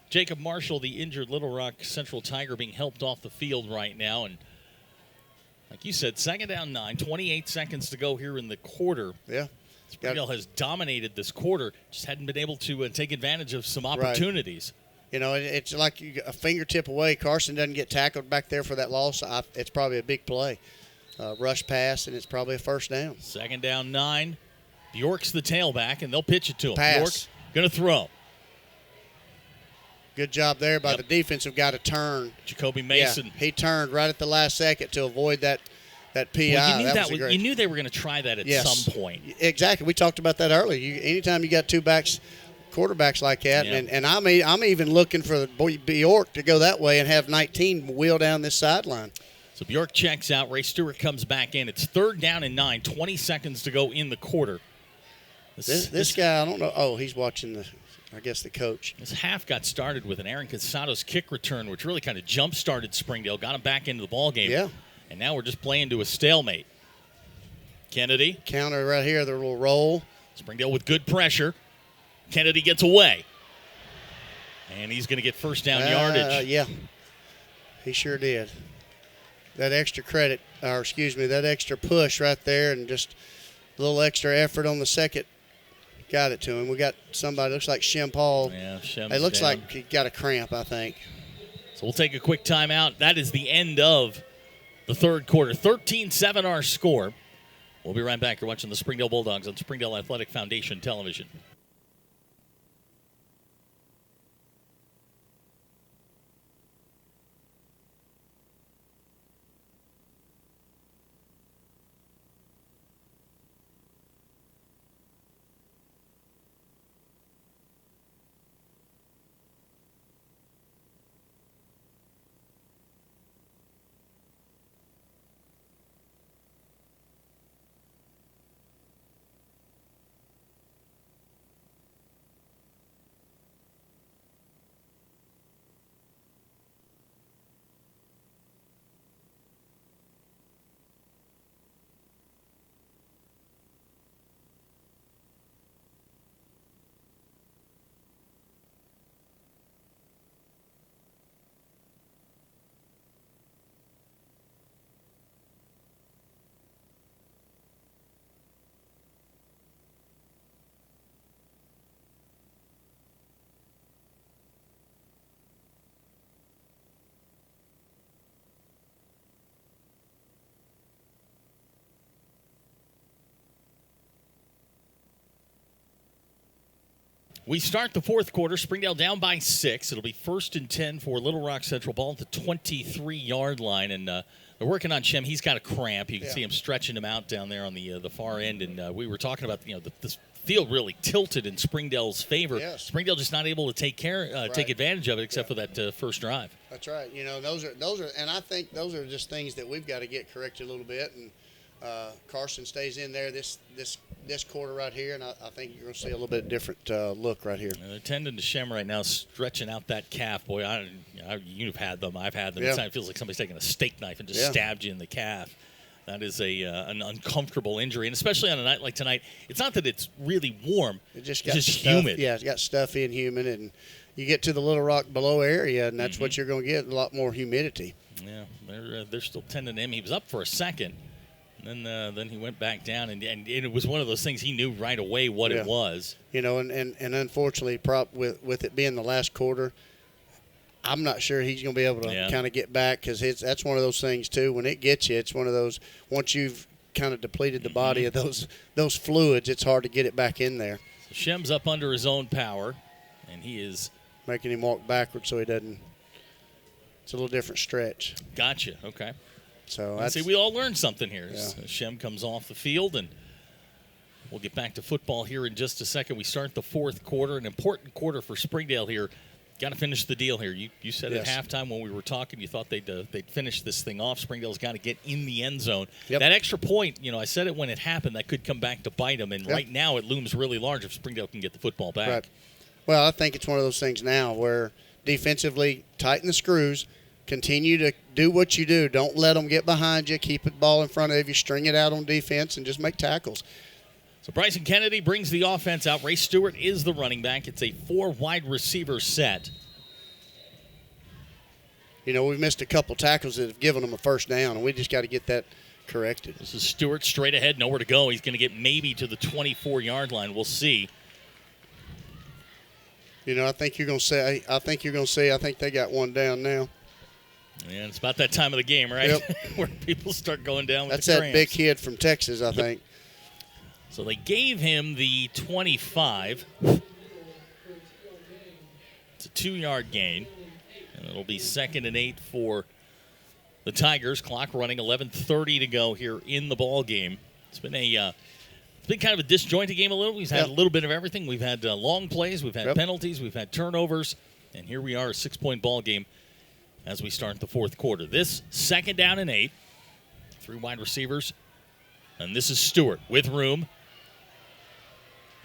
D: Jacob Marshall, the injured Little Rock Central Tiger, being helped off the field right now. And like you said, second down 9, 28 seconds to go here in the quarter.
E: Yeah.
D: Springdale has dominated this quarter, just hadn't been able to take advantage of some opportunities.
E: Right. You know, it's like a fingertip away. Carson doesn't get tackled back there for that loss. It's probably a big play. Rush pass, and it's probably a first down.
D: Second down 9. Bjork's the tailback, and they'll pitch it to him.
E: Pass.
D: Bjork going to throw.
E: Good job there by the defensive guy to turn.
D: Jacoby Mason.
E: Yeah, he turned right at the last second to avoid that PI.
D: Well,
E: you
D: knew they were going to try that at some point.
E: Exactly. We talked about that earlier. Anytime you got two quarterbacks like that, and I'm even looking for Bjork to go that way and have 19 wheel down this sideline.
D: So Bjork checks out. Ray Stewart comes back in. It's third down and 9, 20 seconds to go in the quarter.
E: This guy, I don't know. Oh, he's watching the coach.
D: This half got started with an Aaron Casados kick return, which really kind of jump-started Springdale, got him back into the ballgame.
E: Yeah.
D: And now we're just playing to a stalemate. Kennedy.
E: Counter right here, the little roll.
D: Springdale with good pressure. Kennedy gets away. And he's going to get first down yardage.
E: Yeah, he sure did. That extra that extra push right there, and just a little extra effort on the second got it to him. We got somebody, looks like Shem Paul.
D: Yeah, Shem's
E: it looks
D: down.
E: like he got a cramp, I think.
D: So we'll take a quick timeout. That is the end of the third quarter. 13-7 our score. We'll be right back. You're watching the Springdale Bulldogs on Springdale Athletic Foundation Television. We start the fourth quarter. Springdale down by 6. It'll be 1st and 10 for Little Rock Central. Ball at the 23-yard line, and they're working on Shem. He's got a cramp. You can see him stretching him out down there on the far end. And we were talking about this field really tilted in Springdale's favor.
E: Yes.
D: Springdale just not able to take advantage of it except for that first drive.
E: That's right. Those are, and I think those are just things that we've got to get corrected a little bit. And Carson stays in there this quarter right here, and I think you're going to see a little bit different look right here.
D: They're tending to Shem right now, stretching out that calf. Boy, you've had them. I've had them. It feels like somebody's taking a steak knife and just stabbed you in the calf. That is an uncomfortable injury, and especially on a night like tonight. It's not that it's really warm. It's just humid.
E: Yeah, it's got stuff in humid, and you get to the Little Rock below area, and that's what you're going to get, a lot more humidity.
D: Yeah, they're still tending to him. He was up for a second. Then he went back down, and it was one of those things he knew right away what it was.
E: And unfortunately, with it being the last quarter, I'm not sure he's going to be able to kind of get back, because that's one of those things too. When it gets you, it's one of those, once you've kind of depleted the body of those fluids, it's hard to get it back in there.
D: So Shem's up under his own power, and he is
E: making him walk backwards so he doesn't. It's a little different stretch.
D: Gotcha. Okay.
E: So
D: see, we all learned something here. Shem comes off the field, and we'll get back to football here in just a second. We start the fourth quarter, an important quarter for Springdale here. Got to finish the deal here. You said at halftime when we were talking, you thought they'd finish this thing off. Springdale's got to get in the end zone. That extra point, I said it when it happened, that could come back to bite them. And right now it looms really large if Springdale can get the football back.
E: Right. Well, I think it's one of those things now where defensively tighten the screws, continue to do what you do. Don't let them get behind you. Keep the ball in front of you. String it out on defense and just make tackles.
D: So Bryson Kennedy brings the offense out. Ray Stewart is the running back. It's a 4 wide receiver set.
E: We've missed a couple tackles that have given them a first down, and we just got to get that corrected.
D: This is Stewart straight ahead, nowhere to go. He's going to get maybe to the 24-yard line. We'll see.
E: I think you're going to say. I think they got one down now.
D: Yeah, it's about that time of the game, right?
E: Yep.
D: Where people start going down with
E: That's
D: the
E: that big kid from Texas, I think.
D: So they gave him the 25. It's a 2-yard gain. And it'll be 2nd and 8 for the Tigers. Clock running, 11:30 to go here in the ball game. It's been kind of a disjointed game a little. We've had a little bit of everything. We've had long plays. We've had penalties. We've had turnovers. And here we are, a 6-point ball game as we start the fourth quarter. This 2nd down and 8. 3 wide receivers. And this is Stewart with room.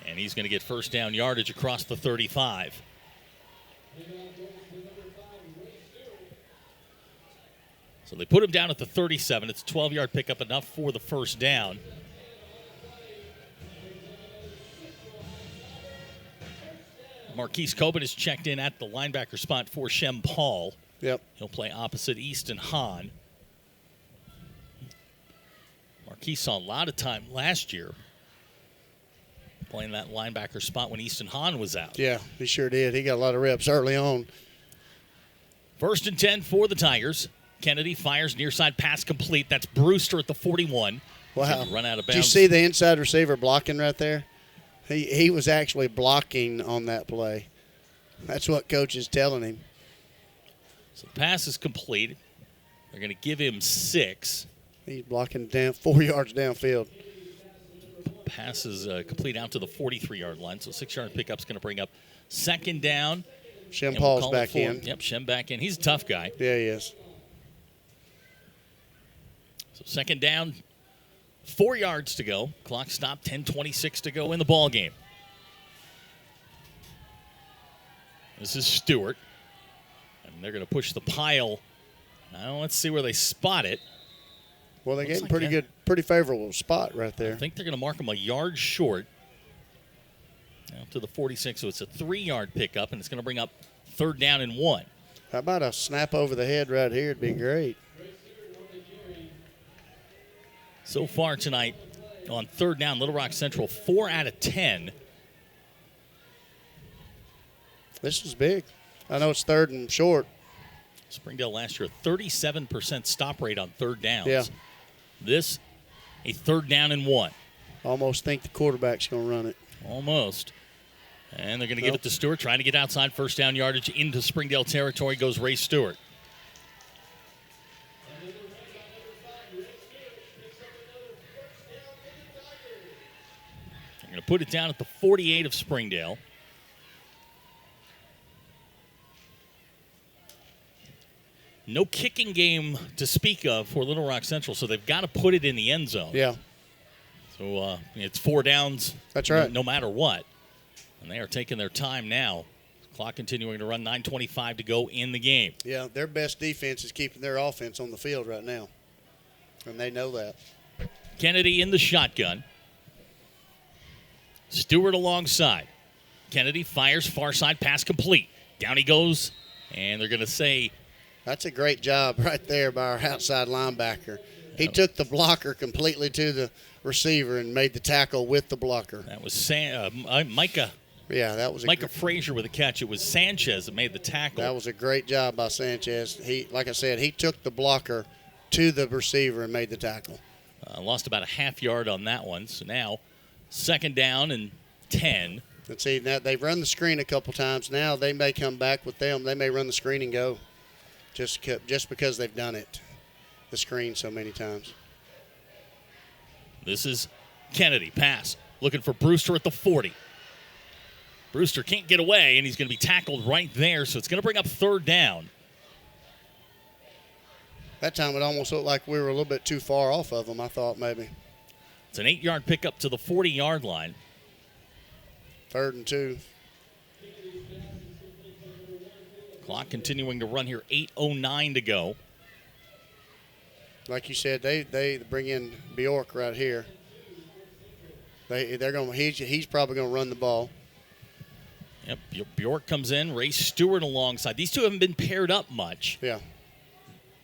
D: And he's going to get first down yardage across the 35. So they put him down at the 37. It's a 12-yard pickup, enough for the first down. Marquise Coben is checked in at the linebacker spot for Shem Paul.
E: Yep.
D: He'll play opposite Easton Hahn. Marquise saw a lot of time last year playing that linebacker spot when Easton Hahn was out.
E: Yeah, he sure did. He got a lot of reps early on.
D: 1st and 10 for the Tigers. Kennedy fires near side pass complete. That's Brewster at the 41.
E: Wow.
D: Run out of bounds.
E: Did you see the inside receiver blocking right there? He was actually blocking on that play. That's what coach is telling him.
D: So the pass is complete. They're going to give him 6.
E: He's blocking down 4 yards downfield.
D: Pass is complete out to the 43-yard line. So 6-yard pickup's going to bring up 2nd down.
E: Shem Paul's back in.
D: Yep, Shem back in. He's a tough guy.
E: Yeah, he is.
D: So 2nd down, 4 yards to go. Clock stopped, 10:26 to go in the ball game. This is Stewart. And they're going to push the pile. Now let's see where they spot it.
E: Well, they get pretty favorable spot right there.
D: I think they're going to mark him a yard short. Now to the 46, so it's a 3-yard pickup, and it's going to bring up 3rd down and 1.
E: How about a snap over the head right here? It'd be great.
D: So far tonight on 3rd down, Little Rock Central 4 out of 10.
E: This is big. I know it's 3rd and short.
D: Springdale last year, 37% stop rate on 3rd downs.
E: Yeah.
D: This, a 3rd down and 1.
E: Almost think the quarterback's going to run it.
D: Almost. And they're going to give it to Stewart, trying to get outside first down yardage into Springdale territory goes Ray Stewart. They're going to put it down at the 48 of Springdale. No kicking game to speak of for Little Rock Central, so they've got to put it in the end zone.
E: Yeah.
D: So it's 4 downs.
E: That's right.
D: No matter what. And they are taking their time now. Clock continuing to run, 9:25 to go in the game.
E: Yeah, their best defense is keeping their offense on the field right now. And they know that.
D: Kennedy in the shotgun. Stewart alongside. Kennedy fires far side, pass complete. Down he goes, and they're going to say.
E: That's a great job right there by our outside linebacker. He took the blocker completely to the receiver and made the tackle with the blocker.
D: That was Micah.
E: Yeah, that was
D: Micah Frazier with a catch. It was Sanchez that made the tackle.
E: That was a great job by Sanchez. He, like I said, he took the blocker to the receiver and made the tackle.
D: Lost about a half yard on that one. So now, 2nd down and 10.
E: And see, now they've run the screen a couple times. Now they may come back with them. They may run the screen and go, just because they've done it, the screen so many times.
D: This is Kennedy, pass, looking for Brewster at the 40. Brewster can't get away, and he's going to be tackled right there, so it's going to bring up 3rd down.
E: That time it almost looked like we were a little bit too far off of them, I thought maybe.
D: It's an 8-yard pickup to the 40-yard line.
E: 3rd and 2.
D: Clock continuing to run here, 8:09 to go.
E: Like you said, they bring in Bjork right here. He's probably going to run the ball.
D: Yep, Bjork comes in, Ray Stewart alongside. These two haven't been paired up much.
E: Yeah.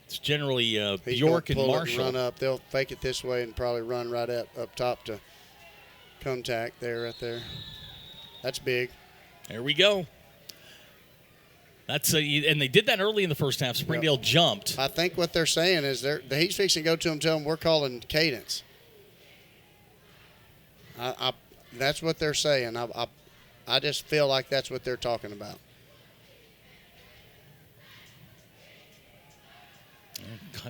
D: It's generally Bjork and Marshall.
E: Run up. They'll fake it this way and probably run right up top to contact there, right there. That's big.
D: There we go. And they did that early in the first half. Springdale jumped.
E: I think what they're saying is he's fixing to go to him, tell him we're calling cadence. That's what they're saying. I just feel like that's what they're talking about.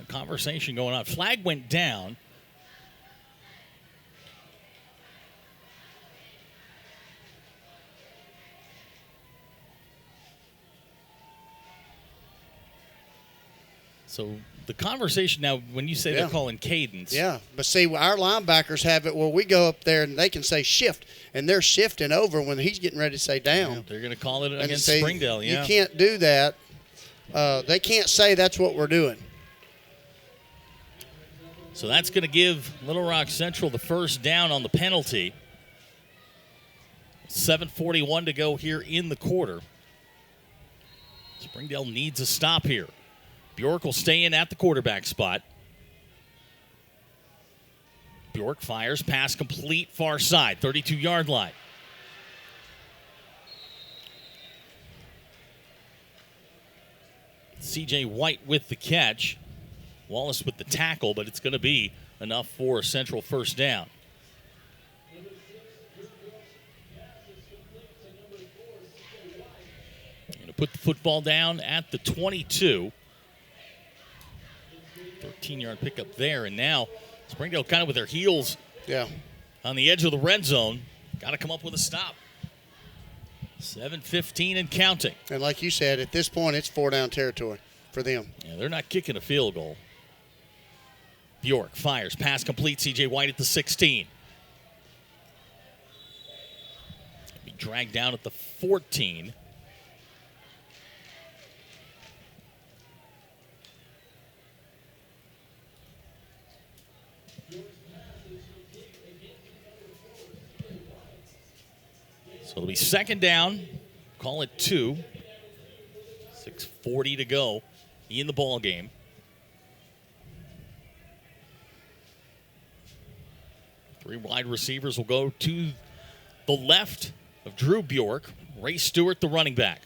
D: Conversation going on. Flag went down. So the conversation now, when you say they're calling cadence.
E: Yeah, but see, our linebackers have it where we go up there and they can say shift, and they're shifting over when he's getting ready to say down.
D: Yeah, they're going to call it against Springdale,
E: You can't do that. They can't say that's what we're doing.
D: So that's going to give Little Rock Central the 1st down on the penalty. 7:41 to go here in the quarter. Springdale needs a stop here. Bjork will stay in at the quarterback spot. Bjork fires, pass complete, far side, 32-yard line. C.J. White with the catch. Wallace with the tackle, but it's going to be enough for a Central 1st down. Going to put the football down at the 22. 13-yard pickup there, and now Springdale kind of with their heels on the edge of the red zone. Got to come up with a stop. 7:15 and counting.
E: And like you said, at this point, it's 4-down territory for them.
D: Yeah, they're not kicking a field goal. Bjork fires, pass complete, C.J. White at the 16. Be dragged down at the 14. So it'll be 2nd down. Call it 2. 6:40 to go in the ball game. Three wide receivers will go to the left of Drew Bjork. Ray Stewart, the running back.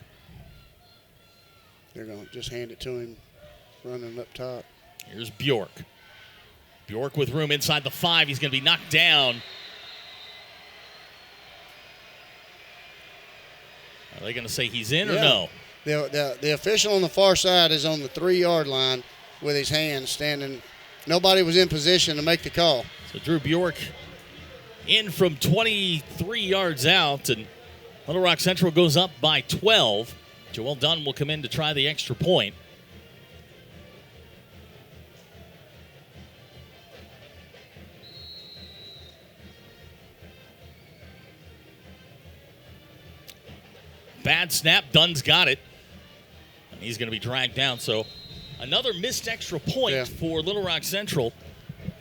E: They're going to just hand it to him, running up top.
D: Here's Bjork. Bjork with room inside the 5. He's going to be knocked down. Are they going to say he's in or
E: Yeah.
D: no?
E: The official on the far side is on the 3-yard line with his hands standing. Nobody was in position to make the call.
D: So Drew Bjork in from 23 yards out, and Little Rock Central goes up by 12. Joel Dunn will come in to try the extra point. Bad snap. Dunn's got it. And he's going to be dragged down. So another missed extra point for Little Rock Central.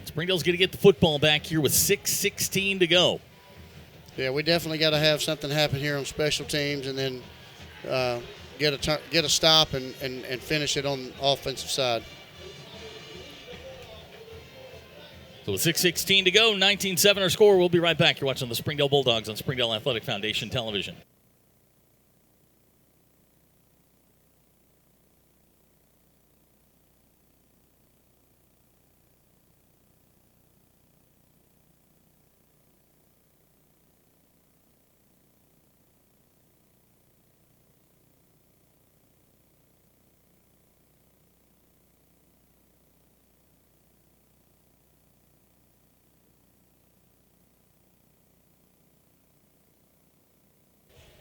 D: Springdale's going to get the football back here with 6:16 to go.
E: Yeah, we definitely got to have something happen here on special teams, and then get a stop and finish it on the offensive side.
D: So with 6:16 to go, 19-7 our score. We'll be right back. You're watching the Springdale Bulldogs on Springdale Athletic Foundation Television.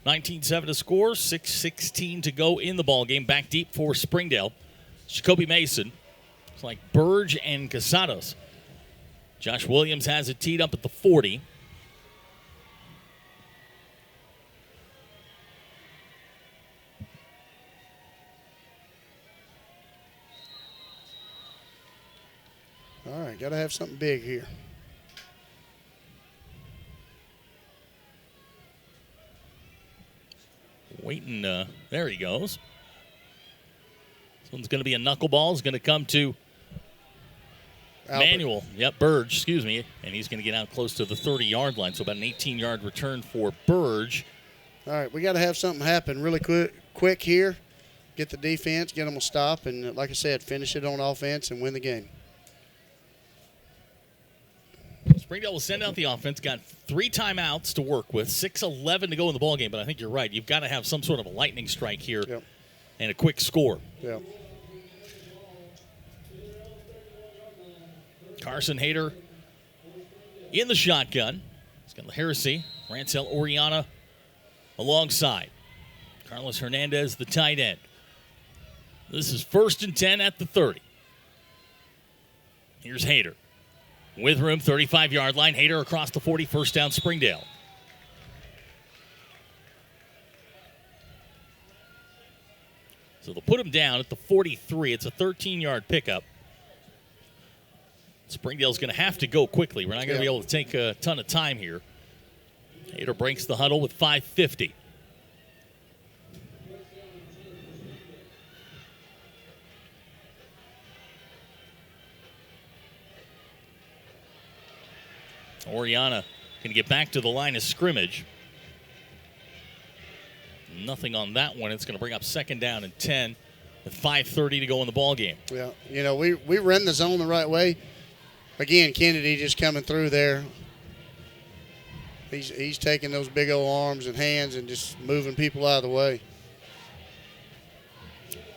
D: $19-7 to score, 6:16 to go in the ball game. Back deep for Springdale. Jacoby Mason. It's like Burge and Casados. Josh Williams has it teed up at the 40.
E: All right, got to have something big here.
D: Waiting, there he goes. This one's going to be a knuckleball. It's going to come to Manuel. Yep, Burge, excuse me. And he's going to get out close to the 30-yard line. So about an 18-yard return for Burge.
E: All right, we got to have something happen really quick here. Get the defense, get them a stop, and like I said, finish it on offense and win the game.
D: Springdale will send out the offense. Got 3 timeouts to work with. 6:11 to go in the ballgame. But I think you're right. You've got to have some sort of a lightning strike here and a quick score.
E: Yeah.
D: Carson Hayter in the shotgun. He's got Heresy, Rancel Oriana alongside. Carlos Hernandez, the tight end. This is 1st and 10 at the 30. Here's Hayter. With room, 35-yard line. Hayter across the 40, first down, Springdale. So they'll put him down at the 43. It's a 13-yard pickup. Springdale's going to have to go quickly. We're not going to be able to take a ton of time here. Hayter breaks the huddle with 5:50. Oriana can get back to the line of scrimmage. Nothing on that one. It's going to bring up 2nd down and 10 with 5:30 to go in the ball game.
E: Yeah, you know, we run the zone the right way. Again, Kennedy just coming through there. He's taking those big old arms and hands and just moving people out of the way.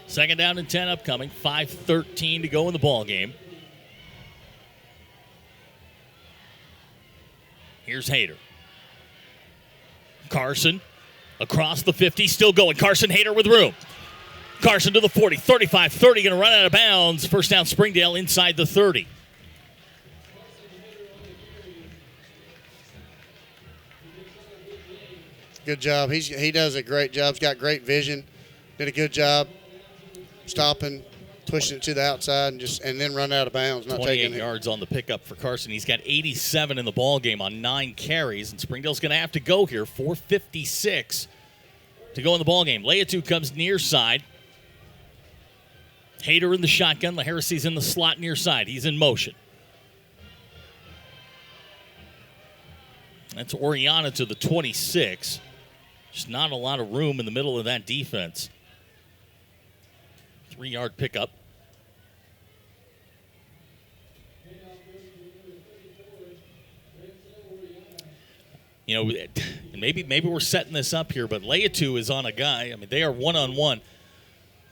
D: 2nd down and 10 upcoming. 5:13 to go in the ball game. Here's Hayter. Carson across the 50, still going. Carson Hayter with room. Carson to the 40, 35, 30, going to run out of bounds. First down, Springdale inside the 30.
E: Good job. He does a great job. He's got great vision. Did a good job stopping, pushing it to the outside, and then run out of bounds. Not
D: 28
E: taking
D: yards on the pickup for Carson. He's got 87 in the ball game on 9 carries, and Springdale's going to have to go here. 4:56 to go in the ball game. Leatu comes near side. Hayter in the shotgun. Lahersy's in the slot near side. He's in motion. That's Oriana to the 26. Just not a lot of room in the middle of that defense. 3-yard pickup. You know, maybe we're setting this up here, but Leatu is on a guy. I mean, they are one-on-one.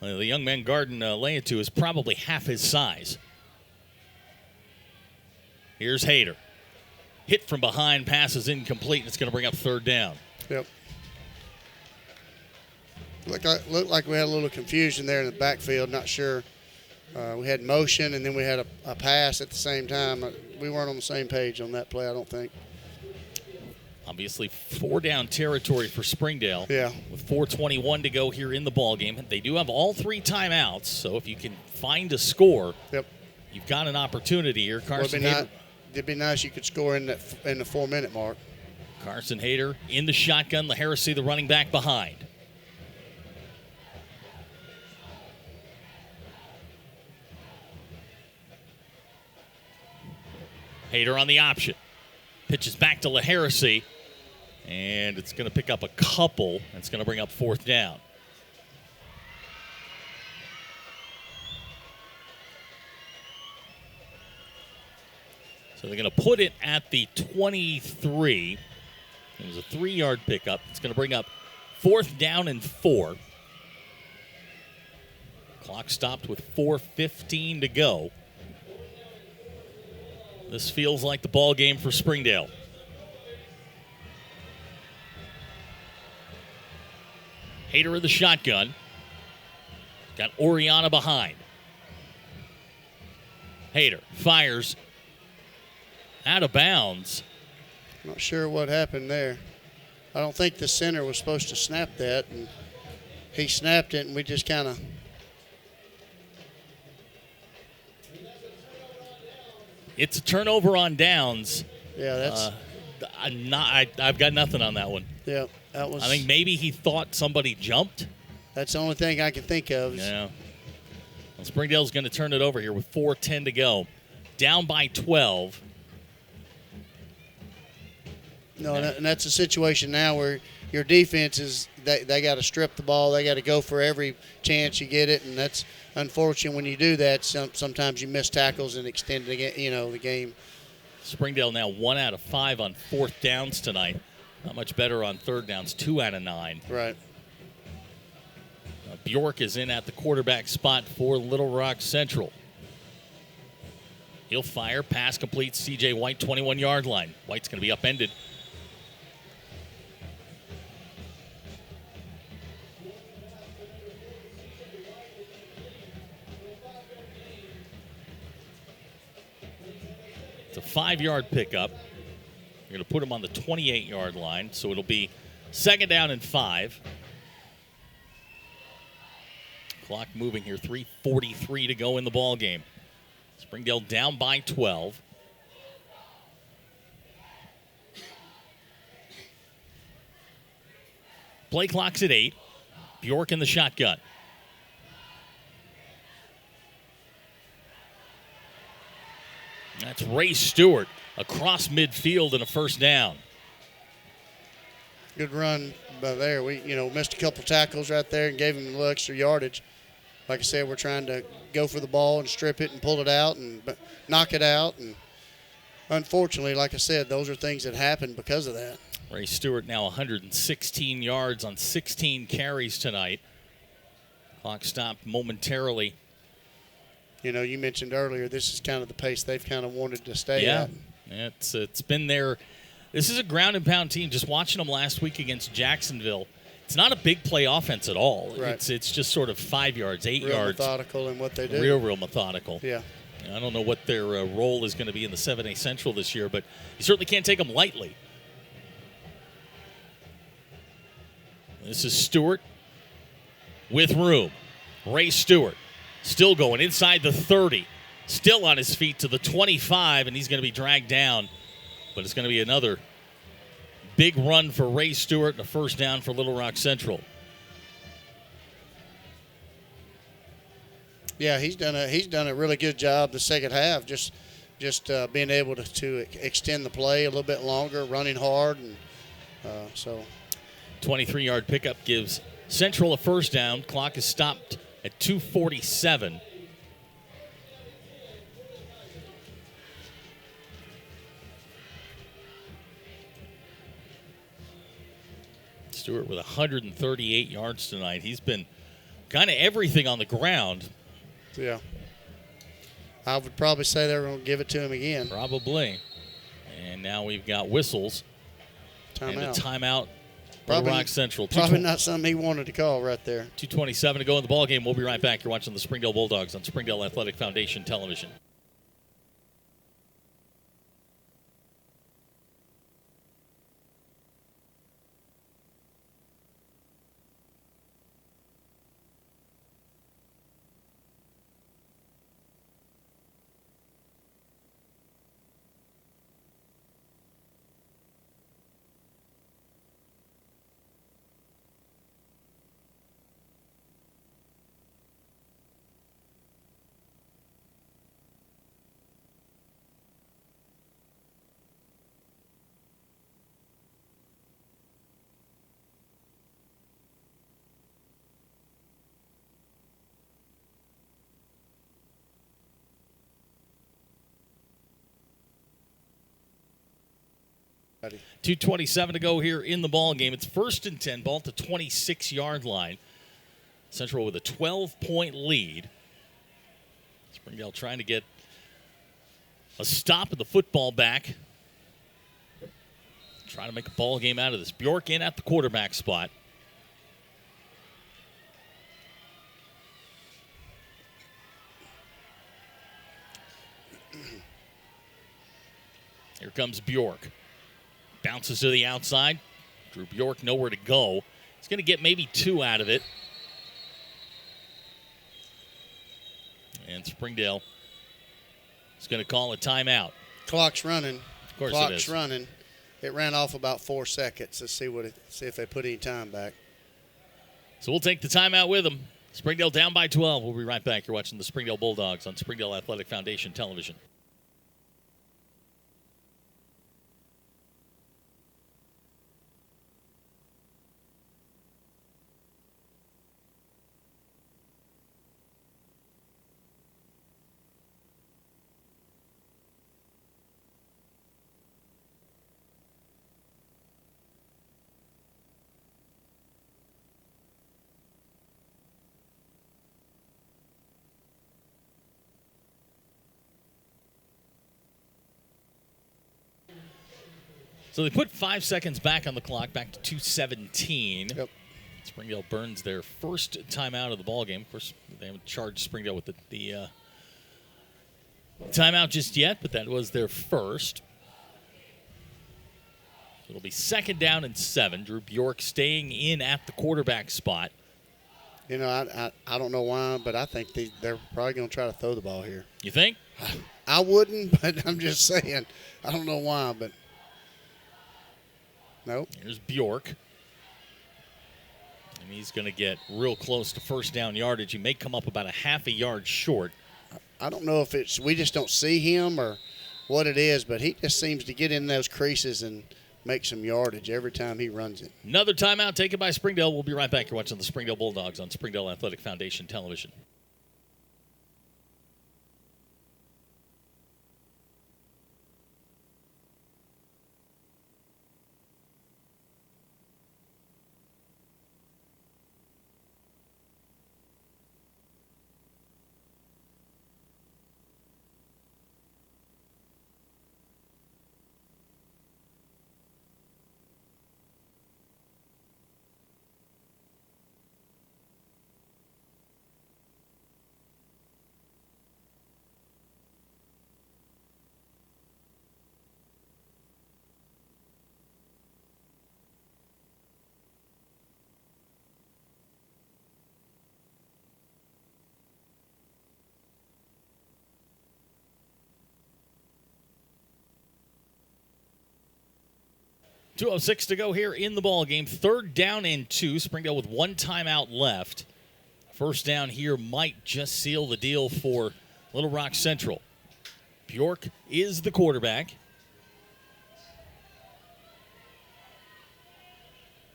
D: The young man guarding Leatu is probably half his size. Here's Hayter. Hit from behind, pass is incomplete, and it's going to bring up third down.
E: Yep. Looked like we had a little confusion there in the backfield. Not sure. We had motion, and then we had a pass at the same time. We weren't on the same page on that play, I don't think.
D: Obviously, 4-down territory for Springdale.
E: Yeah.
D: With 4:21 to go here in the ball game. They do have all 3 timeouts, so if you can find a score,
E: yep,
D: you've got an opportunity here. Carson Hayter.
E: It'd be nice you could score in the 4-minute mark.
D: Carson Hayter in the shotgun. Laharisi, the running back, behind. Hayter on the option. Pitches back to Laharisi, and it's going to pick up a couple. It's going to bring up fourth down. So they're going to put it at the 23. It was a 3-yard pickup. It's going to bring up fourth down and 4. Clock stopped with 4:15 to go. This feels like the ball game for Springdale. Hayter in the shotgun. Got Oriana behind. Hayter fires out of bounds.
E: Not sure what happened there. I don't think the center was supposed to snap that, and he snapped it, and we just kind of.
D: It's a turnover on downs.
E: Yeah, that's.
D: I've got nothing on that one.
E: Yeah, that was.
D: I think maybe he thought somebody jumped.
E: That's the only thing I can think of.
D: Yeah. Well, Springdale's going to turn it over here with 4:10 to go. Down by 12.
E: No, and that's a situation now where your defense is they got to strip the ball. They got to go for every chance you get it, and that's unfortunate when you do that. Sometimes you miss tackles and extend the game.
D: Springdale now 1 out of 5 on fourth downs tonight. Not much better on third downs, 2 out of 9.
E: Right.
D: Bjork is in at the quarterback spot for Little Rock Central. He'll fire, pass complete, C.J. White, 21-yard line. White's going to be upended. It's a 5-yard pickup. You're going to put him on the 28-yard line, so it'll be 2nd down and 5. Clock moving here, 3:43 to go in the ball game. Springdale down by 12. Play clock's at 8. Bjork in the shotgun. That's Ray Stewart across midfield and a first down.
E: Good run by there. We missed a couple tackles right there and gave him a little extra yardage. Like I said, we're trying to go for the ball and strip it and pull it out and knock it out. And unfortunately, like I said, those are things that happen because of that.
D: Ray Stewart now 116 yards on 16 carries tonight. Clock stopped momentarily.
E: You mentioned earlier, this is kind of the pace they've kind of wanted to stay at.
D: Yeah, it's been there. This is a ground and pound team. Just watching them last week against Jacksonville, it's not a big play offense at all.
E: Right.
D: It's just sort of 5 yards, 8
E: real
D: yards.
E: Methodical in what they do.
D: Real methodical.
E: Yeah.
D: I don't know what their role is going to be in the 7A Central this year, but you certainly can't take them lightly. This is Stewart with room. Ray Stewart still going inside the 30. Still on his feet to the 25, and he's going to be dragged down. But it's going to be another big run for Ray Stewart and a first down for Little Rock Central.
E: Yeah, he's done a really good job the second half, just being able to extend the play a little bit longer, running hard, and so.
D: 23-yard pickup gives Central a first down. Clock is stopped at 2:47. Stewart with 138 yards tonight. He's been kind of everything on the ground.
E: Yeah. I would probably say they're going to give it to him again.
D: Probably. And now we've got whistles. And a timeout.
E: Probably,
D: Rock Central.
E: Probably not something he wanted to call right there.
D: 2:27 to go in the ball game. We'll be right back. You're watching the Springdale Bulldogs on Springdale Athletic Foundation Television.
E: Ready.
D: 2:27 to go here in the ball game. It's 1st and 10, ball at the 26-yard line. Central with a 12-point lead. Springdale trying to get a stop of the football back. Trying to make a ball game out of this. Bjork in at the quarterback spot. Here comes Bjork. Bounces to the outside. Drew Bjork nowhere to go. He's going to get maybe 2 out of it. And Springdale is going to call a timeout.
E: Clock's running.
D: Of course
E: Clock's
D: it is.
E: running. It ran off about 4 seconds. Let's see if they put any time back.
D: So we'll take the timeout with them. Springdale down by 12. We'll be right back. You're watching the Springdale Bulldogs on Springdale Athletic Foundation Television. So they put 5 seconds back on the clock, back to 2:17.
E: Yep.
D: Springdale burns their first timeout of the ball game. Of course, they haven't charged Springdale with the timeout just yet, but that was their first. It'll be 2nd down and 7. Drew Bjork staying in at the quarterback spot.
E: You know, I don't know why, but I think they're probably going to try to throw the ball here.
D: You think?
E: I wouldn't, but I'm just saying. I don't know why, but nope.
D: Here's Bjork. And he's going to get real close to first down yardage. He may come up about a half a yard short.
E: I don't know if it's we just don't see him or what it is, but he just seems to get in those creases and make some yardage every time he runs it.
D: Another timeout taken by Springdale. We'll be right back. You're watching the Springdale Bulldogs on Springdale Athletic Foundation Television. .206 to go here in the ball game. 3rd down and 2. Springdale with 1 timeout left. First down here might just seal the deal for Little Rock Central. Bjork is the quarterback.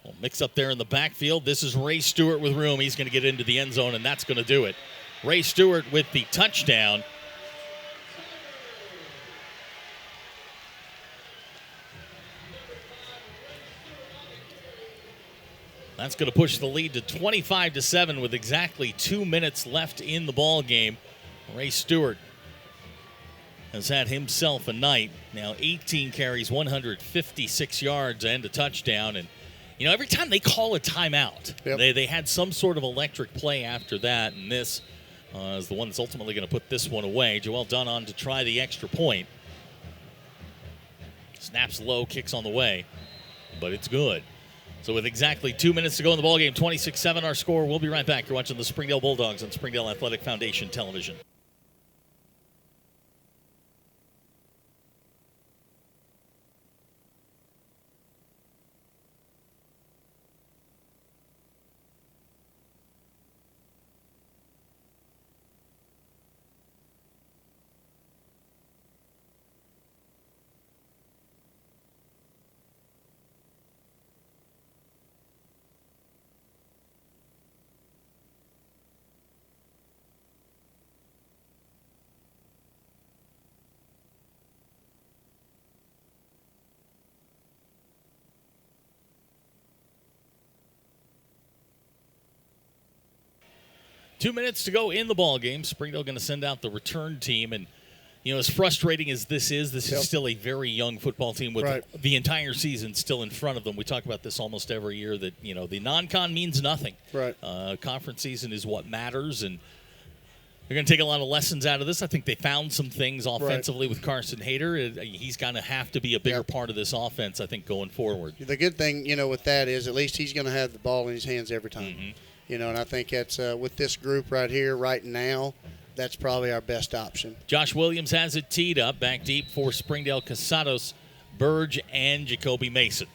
D: Well, mix up there in the backfield. This is Ray Stewart with room. He's going to get into the end zone, and that's going to do it. Ray Stewart with the touchdown. That's going to push the lead to 25-7 with exactly 2 minutes left in the ball game. Ray Stewart has had himself a night. Now 18 carries, 156 yards, and a touchdown. And, you know, every time they call a timeout, they had some sort of electric play after that. And this is the one that's ultimately going to put this one away. Joel Dunn on to try the extra point. Snaps low, kicks on the way, but it's good. So with exactly 2 minutes to go in the ballgame, 26-7 our score. We'll be right back. You're watching the Springdale Bulldogs on Springdale Athletic Foundation Television. Two minutes to go in the ball game. Springdale going to send out the return team. And, you know, as frustrating as this is still a very young football team with the entire season still in front of them. We talk about this almost every year that, you know, the non-con means nothing.
E: Right.
D: Conference season is what matters, and they're going to take a lot of lessons out of this. I think they found some things offensively with Carson Hayter. He's going to have to be a bigger part of this offense, I think, going forward.
E: The good thing, you know, with that is at least he's going to have the ball in his hands every time.
D: Mm-hmm.
E: You know, and I think that's with this group right here, right now, that's probably our best option.
D: Josh Williams has it teed up back deep for Springdale. Casados, Burge, and Jacoby Mason.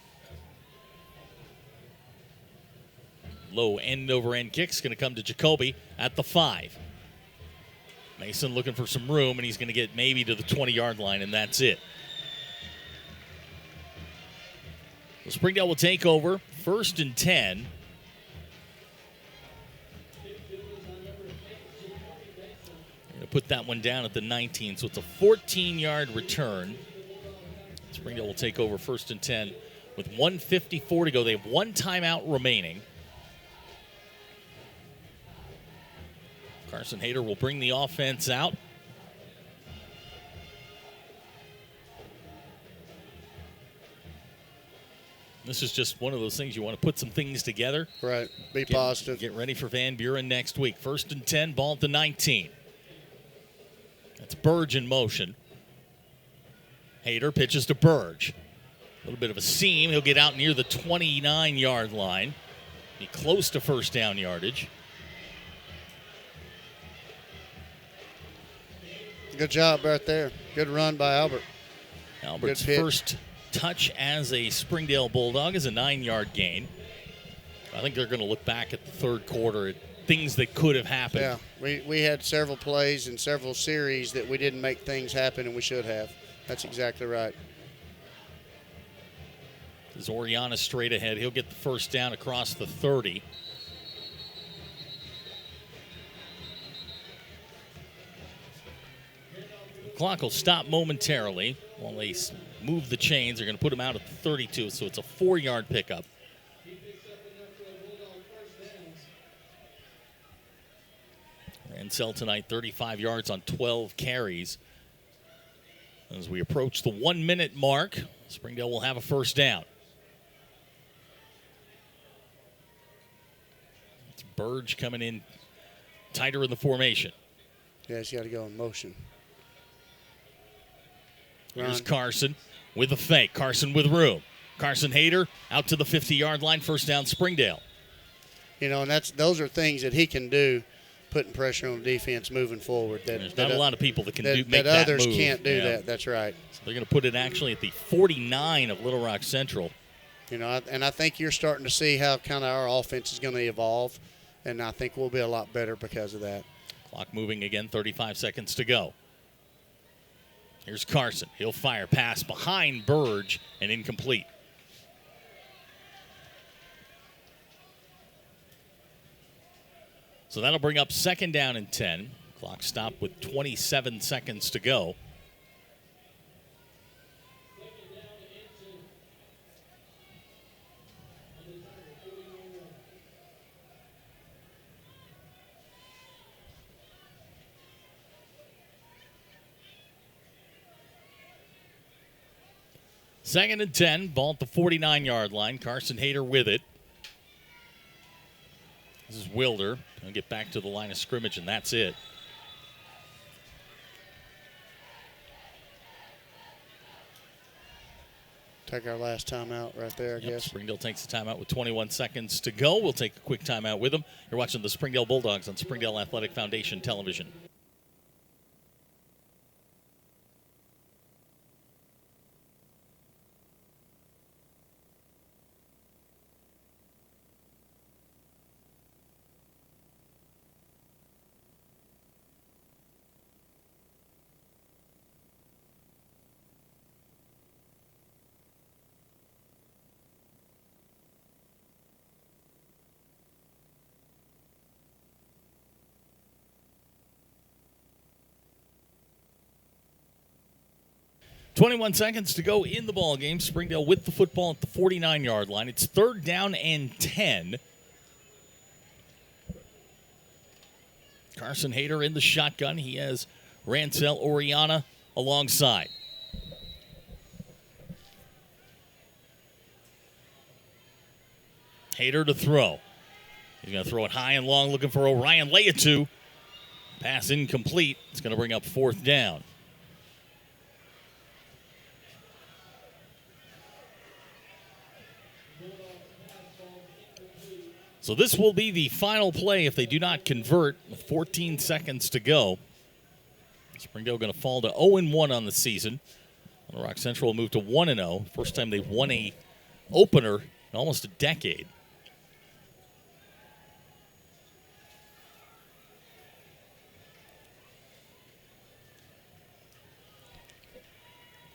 D: Low end-over-end kick's going to come to Jacoby at the 5. Mason looking for some room, and he's going to get maybe to the 20-yard line, and that's it. So Springdale will take over 1st and 10. Put that one down at the 19, so it's a 14-yard return. Springdale will take over 1st and 10 with 1:54 to go. They have one timeout remaining. Carson Hayter will bring the offense out. This is just one of those things you want to put some things together.
E: Right, be positive.
D: Get ready for Van Buren next week. 1st and 10, ball at the 19. That's Burge in motion. Hayter pitches to Burge. A little bit of a seam. He'll get out near the 29-yard line. Be close to first down yardage.
E: Good job right there. Good run by Albert.
D: Albert's first touch as a Springdale Bulldog is a 9-yard gain. I think they're going to look back at the third quarter at things that could have happened.
E: Yeah, we had several plays and several series that we didn't make things happen, and we should have. That's exactly right.
D: Zoriana straight ahead. He'll get the first down across the 30. The clock will stop momentarily while they move the chains. They're going to put him out at the 32, so it's a 4-yard pickup. Ransell tonight, 35 yards on 12 carries. As we approach the 1-minute mark, Springdale will have a first down. It's Burge coming in tighter in the formation.
E: Yeah, he's got to go in motion.
D: Here's Carson with a fake. Carson with room. Carson Hayter out to the 50-yard line. First down, Springdale.
E: You know, and those are things that he can do, putting pressure on the defense moving forward.
D: There's not a lot of people that can make that
E: others
D: move.
E: Can't do that. That's right.
D: So they're going to put it actually at the 49 of Little Rock Central.
E: You know, and I think you're starting to see how kind of our offense is going to evolve, and I think we'll be a lot better because of that.
D: Clock moving again, 35 seconds to go. Here's Carson. He'll fire pass behind Burge and incomplete. So that'll bring up 2nd down and 10. Clock stopped with 27 seconds to go. 2nd and 10, ball at the 49-yard line. Carson Hayter with it. This is Wilder. He'll get back to the line of scrimmage, and that's it.
E: Take our last timeout right there, I guess.
D: Springdale takes the timeout with 21 seconds to go. We'll take a quick timeout with them. You're watching the Springdale Bulldogs on Springdale Athletic Foundation Television. .21 seconds to go in the ball game. Springdale with the football at the 49-yard line. It's 3rd down and 10. Carson Hayter in the shotgun. He has Rancel Oriana alongside. Hayter to throw. He's going to throw it high and long, looking for Orion Leatu. Pass incomplete. It's going to bring up 4th down. So this will be the final play if they do not convert with 14 seconds to go. Springdale going to fall to 0-1 on the season. Little Rock Central will move to 1-0. First time they've won a opener in almost a decade.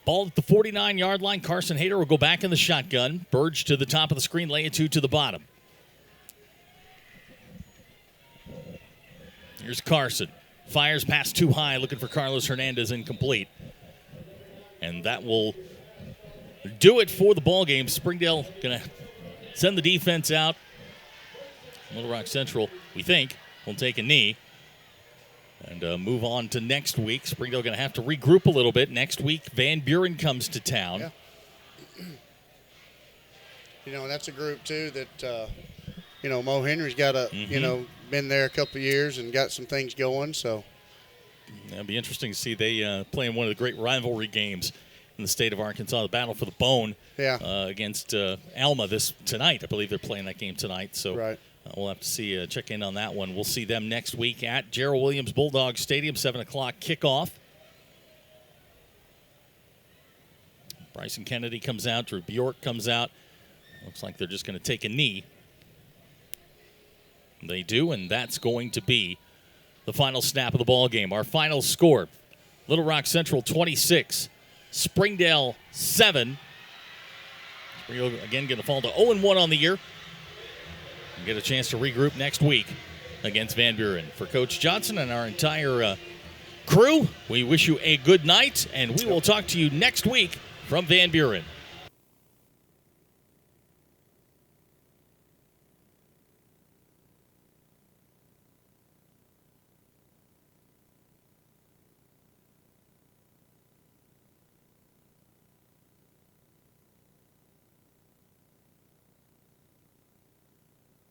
D: Ball at the 49-yard line. Carson Hayter will go back in the shotgun. Burge to the top of the screen. Leatu to the bottom. Here's Carson. Fires past too high, looking for Carlos Hernandez, incomplete. And that will do it for the ball game. Springdale going to send the defense out. Little Rock Central, we think, will take a knee and move on to next week. Springdale going to have to regroup a little bit. Next week, Van Buren comes to town.
E: Yeah. You know, that's a group, too, that, Mo Henry's got a, been there a couple of years and got some things going, so.
D: It'll be interesting to see they play in one of the great rivalry games in the state of Arkansas, the Battle for the Bone against Alma tonight. I believe they're playing that game tonight, so we'll have to see, check in on that one. We'll see them next week at Gerald Williams Bulldog Stadium, 7 o'clock kickoff. Bryson Kennedy comes out, Drew Bjork comes out. Looks like they're just going to take a knee. They do, and that's going to be the final snap of the ball game. Our final score, Little Rock Central 26, Springdale 7. Springdale, again, going to fall to 0-1 on the year and get a chance to regroup next week against Van Buren. For Coach Johnson and our entire crew, we wish you a good night, and we will talk to you next week from Van Buren.